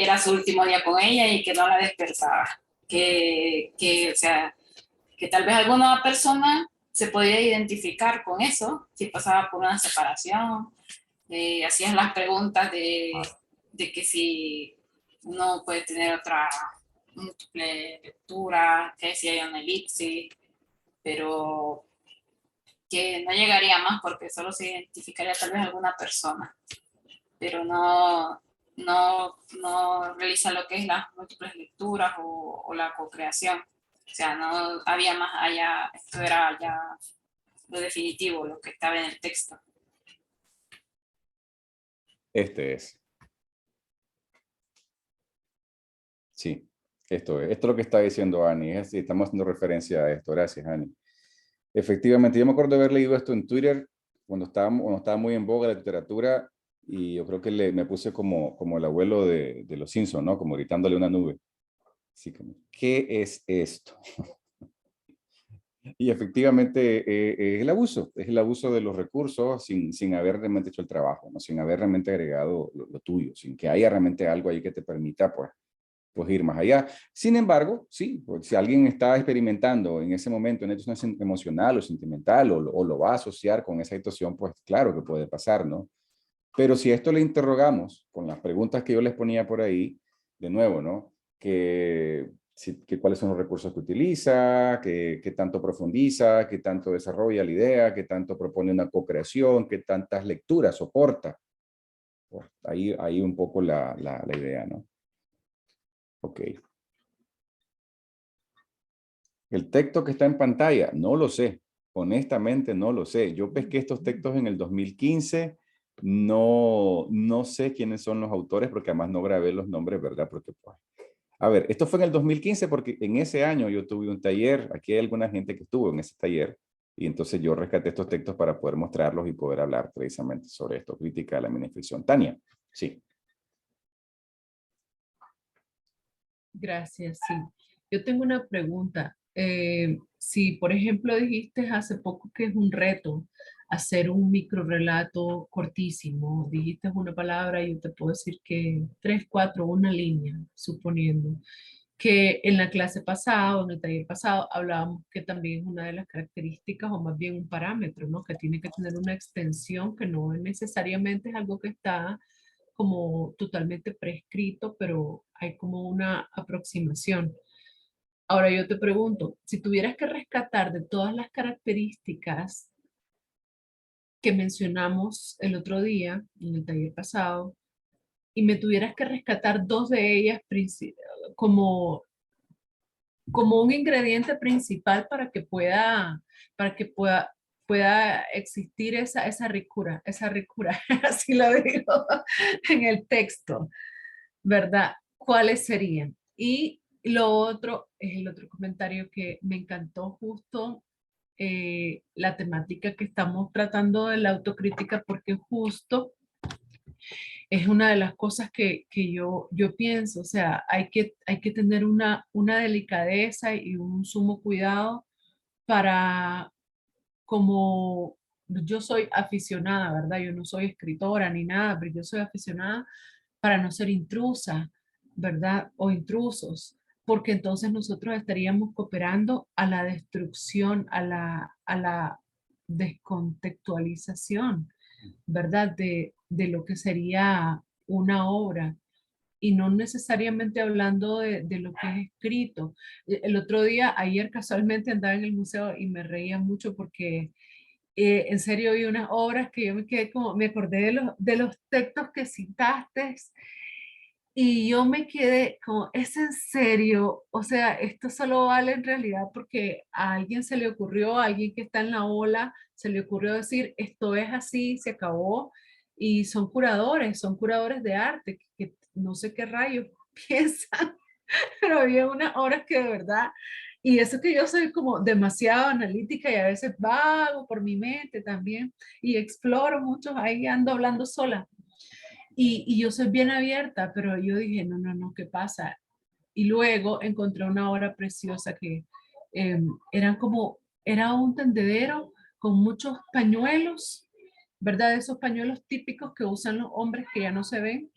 era su último día con ella y que no la despertaba. O sea, que tal vez alguna persona se podía identificar con eso, si pasaba por una separación, hacían las preguntas de que si uno puede tener otra múltiple lectura, que si hay una elipsis, pero que no llegaría más porque solo se identificaría tal vez alguna persona, pero no realiza lo que es las múltiples lecturas o la co-creación. O sea, no había más allá, esto era ya lo definitivo, lo que estaba en el texto. Este es. Sí, esto es lo que está diciendo Annie. Estamos haciendo referencia a esto. Gracias, Annie. Efectivamente, yo me acuerdo de haber leído esto en Twitter cuando estaba muy en boga la literatura y yo creo que me puse como el abuelo de los Simpsons, ¿no? Como gritándole a una nube. Así como, ¿qué es esto? Y efectivamente es el abuso de los recursos sin haber realmente hecho el trabajo, ¿no? Sin haber realmente agregado lo tuyo, sin que haya realmente algo ahí que te permita, pues ir más allá. Sin embargo, sí, pues, si alguien está experimentando en ese momento una situación emocional o sentimental o lo va a asociar con esa situación, pues claro que puede pasar, ¿no? Pero si a esto le interrogamos con las preguntas que yo les ponía por ahí, de nuevo, ¿no? Cuáles son los recursos que utiliza, qué tanto profundiza, qué tanto desarrolla la idea, qué tanto propone una co-creación, qué tantas lecturas soporta. Pues ahí un poco la idea, ¿no? Ok. El texto que está en pantalla, no lo sé. Honestamente, no lo sé. Yo pesqué estos textos en el 2015. No sé quiénes son los autores porque además no grabé los nombres, ¿verdad? Porque, pues, a ver, esto fue en el 2015 porque en ese año yo tuve un taller. Aquí hay alguna gente que estuvo en ese taller. Y entonces yo rescaté estos textos para poder mostrarlos y poder hablar precisamente sobre esto. Crítica de la minificción. Tania, sí. Gracias, sí. Yo tengo una pregunta. Si, por ejemplo, dijiste hace poco que es un reto hacer un microrrelato cortísimo, dijiste una palabra y yo te puedo decir que 3, 4, una línea, suponiendo que en la clase pasada o en el taller pasado hablábamos que también es una de las características o más bien un parámetro, ¿no? Que tiene que tener una extensión que no necesariamente es algo que está como totalmente prescrito, pero hay como una aproximación. Ahora yo te pregunto, si tuvieras que rescatar de todas las características que mencionamos el otro día, en el taller pasado, y me tuvieras que rescatar 2 de ellas como como un ingrediente principal para que pueda existir esa ricura, así lo digo en el texto, ¿verdad? ¿Cuáles serían? Y lo otro es el otro comentario que me encantó justo, la temática que estamos tratando de la autocrítica, porque justo es una de las cosas que yo pienso, o sea, hay que tener una delicadeza y un sumo cuidado para, como yo soy aficionada, ¿verdad? Yo no soy escritora ni nada, pero yo soy aficionada para no ser intrusa, ¿verdad? O intrusos, porque entonces nosotros estaríamos cooperando a la destrucción, a la descontextualización, ¿verdad? De lo que sería una obra y no necesariamente hablando de lo que es escrito. El otro día, ayer casualmente andaba en el museo y me reía mucho porque en serio vi unas obras que yo me quedé como, me acordé de los textos que citaste y yo me quedé como, ¿es en serio? O sea, esto solo vale en realidad porque a alguien se le ocurrió, a alguien que está en la ola, se le ocurrió decir, esto es así, se acabó. Y son curadores de arte, que no sé qué rayos piensan, pero había unas obras que de verdad, y eso que yo soy como demasiado analítica y a veces vago por mi mente también, y exploro mucho, ahí ando hablando sola. Y yo soy bien abierta, pero yo dije, no, no, no, ¿qué pasa? Y luego encontré una obra preciosa que era un tendedero con muchos pañuelos, ¿verdad? Esos pañuelos típicos que usan los hombres que ya no se ven.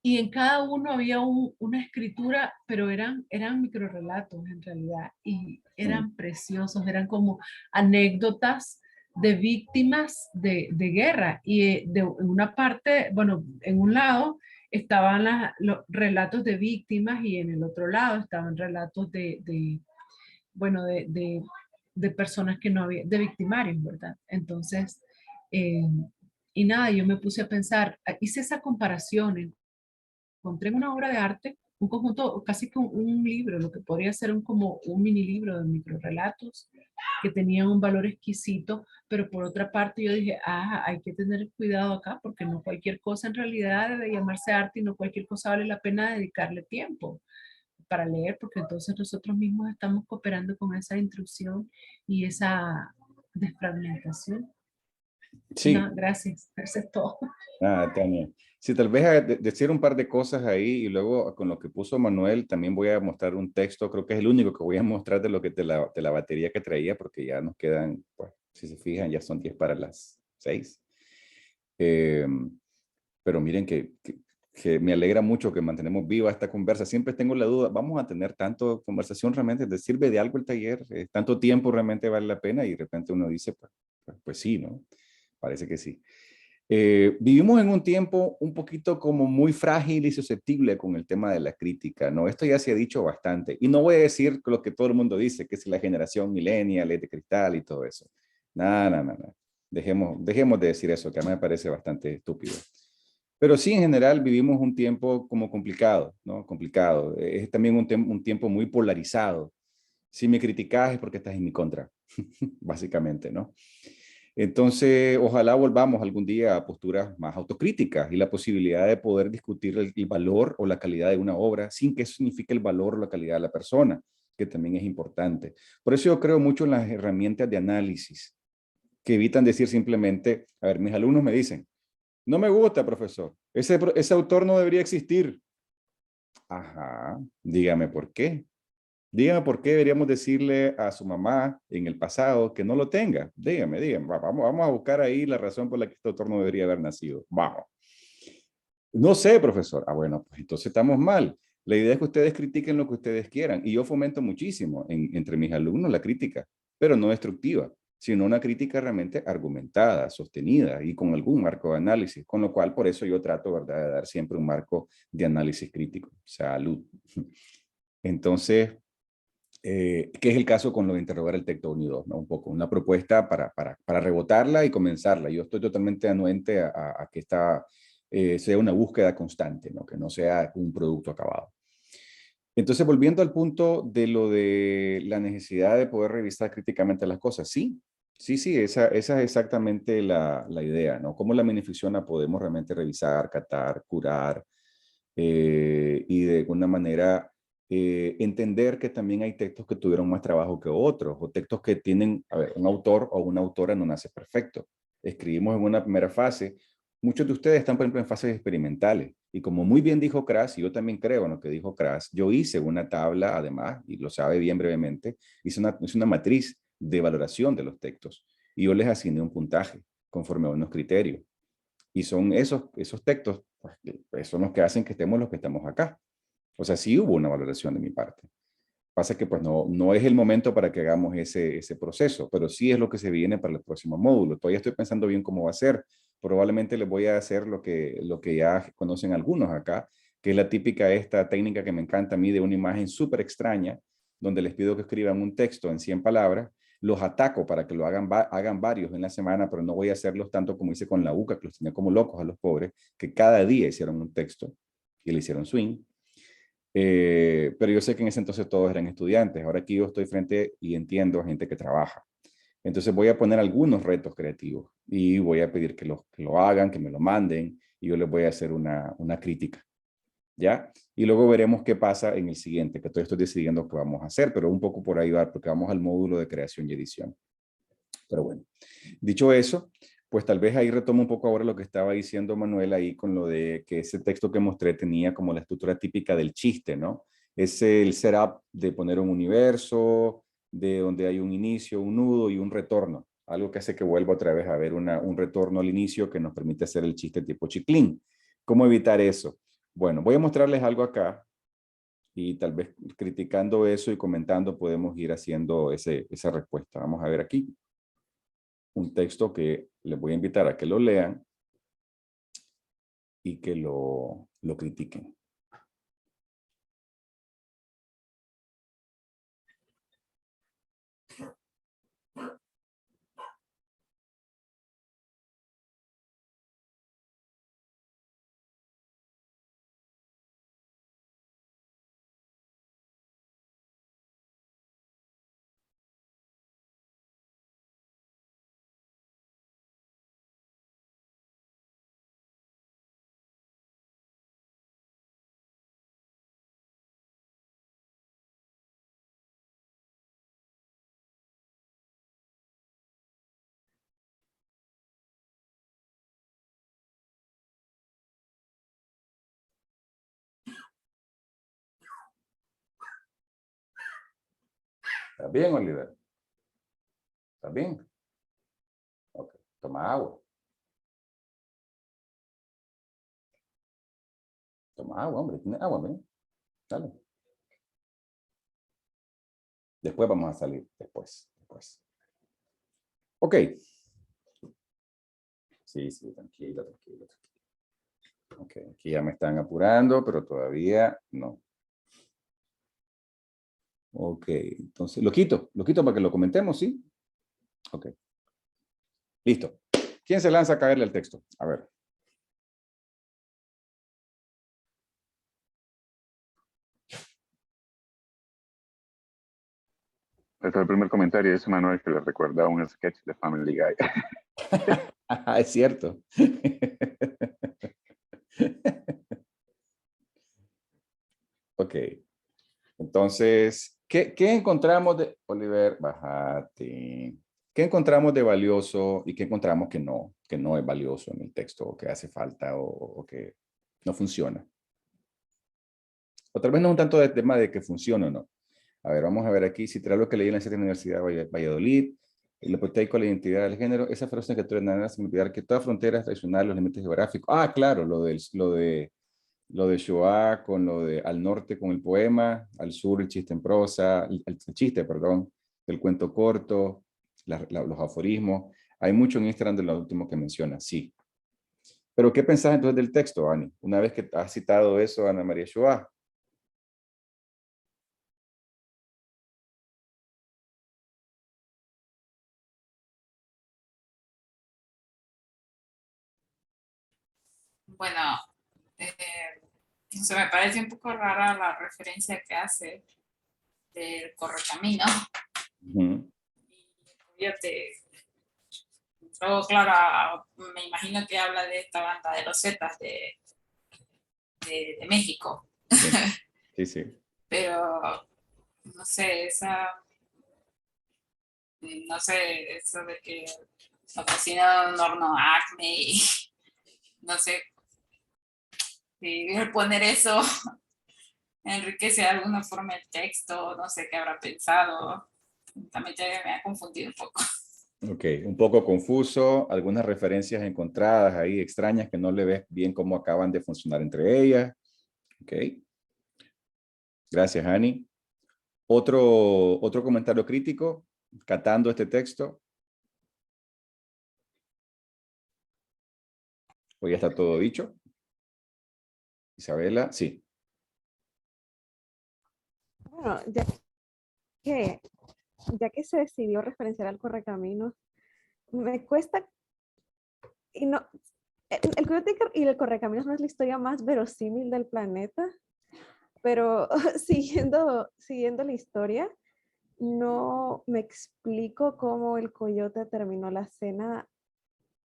Y en cada uno había una escritura, pero eran microrrelatos en realidad, y eran preciosos, eran como anécdotas de víctimas de guerra. Y en una parte, bueno, en un lado estaban los relatos de víctimas y en el otro lado estaban relatos bueno, de personas que no había, de victimarios, ¿verdad? Entonces, eh, y nada, yo me puse a pensar, hice esa comparación, encontré en una obra de arte un conjunto, casi como un libro, lo que podría ser como un mini libro de microrelatos que tenían un valor exquisito, pero por otra parte yo dije, hay que tener cuidado acá porque no cualquier cosa en realidad debe llamarse arte y no cualquier cosa vale la pena dedicarle tiempo para leer, porque entonces nosotros mismos estamos cooperando con esa intrusión y esa desfragmentación. Sí. No, gracias, eso es todo. Tania. Sí, tal vez decir un par de cosas ahí y luego con lo que puso Manuel también voy a mostrar un texto, creo que es el único que voy a mostrar de lo que de la batería que traía porque ya nos quedan, pues, si se fijan, ya son 10 para las 6. Pero miren que me alegra mucho que mantenemos viva esta conversa. Siempre tengo la duda, ¿vamos a tener tanto conversación realmente? ¿Te sirve de algo el taller? ¿Tanto tiempo realmente vale la pena? Y de repente uno dice, pues sí, ¿no? Parece que sí. Vivimos en un tiempo un poquito como muy frágil y susceptible con el tema de la crítica, ¿no? Esto ya se ha dicho bastante. Y no voy a decir lo que todo el mundo dice, que es la generación millennial, de cristal y todo eso. No. Dejemos de decir eso, que a mí me parece bastante estúpido. Pero sí, en general, vivimos un tiempo como complicado, ¿no? Complicado. Es también un tiempo muy polarizado. Si me criticas es porque estás en mi contra, básicamente, ¿no? Entonces, ojalá volvamos algún día a posturas más autocríticas y la posibilidad de poder discutir el valor o la calidad de una obra sin que eso signifique el valor o la calidad de la persona, que también es importante. Por eso yo creo mucho en las herramientas de análisis, que evitan decir simplemente, a ver, mis alumnos me dicen, no me gusta, profesor, ese autor no debería existir. Ajá, dígame por qué. Dígame por qué deberíamos decirle a su mamá en el pasado que no lo tenga. Dígame. Vamos a buscar ahí la razón por la que este autor no debería haber nacido. Vamos. No sé, profesor. Bueno, pues entonces estamos mal. La idea es que ustedes critiquen lo que ustedes quieran. Y yo fomento muchísimo entre mis alumnos la crítica, pero no destructiva, sino una crítica realmente argumentada, sostenida y con algún marco de análisis. Con lo cual, por eso yo trato, ¿verdad?, de dar siempre un marco de análisis crítico. Salud. Entonces, que es el caso con lo de interrogar el texto unido, ¿no? Un poco, una propuesta para rebotarla y comenzarla. Yo estoy totalmente anuente a que esta sea una búsqueda constante, ¿no? Que no sea un producto acabado. Entonces, volviendo al punto de lo de la necesidad de poder revisar críticamente las cosas, sí, sí, esa es exactamente la idea, ¿no? Cómo la minificción la podemos realmente revisar, catar, curar, y de alguna manera entender que también hay textos que tuvieron más trabajo que otros, o textos que tienen, a ver, un autor o una autora no nace perfecto. Escribimos en una primera fase. Muchos de ustedes están, por ejemplo, en fases experimentales. Y como muy bien dijo Kras, y yo también creo en lo que dijo Kras, yo hice una tabla, además, y lo sabe bien brevemente, hice una matriz de valoración de los textos. Y yo les asigné un puntaje conforme a unos criterios. Y son esos textos, pues, son los que hacen que estemos los que estamos acá. O sea, sí hubo una valoración de mi parte. Pasa que pues no es el momento para que hagamos ese proceso, pero sí es lo que se viene para el próximo módulo. Todavía estoy pensando bien cómo va a ser. Probablemente les voy a hacer lo que ya conocen algunos acá, que es la típica esta técnica que me encanta a mí de una imagen súper extraña, donde les pido que escriban un texto en 100 palabras, los ataco para que lo hagan varios en la semana, pero no voy a hacerlos tanto como hice con la UCA, que los tenía como locos a los pobres, que cada día hicieron un texto y le hicieron swing. Pero yo sé que en ese entonces todos eran estudiantes. Ahora aquí yo estoy frente y entiendo a gente que trabaja. Entonces voy a poner algunos retos creativos y voy a pedir que lo hagan, que me lo manden y yo les voy a hacer una crítica. ¿Ya? Y luego veremos qué pasa en el siguiente, que todavía estoy decidiendo qué vamos a hacer, pero un poco por ahí va, porque vamos al módulo de creación y edición. Pero bueno, dicho eso, pues tal vez ahí retomo un poco ahora lo que estaba diciendo Manuel ahí con lo de que ese texto que mostré tenía como la estructura típica del chiste, ¿no? Es el setup de poner un universo, de donde hay un inicio, un nudo y un retorno. Algo que hace que vuelva otra vez a ver un retorno al inicio que nos permite hacer el chiste tipo chiclín. ¿Cómo evitar eso? Bueno, voy a mostrarles algo acá y tal vez criticando eso y comentando podemos ir haciendo esa respuesta. Vamos a ver aquí un texto que les voy a invitar a que lo lean y que lo critiquen. ¿Está bien, Oliver? ¿Está bien? Ok, toma agua. Toma agua, hombre. Tiene agua, ¿ven? Dale. Después vamos a salir. Después. Ok. Sí, tranquilo. Ok, aquí ya me están apurando, pero todavía no. Ok, entonces lo quito para que lo comentemos, ¿sí? Ok. Listo. ¿Quién se lanza a caerle el texto? A ver. Este es el primer comentario, es Manuel, que le recuerda a un sketch de Family Guy. Es cierto. Ok. Entonces, ¿qué encontramos de... Oliver, bájate. ¿Qué encontramos de valioso y qué encontramos que no es valioso en el texto o que hace falta o que no funciona? O tal vez no es un tanto de tema de que funcione o no. A ver, vamos a ver aquí. Si trae lo que leí en la Universidad de Valladolid, lo proteico, la identidad del género, esa frase que tú nada sin olvidar que toda frontera es tradicional, los límites geográficos. Ah, claro, lo de Shoah con lo de al norte con el poema, al sur el chiste en prosa, el chiste, perdón, el cuento corto, los aforismos. Hay mucho en Instagram de lo último que menciona, sí. Pero ¿qué pensás entonces del texto, Ani? Una vez que has citado eso a Ana María Shoah. Bueno, eh, no sé, me parece un poco rara la referencia que hace del correcamino. Ujú. Coyote. Luego, claro, me imagino que habla de esta banda de los Zetas de México. Sí, sí, sí. Pero, no sé, no sé, eso de que lo cocina en un horno Acme y no sé, si poner eso enriquece de alguna forma el texto, no sé qué habrá pensado. También me ha confundido un poco. Ok, un poco confuso, algunas referencias encontradas ahí extrañas que no le ves bien cómo acaban de funcionar entre ellas. Ok. Gracias, Ani. Otro comentario crítico, catando este texto. Hoy ya está todo dicho. Isabela, sí. Bueno, ya que se decidió referenciar al Correcaminos, me cuesta, y no, el Coyote y el Correcaminos no es la historia más verosímil del planeta, pero siguiendo la historia, no me explico cómo el Coyote terminó la cena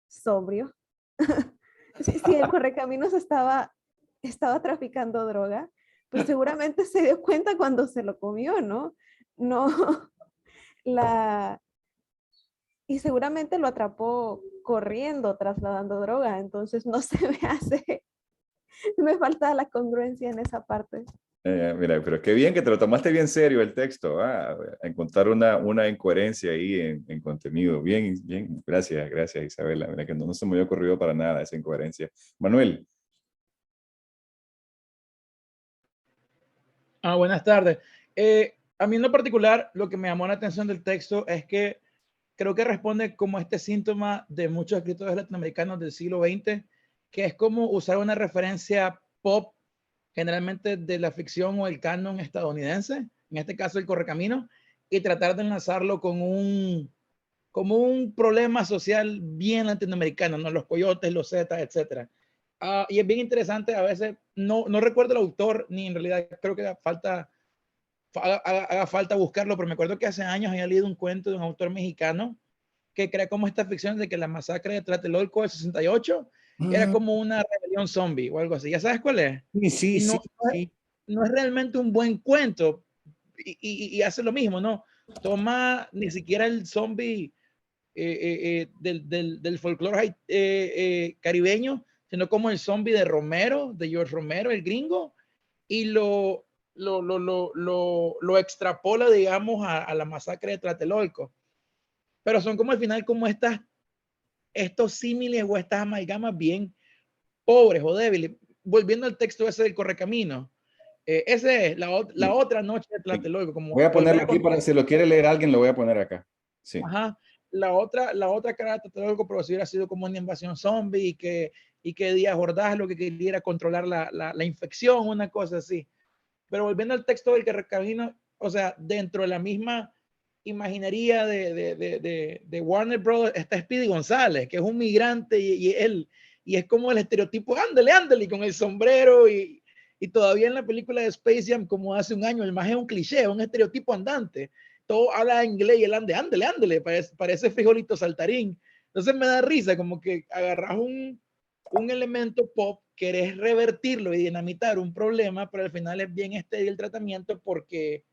sobrio. Si el Correcaminos estaba traficando droga, pues seguramente se dio cuenta cuando se lo comió, ¿no? No, y seguramente lo atrapó corriendo, trasladando droga, entonces no se me hace, me falta la congruencia en esa parte. Mira, pero qué bien que te lo tomaste bien serio el texto, encontrar una incoherencia ahí en contenido. Bien, bien, gracias Isabela. Mira que no se me había ocurrido para nada esa incoherencia. Manuel. Buenas tardes. A mí en lo particular, lo que me llamó la atención del texto es que creo que responde como este síntoma de muchos escritores latinoamericanos del siglo XX, que es como usar una referencia pop, generalmente de la ficción o el canon estadounidense, en este caso el Correcamino, y tratar de enlazarlo con como un problema social bien latinoamericano, ¿no? Los coyotes, los zetas, etc. Y es bien interesante, a veces no recuerdo el autor, ni en realidad creo que haga falta buscarlo, pero me acuerdo que hace años había leído un cuento de un autor mexicano que crea como esta ficción de que la masacre de Tlatelolco del 68 era como una rebelión zombie o algo así. ¿Ya sabes cuál es? Sí, Y sí, sí. no es realmente un buen cuento y hace lo mismo, ¿no? Toma ni siquiera el zombie del folclore caribeño, sino como el zombie de Romero, de George Romero, el gringo, y lo extrapola, digamos, a la masacre de Tlatelolco. Pero son como al final como estos símiles o estas amalgamas bien pobres o débiles. Volviendo al texto ese del Correcamino, ese es la otra noche de Tlatelolco. Como voy a ponerlo aquí para si lo quiere leer alguien, lo voy a poner acá. Sí. Ajá. La otra cara de Tlatelolco, pero si hubiera sido como una invasión zombie y que Díaz Ordaz lo que quería era controlar la infección, una cosa así. Pero volviendo al texto del Correcamino, o sea, dentro de la misma imaginería de Warner Bros. Está Speedy González, que es un migrante y es como el estereotipo, ándale, con el sombrero y todavía en la película de Space Jam, como hace un año, el más es un cliché, un estereotipo andante. Todo habla inglés y él ándale, parece frijolito saltarín. Entonces me da risa, como que agarras un elemento pop, querés revertirlo y dinamitar un problema, pero al final es bien estéril el tratamiento porque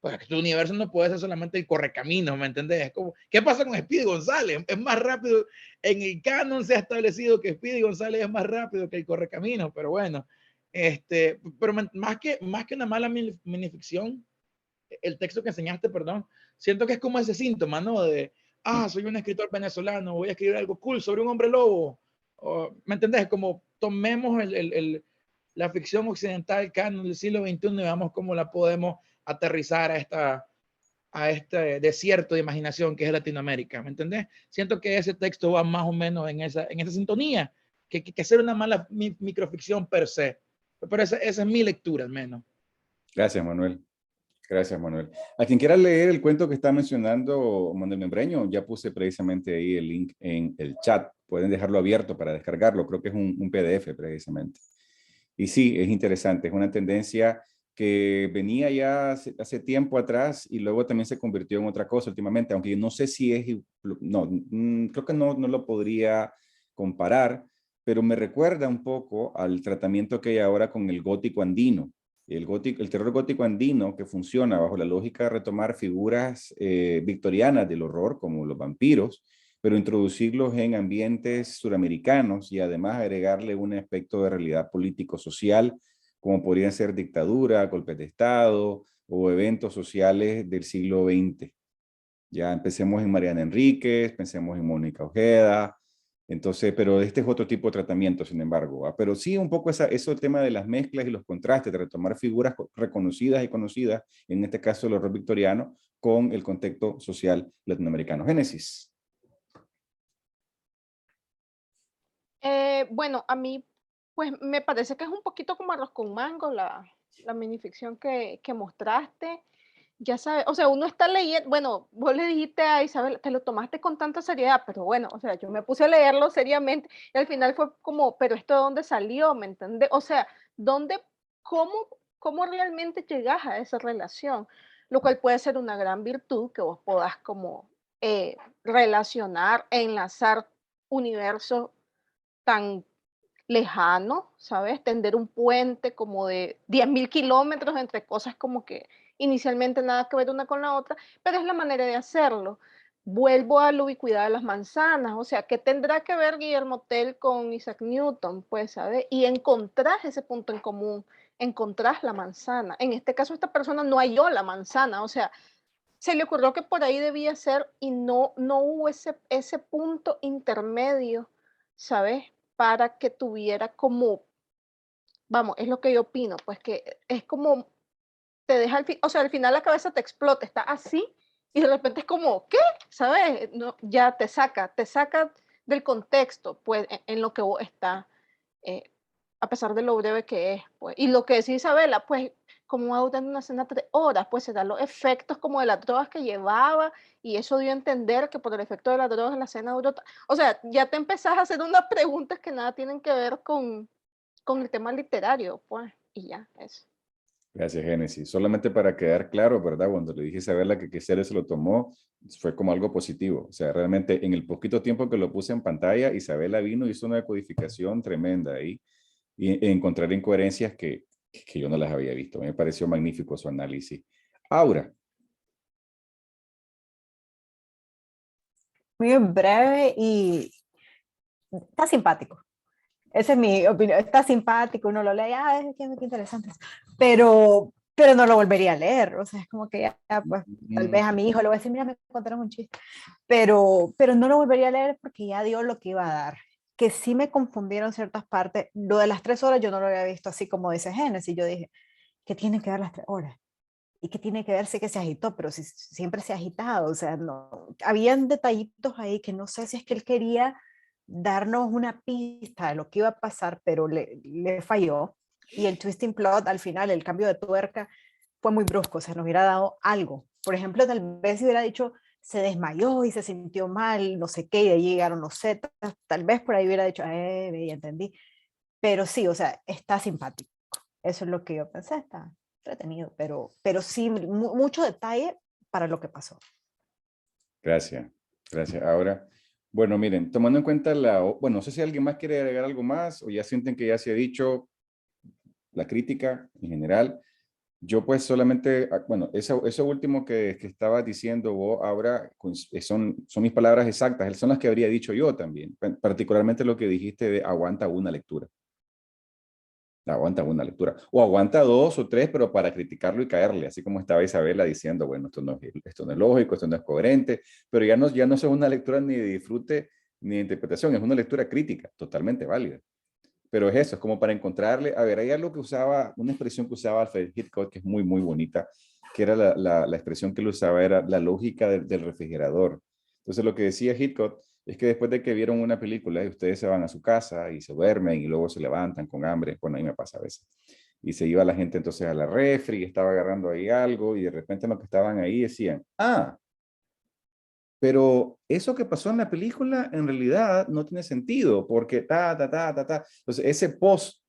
pues tu universo no puede ser solamente el correcamino, ¿me entendés? Es como, ¿qué pasa con Speedy González? Es más rápido, en el canon se ha establecido que Speedy González es más rápido que el correcamino, pero bueno, pero más que una mala minificción, el texto que enseñaste, perdón, siento que es como ese síntoma, ¿no? Soy un escritor venezolano, voy a escribir algo cool sobre un hombre lobo, ¿me entendés? Como tomemos la ficción occidental, canon del siglo XXI y veamos cómo la podemos aterrizar a este desierto de imaginación que es Latinoamérica, ¿me entendés? Siento que ese texto va más o menos en esa sintonía, que ser una mala microficción per se. Pero esa es mi lectura, al menos. Gracias, Manuel. Gracias, Manuel. A quien quiera leer el cuento que está mencionando Manuel Membreño, ya puse precisamente ahí el link en el chat. Pueden dejarlo abierto para descargarlo. Creo que es un PDF precisamente. Y sí, es interesante, es una tendencia que venía ya hace tiempo atrás y luego también se convirtió en otra cosa últimamente, aunque no sé si es, no, creo que no lo podría comparar, pero me recuerda un poco al tratamiento que hay ahora con el gótico andino. El terror gótico andino, que funciona bajo la lógica de retomar figuras victorianas del horror, como los vampiros, pero introducirlos en ambientes suramericanos y además agregarle un aspecto de realidad político-social, como podrían ser dictadura, golpes de Estado o eventos sociales del siglo XX. Ya empecemos en Mariana Enríquez, pensemos en Mónica Ojeda, entonces, pero este es otro tipo de tratamiento, sin embargo. ¿Va? Pero sí, un poco eso el tema de las mezclas y los contrastes, de retomar figuras reconocidas y conocidas, en este caso el horror victoriano, con el contexto social latinoamericano. Génesis. Bueno, a mí pues me parece que es un poquito como arroz con mango la minificción que mostraste. Ya sabes, o sea, uno está leyendo, bueno, vos le dijiste a Isabel, te lo tomaste con tanta seriedad, pero bueno, o sea, yo me puse a leerlo seriamente y al final fue como, pero esto de dónde salió, ¿me entiendes? O sea, ¿dónde, cómo realmente llegas a esa relación? Lo cual puede ser una gran virtud que vos podás como relacionar, enlazar universos tan lejano, ¿sabes? Tender un puente como de 10.000 kilómetros entre cosas como que inicialmente nada que ver una con la otra, pero es la manera de hacerlo. Vuelvo a la ubicuidad de las manzanas, o sea, ¿qué tendrá que ver Guillermo Tell con Isaac Newton? Pues, ¿sabes? Y encontrás ese punto en común, encontrás la manzana. En este caso, esta persona no halló la manzana, o sea, se le ocurrió que por ahí debía ser y no hubo ese punto intermedio, ¿sabes? Para que tuviera como, vamos, es lo que yo opino, pues que es como, te deja, o sea, al final la cabeza te explota, está así y de repente es como, ¿qué? ¿Sabes? No, ya te saca del contexto, pues, en lo que vos está, a pesar de lo breve que es, pues. Y lo que decía Isabela, pues, como va durando una cena 3 horas, pues se dan los efectos como de las drogas que llevaba y eso dio a entender que por el efecto de las drogas la cena duró. O sea, ya te empezás a hacer unas preguntas que nada tienen que ver con el tema literario, pues, y ya, eso. Gracias, Génesis. Solamente para quedar claro, ¿verdad? Cuando le dije a Isabela que Cere se lo tomó, fue como algo positivo. O sea, realmente en el poquito tiempo que lo puse en pantalla, Isabela vino y hizo una decodificación tremenda ahí y encontrar incoherencias que yo no las había visto. Me pareció magnífico su análisis. Aura. Muy breve y está simpático. Esa es mi opinión. Está simpático, uno lo lee, qué interesante. Pero no lo volvería a leer. O sea, es como que ya, pues, tal vez a mi hijo le voy a decir, mira, me contaron un chiste. Pero no lo volvería a leer porque ya dio lo que iba a dar. Que sí me confundieron ciertas partes. Lo de las 3 horas yo no lo había visto así como dice Génesis. Yo dije, ¿qué tienen que ver las 3 horas? ¿Y qué tiene que ver? Sé que se agitó, pero si, siempre se ha agitado. O sea, no, habían detallitos ahí que no sé si es que él quería darnos una pista de lo que iba a pasar, pero le falló. Y el twisting plot al final, el cambio de tuerca, fue muy brusco. O sea, nos hubiera dado algo. Por ejemplo, tal vez si hubiera dicho, se desmayó y se sintió mal, no sé qué, y de ahí llegaron los zetas. Tal vez por ahí hubiera dicho, ya entendí. Pero sí, o sea, está simpático. Eso es lo que yo pensé, está entretenido, pero sí, mucho detalle para lo que pasó. Gracias. Gracias. Ahora, bueno, miren, tomando en cuenta bueno, no sé si alguien más quiere agregar algo más o ya sienten que ya se ha dicho la crítica en general. Yo pues solamente, bueno, eso último que estabas diciendo vos ahora son mis palabras exactas, son las que habría dicho yo también, particularmente lo que dijiste de aguanta una lectura. Aguanta una lectura. O aguanta 2 o 3, pero para criticarlo y caerle, así como estaba Isabela diciendo, bueno, esto no es lógico, esto no es coherente, pero ya no es una lectura ni de disfrute ni de interpretación, es una lectura crítica, totalmente válida. Pero es eso, es como para encontrarle, a ver, hay algo que usaba, una expresión que usaba Alfred Hitchcock, que es muy, muy bonita, que era la expresión que él usaba, era la lógica del refrigerador. Entonces lo que decía Hitchcock es que después de que vieron una película y ustedes se van a su casa y se duermen y luego se levantan con hambre, bueno, ahí me pasa a veces, y se iba la gente entonces a la refri y estaba agarrando ahí algo y de repente los que estaban ahí decían, pero eso que pasó en la película en realidad no tiene sentido porque Entonces ese post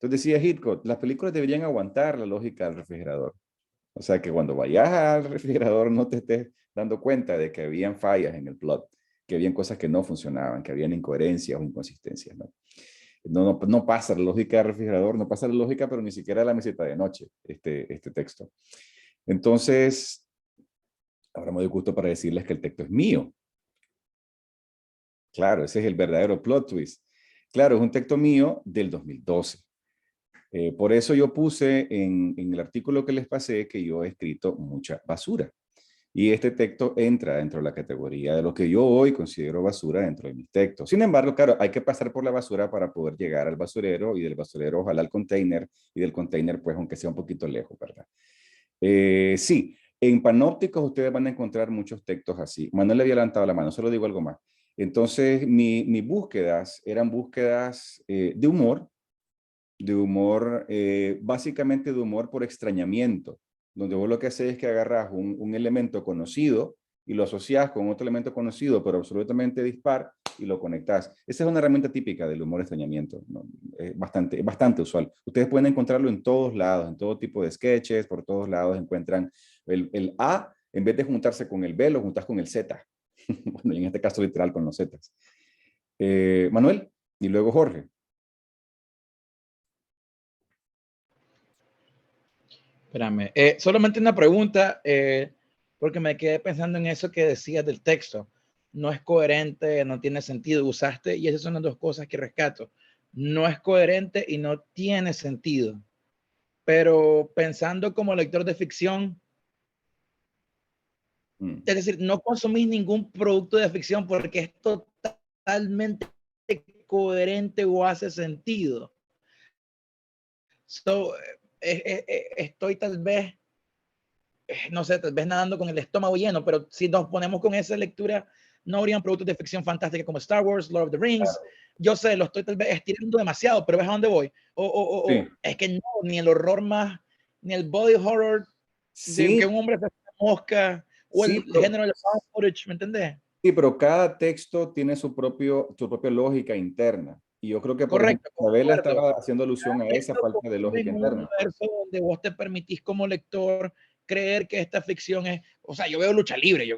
Entonces decía Hitchcock, las películas deberían aguantar la lógica del refrigerador. O sea, que cuando vayas al refrigerador no te estés dando cuenta de que habían fallas en el plot, que habían cosas que no funcionaban, que habían incoherencias o inconsistencias, ¿no? No pasa la lógica del refrigerador, no pasa la lógica, pero ni siquiera la mesita de noche, este texto. Entonces, ahora me doy gusto para decirles que el texto es mío. Claro, ese es el verdadero plot twist. Claro, es un texto mío del 2012. Por eso yo puse en el artículo que les pasé que yo he escrito mucha basura. Y este texto entra dentro de la categoría de lo que yo hoy considero basura dentro de mis textos. Sin embargo, claro, hay que pasar por la basura para poder llegar al basurero y del basurero ojalá al container y del container pues aunque sea un poquito lejos, ¿verdad? Sí, en Panópticos ustedes van a encontrar muchos textos así. Manuel le había levantado la mano, solo digo algo más. Entonces, mis búsquedas eran búsquedas de humor, básicamente de humor por extrañamiento, donde vos lo que haces es que agarras un elemento conocido y lo asocias con otro elemento conocido, pero absolutamente dispar, y lo conectas. Esa es una herramienta típica del humor extrañamiento, ¿no? Es bastante usual. Ustedes pueden encontrarlo en todos lados, en todo tipo de sketches, por todos lados encuentran el A, en vez de juntarse con el B, lo juntas con el Z. Bueno, y en este caso literal con los Zetas. Manuel, y luego Jorge. Espérame, solamente una pregunta, porque me quedé pensando en eso que decías del texto. No es coherente, no tiene sentido, usaste, y esas son las dos cosas que rescato. No es coherente y no tiene sentido. Pero pensando como lector de ficción, es decir, no consumís ningún producto de ficción porque es totalmente coherente o hace sentido. So, estoy tal vez, no sé, tal vez nadando con el estómago lleno, pero si nos ponemos con esa lectura, no habrían productos de ficción fantástica como Star Wars, Lord of the Rings. Yo sé, lo estoy tal vez estirando demasiado, pero ¿ves a dónde voy? Sí. Es que no, ni el horror más, ni el body horror de Sí. que un hombre se mosca, o Sí, el pero, género del found footage, ¿me entendés? sí, pero cada texto tiene su propia lógica interna. Y yo creo que, por Correcto, ejemplo, Isabela concuerdo. estaba haciendo alusión a esa Esto falta de lógica en un interna. universo donde vos te permitís como lector creer que esta ficción es, o sea, yo veo lucha libre,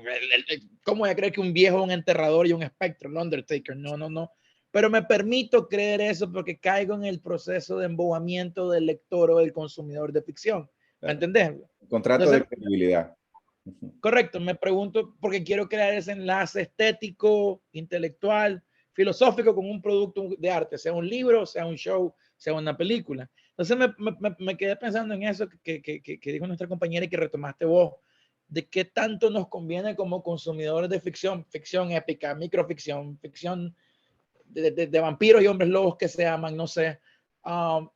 ¿cómo voy a creer que un viejo, un enterrador y un espectro, un Undertaker? No. Pero me permito creer eso porque caigo en el proceso de embobamiento del lector o del consumidor de ficción. ¿Me entendés? Contrato Entonces, de credibilidad. correcto, me pregunto porque quiero crear ese enlace estético, intelectual, filosófico con un producto de arte, sea un libro, sea un show, sea una película. Entonces me quedé pensando en eso que dijo nuestra compañera y que retomaste vos, de qué tanto nos conviene como consumidores de ficción, ficción épica, microficción, ficción de vampiros y hombres lobos que se aman, no sé,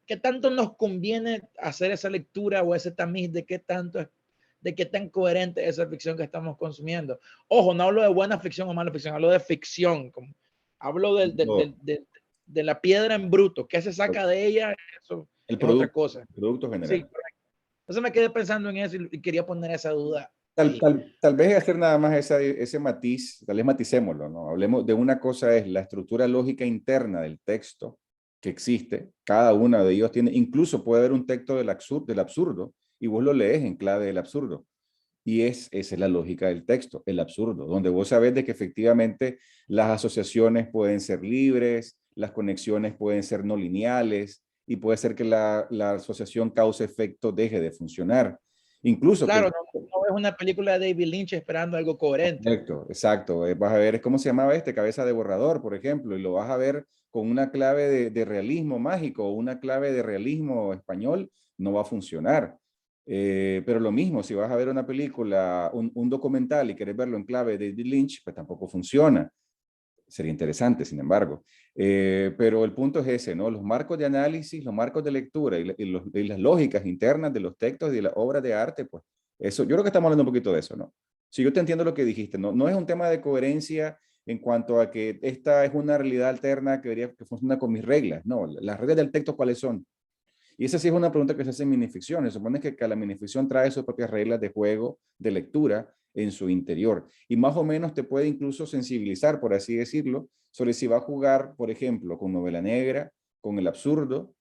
qué tanto nos conviene hacer esa lectura o ese tamiz de qué tanto es, de qué tan coherente es esa ficción que estamos consumiendo. Ojo, no hablo de buena ficción o mala ficción, hablo de ficción, hablo de la piedra en bruto, qué se saca de ella, eso El es otra cosa. El producto general. Sí, correcto. Entonces me quedé pensando en eso y quería poner esa duda. Tal vez hacer nada más ese matiz, tal vez maticémoslo, ¿no? Hablemos de una cosa es la estructura lógica interna del texto que existe, cada una de ellos tiene, incluso puede haber un texto del absurdo y vos lo lees en clave del absurdo. Y esa es la lógica del texto, el absurdo, donde vos sabés de que efectivamente las asociaciones pueden ser libres, las conexiones pueden ser no lineales y puede ser que la asociación causa-efecto deje de funcionar. Incluso claro, que, no es una película de David Lynch esperando algo coherente. correcto, exacto. Vas a ver, ¿cómo se llamaba este? Cabeza de borrador, por ejemplo, y lo vas a ver con una clave de realismo mágico o una clave de realismo español, no va a funcionar. Pero lo mismo, si vas a ver una película, un documental y quieres verlo en clave de David Lynch, pues tampoco funciona. Sería interesante, sin embargo. Pero el punto es ese, ¿no? Los marcos de análisis, los marcos de lectura y las lógicas internas de los textos y de las obras de arte, pues eso, yo creo que estamos hablando un poquito de eso, ¿no? Si yo te entiendo lo que dijiste, no es un tema de coherencia en cuanto a que esta es una realidad alterna que funciona con mis reglas, no, las reglas del texto, ¿cuáles son? Y esa sí es una pregunta que se hace en minificción. Se supone que la minificción trae sus propias reglas de juego, de lectura en su interior. Y más o menos te puede incluso sensibilizar, por así decirlo, sobre si va a jugar, por ejemplo, con novela negra, con el absurdo,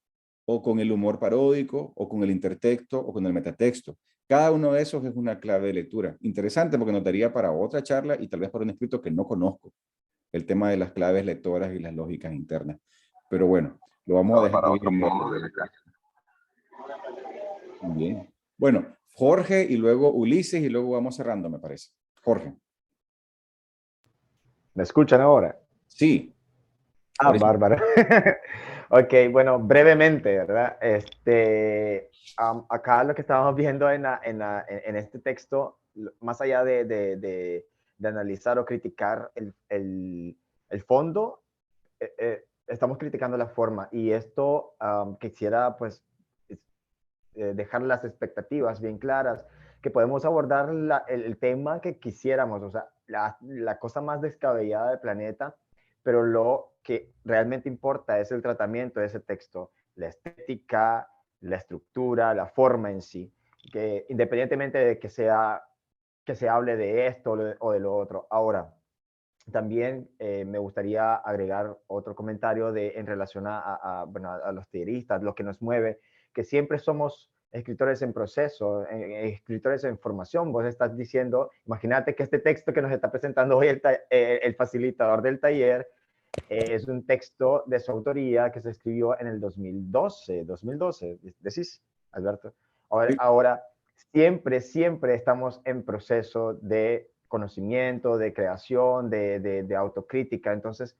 o con el humor paródico, o con el intertexto, o con el metatexto. Cada uno de esos es una clave de lectura. Interesante porque notaría para otra charla y tal vez para un escrito que no conozco, el tema de las claves lectoras y las lógicas internas. Pero bueno, lo vamos a dejar Para ahí. otro modo de lectura. Muy bien. Bueno, Jorge y luego Ulises y luego vamos cerrando, me parece. Jorge. ¿Me escuchan ahora? Sí. Ah, bárbaro. Ok, bueno, brevemente, ¿verdad? Acá lo que estábamos viendo en este texto, más allá de analizar o criticar el fondo, estamos criticando la forma, y esto quisiera pues dejar las expectativas bien claras, que podemos abordar el tema que quisiéramos, o sea, la cosa más descabellada del planeta, pero lo que realmente importa es el tratamiento de ese texto, la estética, la estructura, la forma en sí, que independientemente de que se hable de esto o de lo otro. Ahora, también me gustaría agregar otro comentario en relación a los talleristas, lo que nos mueve, que siempre somos escritores en proceso, escritores en formación. Vos estás diciendo, imagínate que este texto que nos está presentando hoy el facilitador del taller es un texto de su autoría que se escribió en el 2012, ¿decís, Alberto? Ahora siempre estamos en proceso de conocimiento, de creación, de autocrítica. Entonces,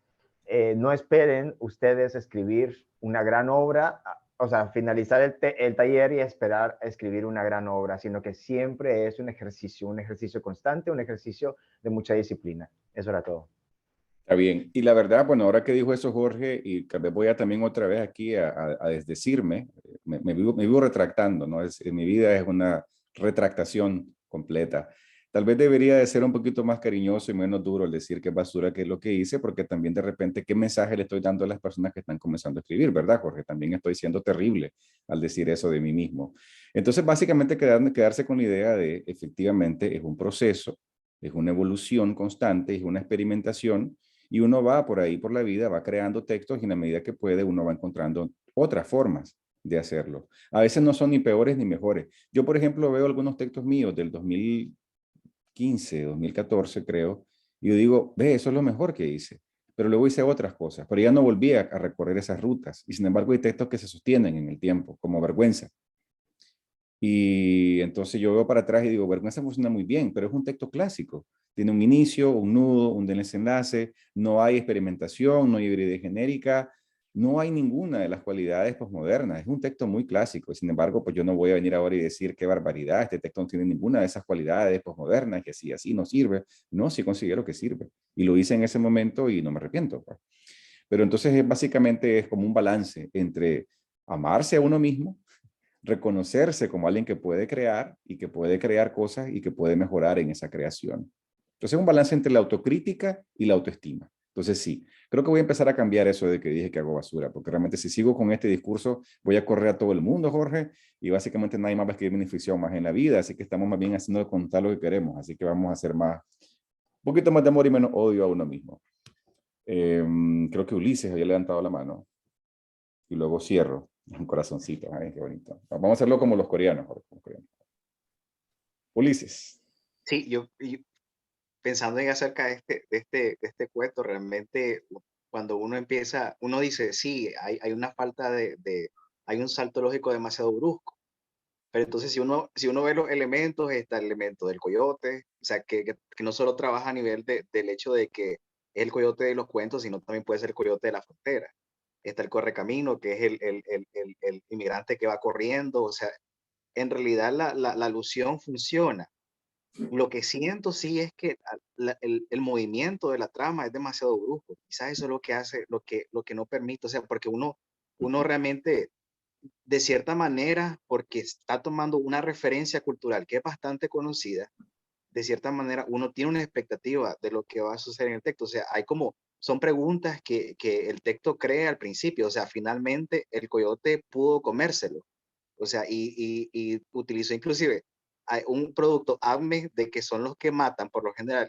no esperen ustedes escribir una gran obra, o sea, finalizar el taller y esperar a escribir una gran obra, sino que siempre es un ejercicio constante, un ejercicio de mucha disciplina. Eso era todo. Está bien. Y la verdad, bueno, ahora que dijo eso Jorge, y tal vez voy a también otra vez aquí a desdecirme, me vivo retractando, ¿no? Mi vida es una retractación completa. Tal vez debería de ser un poquito más cariñoso y menos duro al decir que es basura, que es lo que hice, porque también de repente, ¿qué mensaje le estoy dando a las personas que están comenzando a escribir, verdad, Jorge? También estoy siendo terrible al decir eso de mí mismo. Entonces, básicamente, quedarse con la idea de, efectivamente, es un proceso, es una evolución constante, es una experimentación, y uno va por ahí, por la vida, va creando textos y en la medida que puede, uno va encontrando otras formas de hacerlo. A veces no son ni peores ni mejores. Yo, por ejemplo, veo algunos textos míos del 2015, 2014, creo, y yo digo, ve, eso es lo mejor que hice. Pero luego hice otras cosas, pero ya no volví a recorrer esas rutas. Y sin embargo, hay textos que se sostienen en el tiempo, como Vergüenza. Y entonces yo veo para atrás y digo, Vergüenza funciona muy bien, pero es un texto clásico. Tiene un inicio, un nudo, un desenlace, no hay experimentación, no hay hibridez genérica, no hay ninguna de las cualidades posmodernas. Es un texto muy clásico. Sin embargo, pues yo no voy a venir ahora y decir qué barbaridad, este texto no tiene ninguna de esas cualidades posmodernas, que así no sirve. No, sí considero que sirve. Y lo hice en ese momento y no me arrepiento, pues. Pero entonces básicamente es como un balance entre amarse a uno mismo, reconocerse como alguien que puede crear y que puede crear cosas y que puede mejorar en esa creación. Entonces es un balance entre la autocrítica y la autoestima. Entonces sí, creo que voy a empezar a cambiar eso de que dije que hago basura, porque realmente si sigo con este discurso voy a correr a todo el mundo, Jorge, y básicamente nadie más va a escribir beneficio más en la vida, así que estamos más bien haciendo contar lo que queremos, así que vamos a hacer más, un poquito más de amor y menos odio a uno mismo. Creo que Ulises había levantado la mano y luego cierro. Un corazoncito, ay, qué bonito. Vamos a hacerlo como los coreanos. Ulises. Sí, yo pensando en acerca de este cuento, realmente cuando uno empieza, uno dice, sí, hay una falta hay un salto lógico demasiado brusco. Pero entonces si uno ve los elementos, está el elemento del coyote, o sea, que no solo trabaja a nivel del hecho de que es el coyote de los cuentos, sino también puede ser el coyote de la frontera. Está el correcamino, que es el inmigrante que va corriendo, o sea, en realidad la alusión funciona. Lo que siento sí es que el movimiento de la trama es demasiado brusco. Quizás eso es lo que hace, lo que no permite, o sea, porque uno realmente, de cierta manera, porque está tomando una referencia cultural que es bastante conocida, de cierta manera uno tiene una expectativa de lo que va a suceder en el texto. O sea, son preguntas que el texto crea al principio. O sea, finalmente el coyote pudo comérselo. O sea, y utilizó inclusive un producto ACME de que son los que matan, por lo general,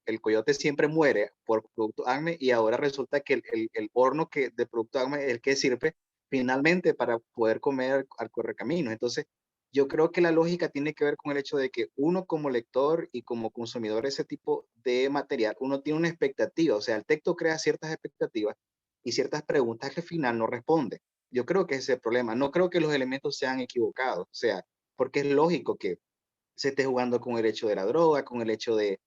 el coyote siempre muere por producto ACME y ahora resulta que el horno de producto ACME es el que sirve finalmente para poder comer al correcaminos. Entonces, yo creo que la lógica tiene que ver con el hecho de que uno como lector y como consumidor de ese tipo de material, uno tiene una expectativa, o sea, el texto crea ciertas expectativas y ciertas preguntas que al final no responde. Yo creo que ese es el problema. No creo que los elementos sean equivocados, o sea, porque es lógico que se esté jugando con el hecho de la droga, con el hecho del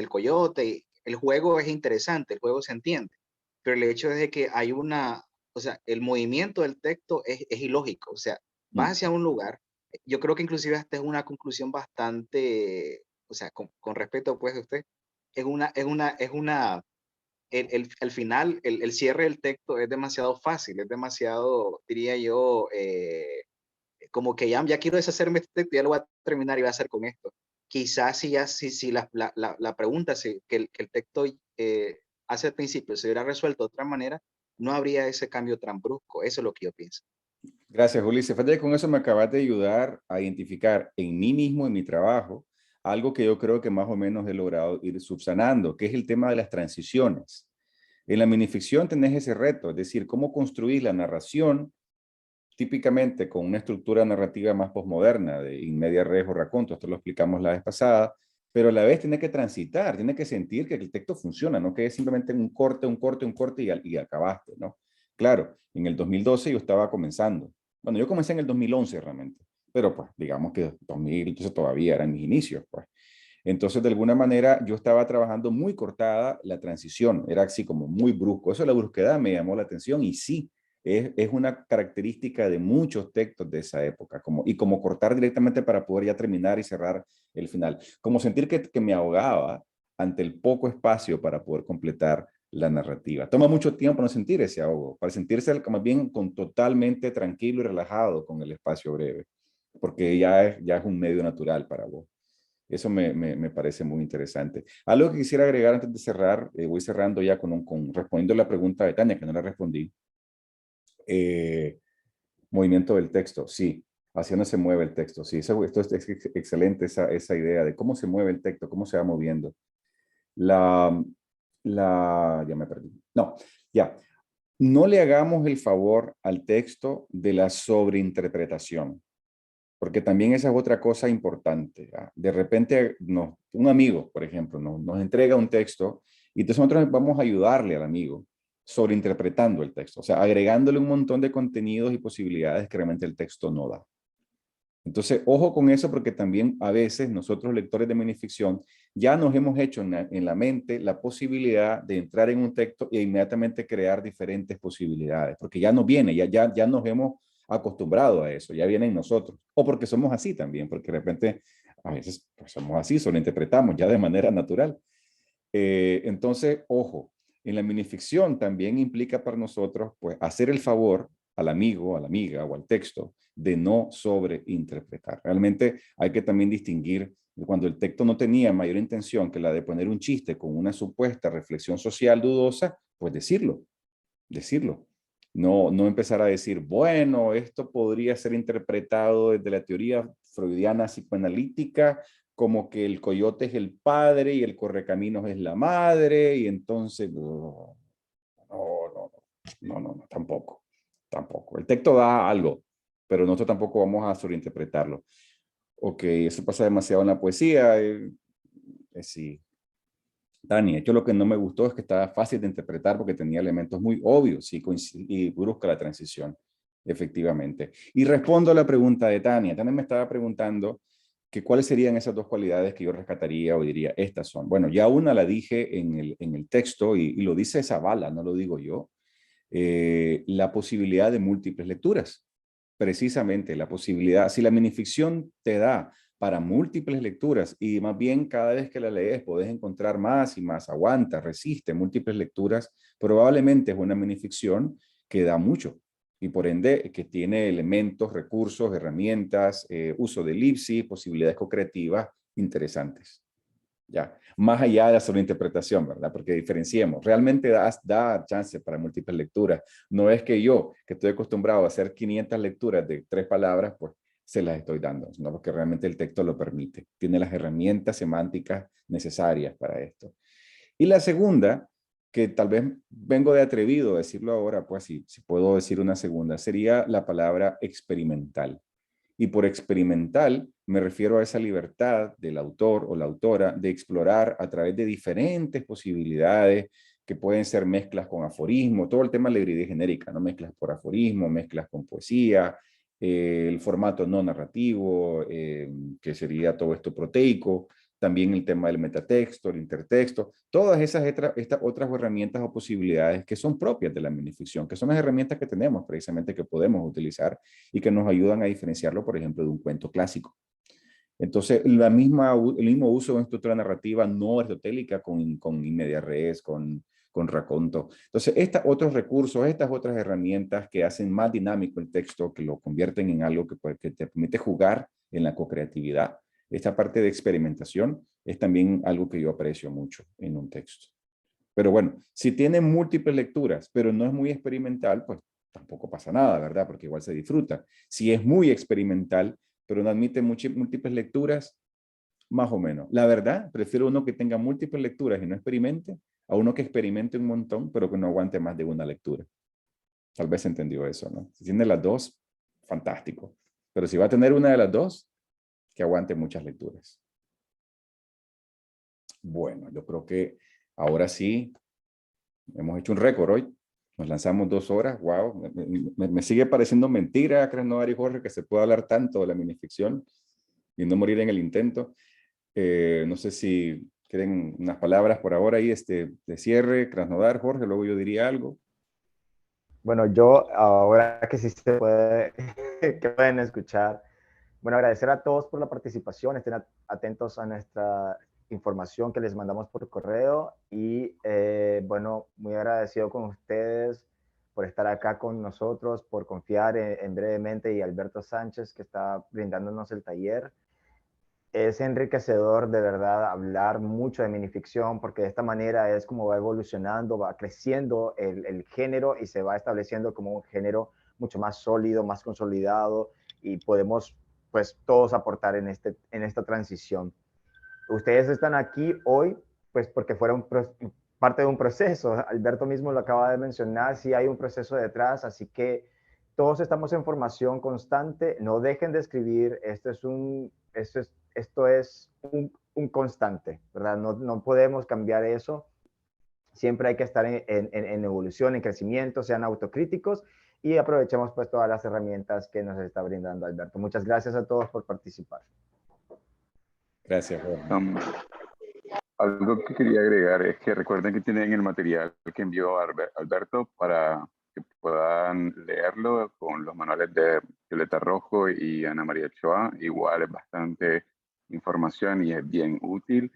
coyote. El juego es interesante, el juego se entiende, pero el hecho es de que hay una, o sea, el movimiento del texto es ilógico, o sea, vas hacia un lugar, yo creo que inclusive esta es una conclusión bastante, o sea, con respeto pues de usted, el final, el cierre del texto es demasiado fácil, es demasiado, diría yo, como que ya quiero deshacerme de este texto, ya lo voy a terminar y voy a hacer con esto. Quizás si la pregunta que el texto hace al principio se hubiera resuelto de otra manera, no habría ese cambio tan brusco. Eso es lo que yo pienso. Gracias, Ulises. Fíjate que con eso me acabas de ayudar a identificar en mí mismo, en mi trabajo, algo que yo creo que más o menos he logrado ir subsanando, que es el tema de las transiciones. En la minificción tenés ese reto, es decir, cómo construir la narración típicamente con una estructura narrativa más posmoderna, de in media res o raconto, esto lo explicamos la vez pasada, pero a la vez tiene que transitar, tiene que sentir que el texto funciona, no que es simplemente un corte y acabaste, ¿no? Claro, en el 2012 yo estaba comenzando. Bueno, yo comencé en el 2011 realmente, pero pues digamos que 2012 todavía eran mis inicios, pues. Entonces, de alguna manera, yo estaba trabajando muy cortada la transición, era así como muy brusco. Eso de la brusquedad me llamó la atención y sí, es una característica de muchos textos de esa época, como cortar directamente para poder ya terminar y cerrar el final. Como sentir que me ahogaba ante el poco espacio para poder completar la narrativa. Toma mucho tiempo no sentir ese ahogo, para sentirse más bien totalmente tranquilo y relajado con el espacio breve, porque ya es un medio natural para vos. Eso me parece muy interesante. Algo que quisiera agregar antes de cerrar, voy cerrando ya respondiendo la pregunta de Tania, que no la respondí. Movimiento del texto, sí. Hacia dónde se mueve el texto, sí. Esto es excelente, esa idea de cómo se mueve el texto, cómo se va moviendo. Ya me perdí. No, ya. No le hagamos el favor al texto de la sobreinterpretación, porque también esa es otra cosa importante. De repente, un amigo, por ejemplo, nos entrega un texto y entonces nosotros vamos a ayudarle al amigo sobreinterpretando el texto, o sea, agregándole un montón de contenidos y posibilidades que realmente el texto no da. Entonces, ojo con eso porque también a veces nosotros lectores de minificción ya nos hemos hecho en la mente la posibilidad de entrar en un texto e inmediatamente crear diferentes posibilidades, porque ya nos viene, ya nos hemos acostumbrado a eso, ya viene en nosotros, o porque somos así también, porque de repente a veces pues, somos así, solo interpretamos ya de manera natural. Entonces, ojo, en la minificción también implica para nosotros pues hacer el favor al amigo, a la amiga o al texto de no sobreinterpretar. Realmente hay que también distinguir cuando el texto no tenía mayor intención que la de poner un chiste con una supuesta reflexión social dudosa, pues decirlo. No empezar a decir, bueno, esto podría ser interpretado desde la teoría freudiana psicoanalítica como que el coyote es el padre y el correcaminos es la madre, y entonces, no, tampoco. El texto da algo, pero nosotros tampoco vamos a sobreinterpretarlo. Ok, eso pasa demasiado en la poesía. Sí. Tania, hecho lo que no me gustó es que estaba fácil de interpretar porque tenía elementos muy obvios y brusca la transición, efectivamente. Y respondo a la pregunta de Tania. Tania me estaba preguntando que cuáles serían esas dos cualidades que yo rescataría o diría, estas son. Bueno, ya una la dije en el texto y lo dice Zavala, no lo digo yo. La posibilidad de múltiples lecturas. Precisamente la posibilidad, si la minificción te da para múltiples lecturas y más bien cada vez que la lees podés encontrar más y más, aguanta, resiste múltiples lecturas, probablemente es una minificción que da mucho y por ende que tiene elementos, recursos, herramientas, uso de elipsis, posibilidades co-creativas interesantes. Ya, más allá de la sobreinterpretación, ¿verdad? Porque diferenciemos, realmente da chance para múltiples lecturas. No es que yo, que estoy acostumbrado a hacer 500 lecturas de 3 palabras, pues se las estoy dando, no porque realmente el texto lo permite. Tiene las herramientas semánticas necesarias para esto. Y la segunda que tal vez vengo de atrevido a decirlo ahora, pues si puedo decir una segunda, sería la palabra experimental. Y por experimental me refiero a esa libertad del autor o la autora de explorar a través de diferentes posibilidades que pueden ser mezclas con aforismo, todo el tema de la librería genérica, ¿no? Mezclas por aforismo, mezclas con poesía, el formato no narrativo, que sería todo esto proteico, también el tema del metatexto, el intertexto, todas estas otras herramientas o posibilidades que son propias de la minificción, que son las herramientas que tenemos precisamente que podemos utilizar y que nos ayudan a diferenciarlo, por ejemplo, de un cuento clásico. Entonces, el mismo uso de una estructura narrativa no aristotélica con in media res, con raconto. Entonces, estos otros recursos, estas otras herramientas que hacen más dinámico el texto, que lo convierten en algo que te permite jugar en la co-creatividad. Esta parte de experimentación es también algo que yo aprecio mucho en un texto. Pero bueno, si tiene múltiples lecturas, pero no es muy experimental, pues tampoco pasa nada, ¿verdad? Porque igual se disfruta. Si es muy experimental, pero no admite múltiples lecturas, más o menos. La verdad, prefiero uno que tenga múltiples lecturas y no experimente, a uno que experimente un montón, pero que no aguante más de una lectura. Tal vez entendió eso, ¿no? Si tiene las dos, fantástico. Pero si va a tener una de las dos, que aguante muchas lecturas. Bueno, yo creo que ahora sí hemos hecho un récord hoy. Nos lanzamos 2 horas. Wow, me sigue pareciendo mentira, Krasnodar y Jorge, que se pueda hablar tanto de la minificción y no morir en el intento. No sé si quieren unas palabras por ahora ahí de cierre, Krasnodar, Jorge, luego yo diría algo. Bueno, yo ahora que sí se puede, que pueden escuchar, bueno, agradecer a todos por la participación, estén atentos a nuestra información que les mandamos por correo y bueno, muy agradecido con ustedes por estar acá con nosotros, por confiar en Brevemente y Alberto Sánchez que está brindándonos el taller. Es enriquecedor de verdad hablar mucho de minificción porque de esta manera es como va evolucionando, va creciendo el género y se va estableciendo como un género mucho más sólido, más consolidado y podemos pues todos aportar en esta transición. Ustedes están aquí hoy pues porque fueron parte de un proceso. Alberto mismo lo acaba de mencionar, sí hay un proceso detrás, así que todos estamos en formación constante, no dejen de escribir, esto es un constante, ¿verdad? No podemos cambiar eso, siempre hay que estar en evolución, en crecimiento, sean autocríticos y aprovechemos pues todas las herramientas que nos está brindando Alberto. Muchas gracias a todos por participar. Gracias, Jorge. Algo que quería agregar es que recuerden que tienen el material que envió Alberto para que puedan leerlo con los manuales de Violeta Rojo y Ana María Ochoa. Igual es bastante información y es bien útil.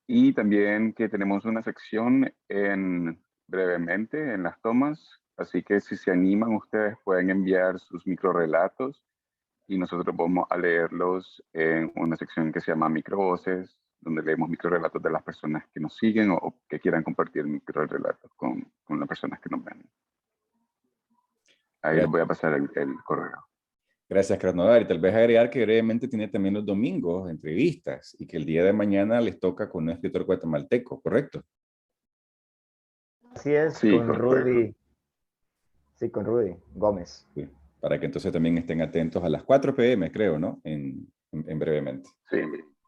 Y también que tenemos una sección en Brevemente en las tomas, así que si se animan ustedes pueden enviar sus microrelatos y nosotros vamos a leerlos en una sección que se llama Microvoces, donde leemos microrelatos de las personas que nos siguen o que quieran compartir microrelatos con las personas que nos ven. Ahí les voy a pasar el correo. Gracias, Krasnodar. Y tal vez agregar que Brevemente tiene también los domingos entrevistas y que el día de mañana les toca con un escritor guatemalteco, ¿correcto? Así es, sí, con correcto. Rudy. Sí, con Rudy Gómez. Sí, para que entonces también estén atentos a las 4 p.m., creo, ¿no? En Brevemente. Sí.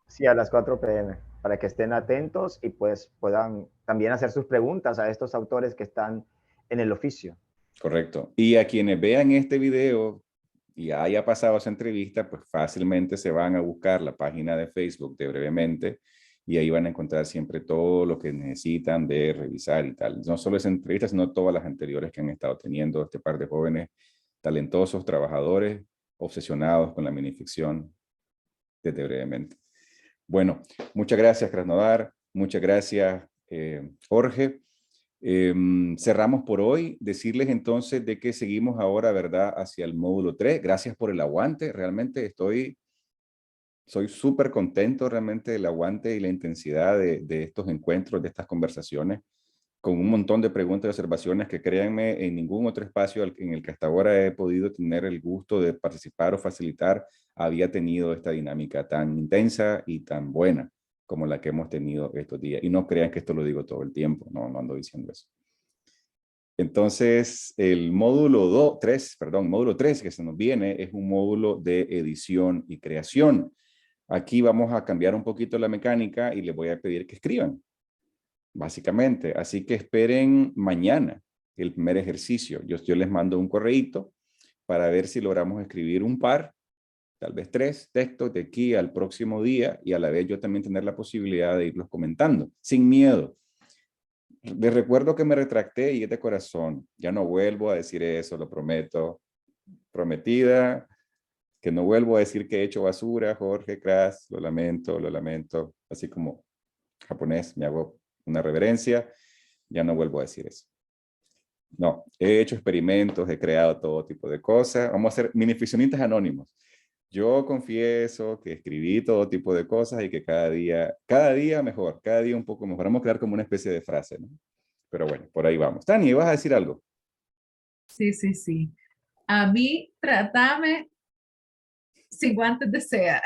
Sí, a las 4 p.m. para que estén atentos y pues puedan también hacer sus preguntas a estos autores que están en el oficio. Correcto. Y a quienes vean este video y haya pasado esa entrevista, pues fácilmente se van a buscar la página de Facebook de Brevemente y ahí van a encontrar siempre todo lo que necesitan ver, revisar y tal. No solo esa entrevista, sino todas las anteriores que han estado teniendo este par de jóvenes talentosos, trabajadores, obsesionados con la minificción desde Brevemente. Bueno, muchas gracias, Krasnodar. Muchas gracias, Jorge. Cerramos por hoy. Decirles entonces de que seguimos ahora, ¿verdad?, hacia el módulo 3. Gracias por el aguante. Realmente soy súper contento realmente del aguante y la intensidad de estos encuentros, de estas conversaciones, con un montón de preguntas y observaciones que créanme, en ningún otro espacio en el que hasta ahora he podido tener el gusto de participar o facilitar había tenido esta dinámica tan intensa y tan buena. como la que hemos tenido estos días. Y no crean que esto lo digo todo el tiempo, no ando diciendo eso. Entonces, el módulo 3 que se nos viene es un módulo de edición y creación. Aquí vamos a cambiar un poquito la mecánica y les voy a pedir que escriban, básicamente. Así que esperen mañana el primer ejercicio. Yo les mando un correíto para ver si logramos escribir un par, tal vez 3 textos de aquí al próximo día y a la vez yo también tener la posibilidad de irlos comentando, sin miedo. Les recuerdo que me retracté y es de corazón. Ya no vuelvo a decir eso, lo prometo. Prometida, que no vuelvo a decir que he hecho basura, Jorge Kras, lo lamento. Así como japonés me hago una reverencia, ya no vuelvo a decir eso. No, he hecho experimentos, he creado todo tipo de cosas. Vamos a ser minificcionistas anónimos. Yo confieso que escribí todo tipo de cosas y que cada día mejor, cada día un poco mejor. Vamos a crear como una especie de frase, ¿no? Pero bueno, por ahí vamos. Tani, ¿vas a decir algo? Sí. A mí, trátame sin guantes de seda,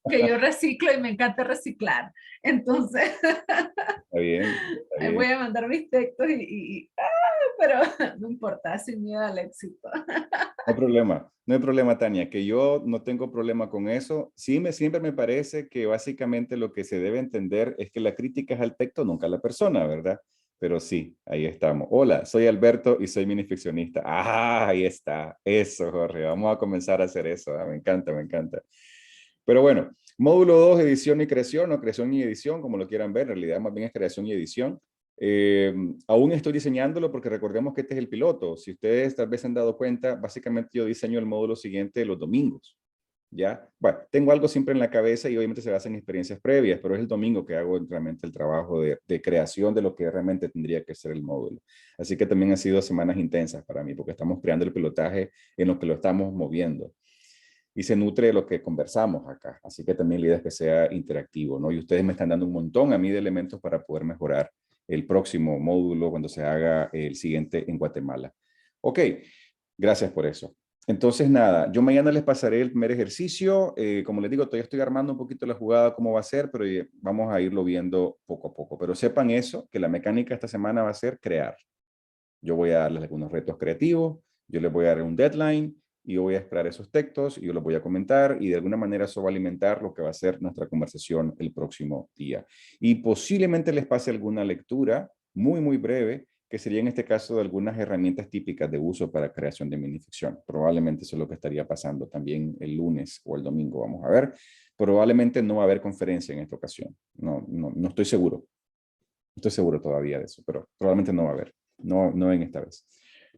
que yo reciclo y me encanta reciclar. Entonces, Está bien. ahí voy a mandar mis textos pero no importa, sin miedo al éxito. No hay problema, Tania, que yo no tengo problema con eso. Siempre me parece que básicamente lo que se debe entender es que la crítica es al texto, nunca a la persona, ¿verdad? Pero sí, ahí estamos. Hola, soy Alberto y soy minificcionista. Ah, ahí está. Eso, Jorge. Vamos a comenzar a hacer eso. Me encanta. Pero bueno, módulo 2, edición y creación, o creación y edición, como lo quieran ver. En realidad, más bien es creación y edición. Aún estoy diseñándolo porque recordemos que este es el piloto. Si ustedes tal vez se han dado cuenta, básicamente yo diseño el módulo siguiente los domingos. ¿Ya? Bueno, tengo algo siempre en la cabeza y obviamente se basa en experiencias previas, pero es el domingo que hago realmente el trabajo de creación de lo que realmente tendría que ser el módulo. Así que también han sido semanas intensas para mí porque estamos creando el pilotaje en lo que lo estamos moviendo. Y se nutre de lo que conversamos acá. Así que también la idea es que sea interactivo, ¿no? Y ustedes me están dando un montón a mí de elementos para poder mejorar el próximo módulo cuando se haga el siguiente en Guatemala. Ok, gracias por eso. Entonces, nada, yo mañana les pasaré el primer ejercicio. Como les digo, todavía estoy armando un poquito la jugada, cómo va a ser, pero vamos a irlo viendo poco a poco. Pero sepan eso, que la mecánica esta semana va a ser crear. Yo voy a darles algunos retos creativos, yo les voy a dar un deadline, y yo voy a esperar esos textos y yo los voy a comentar y de alguna manera eso va a alimentar lo que va a ser nuestra conversación el próximo día. Y posiblemente les pase alguna lectura muy breve que sería en este caso de algunas herramientas típicas de uso para creación de minificción. Probablemente eso es lo que estaría pasando también el lunes o el domingo, vamos a ver. Probablemente no va a haber conferencia en esta ocasión. No estoy seguro. No estoy seguro todavía de eso, pero probablemente no va a haber. No en esta vez.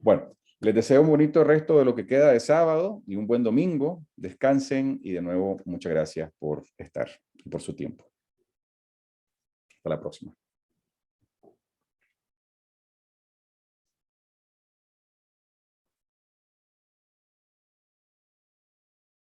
Bueno, les deseo un bonito resto de lo que queda de sábado y un buen domingo. Descansen y de nuevo muchas gracias por estar y por su tiempo. Hasta la próxima.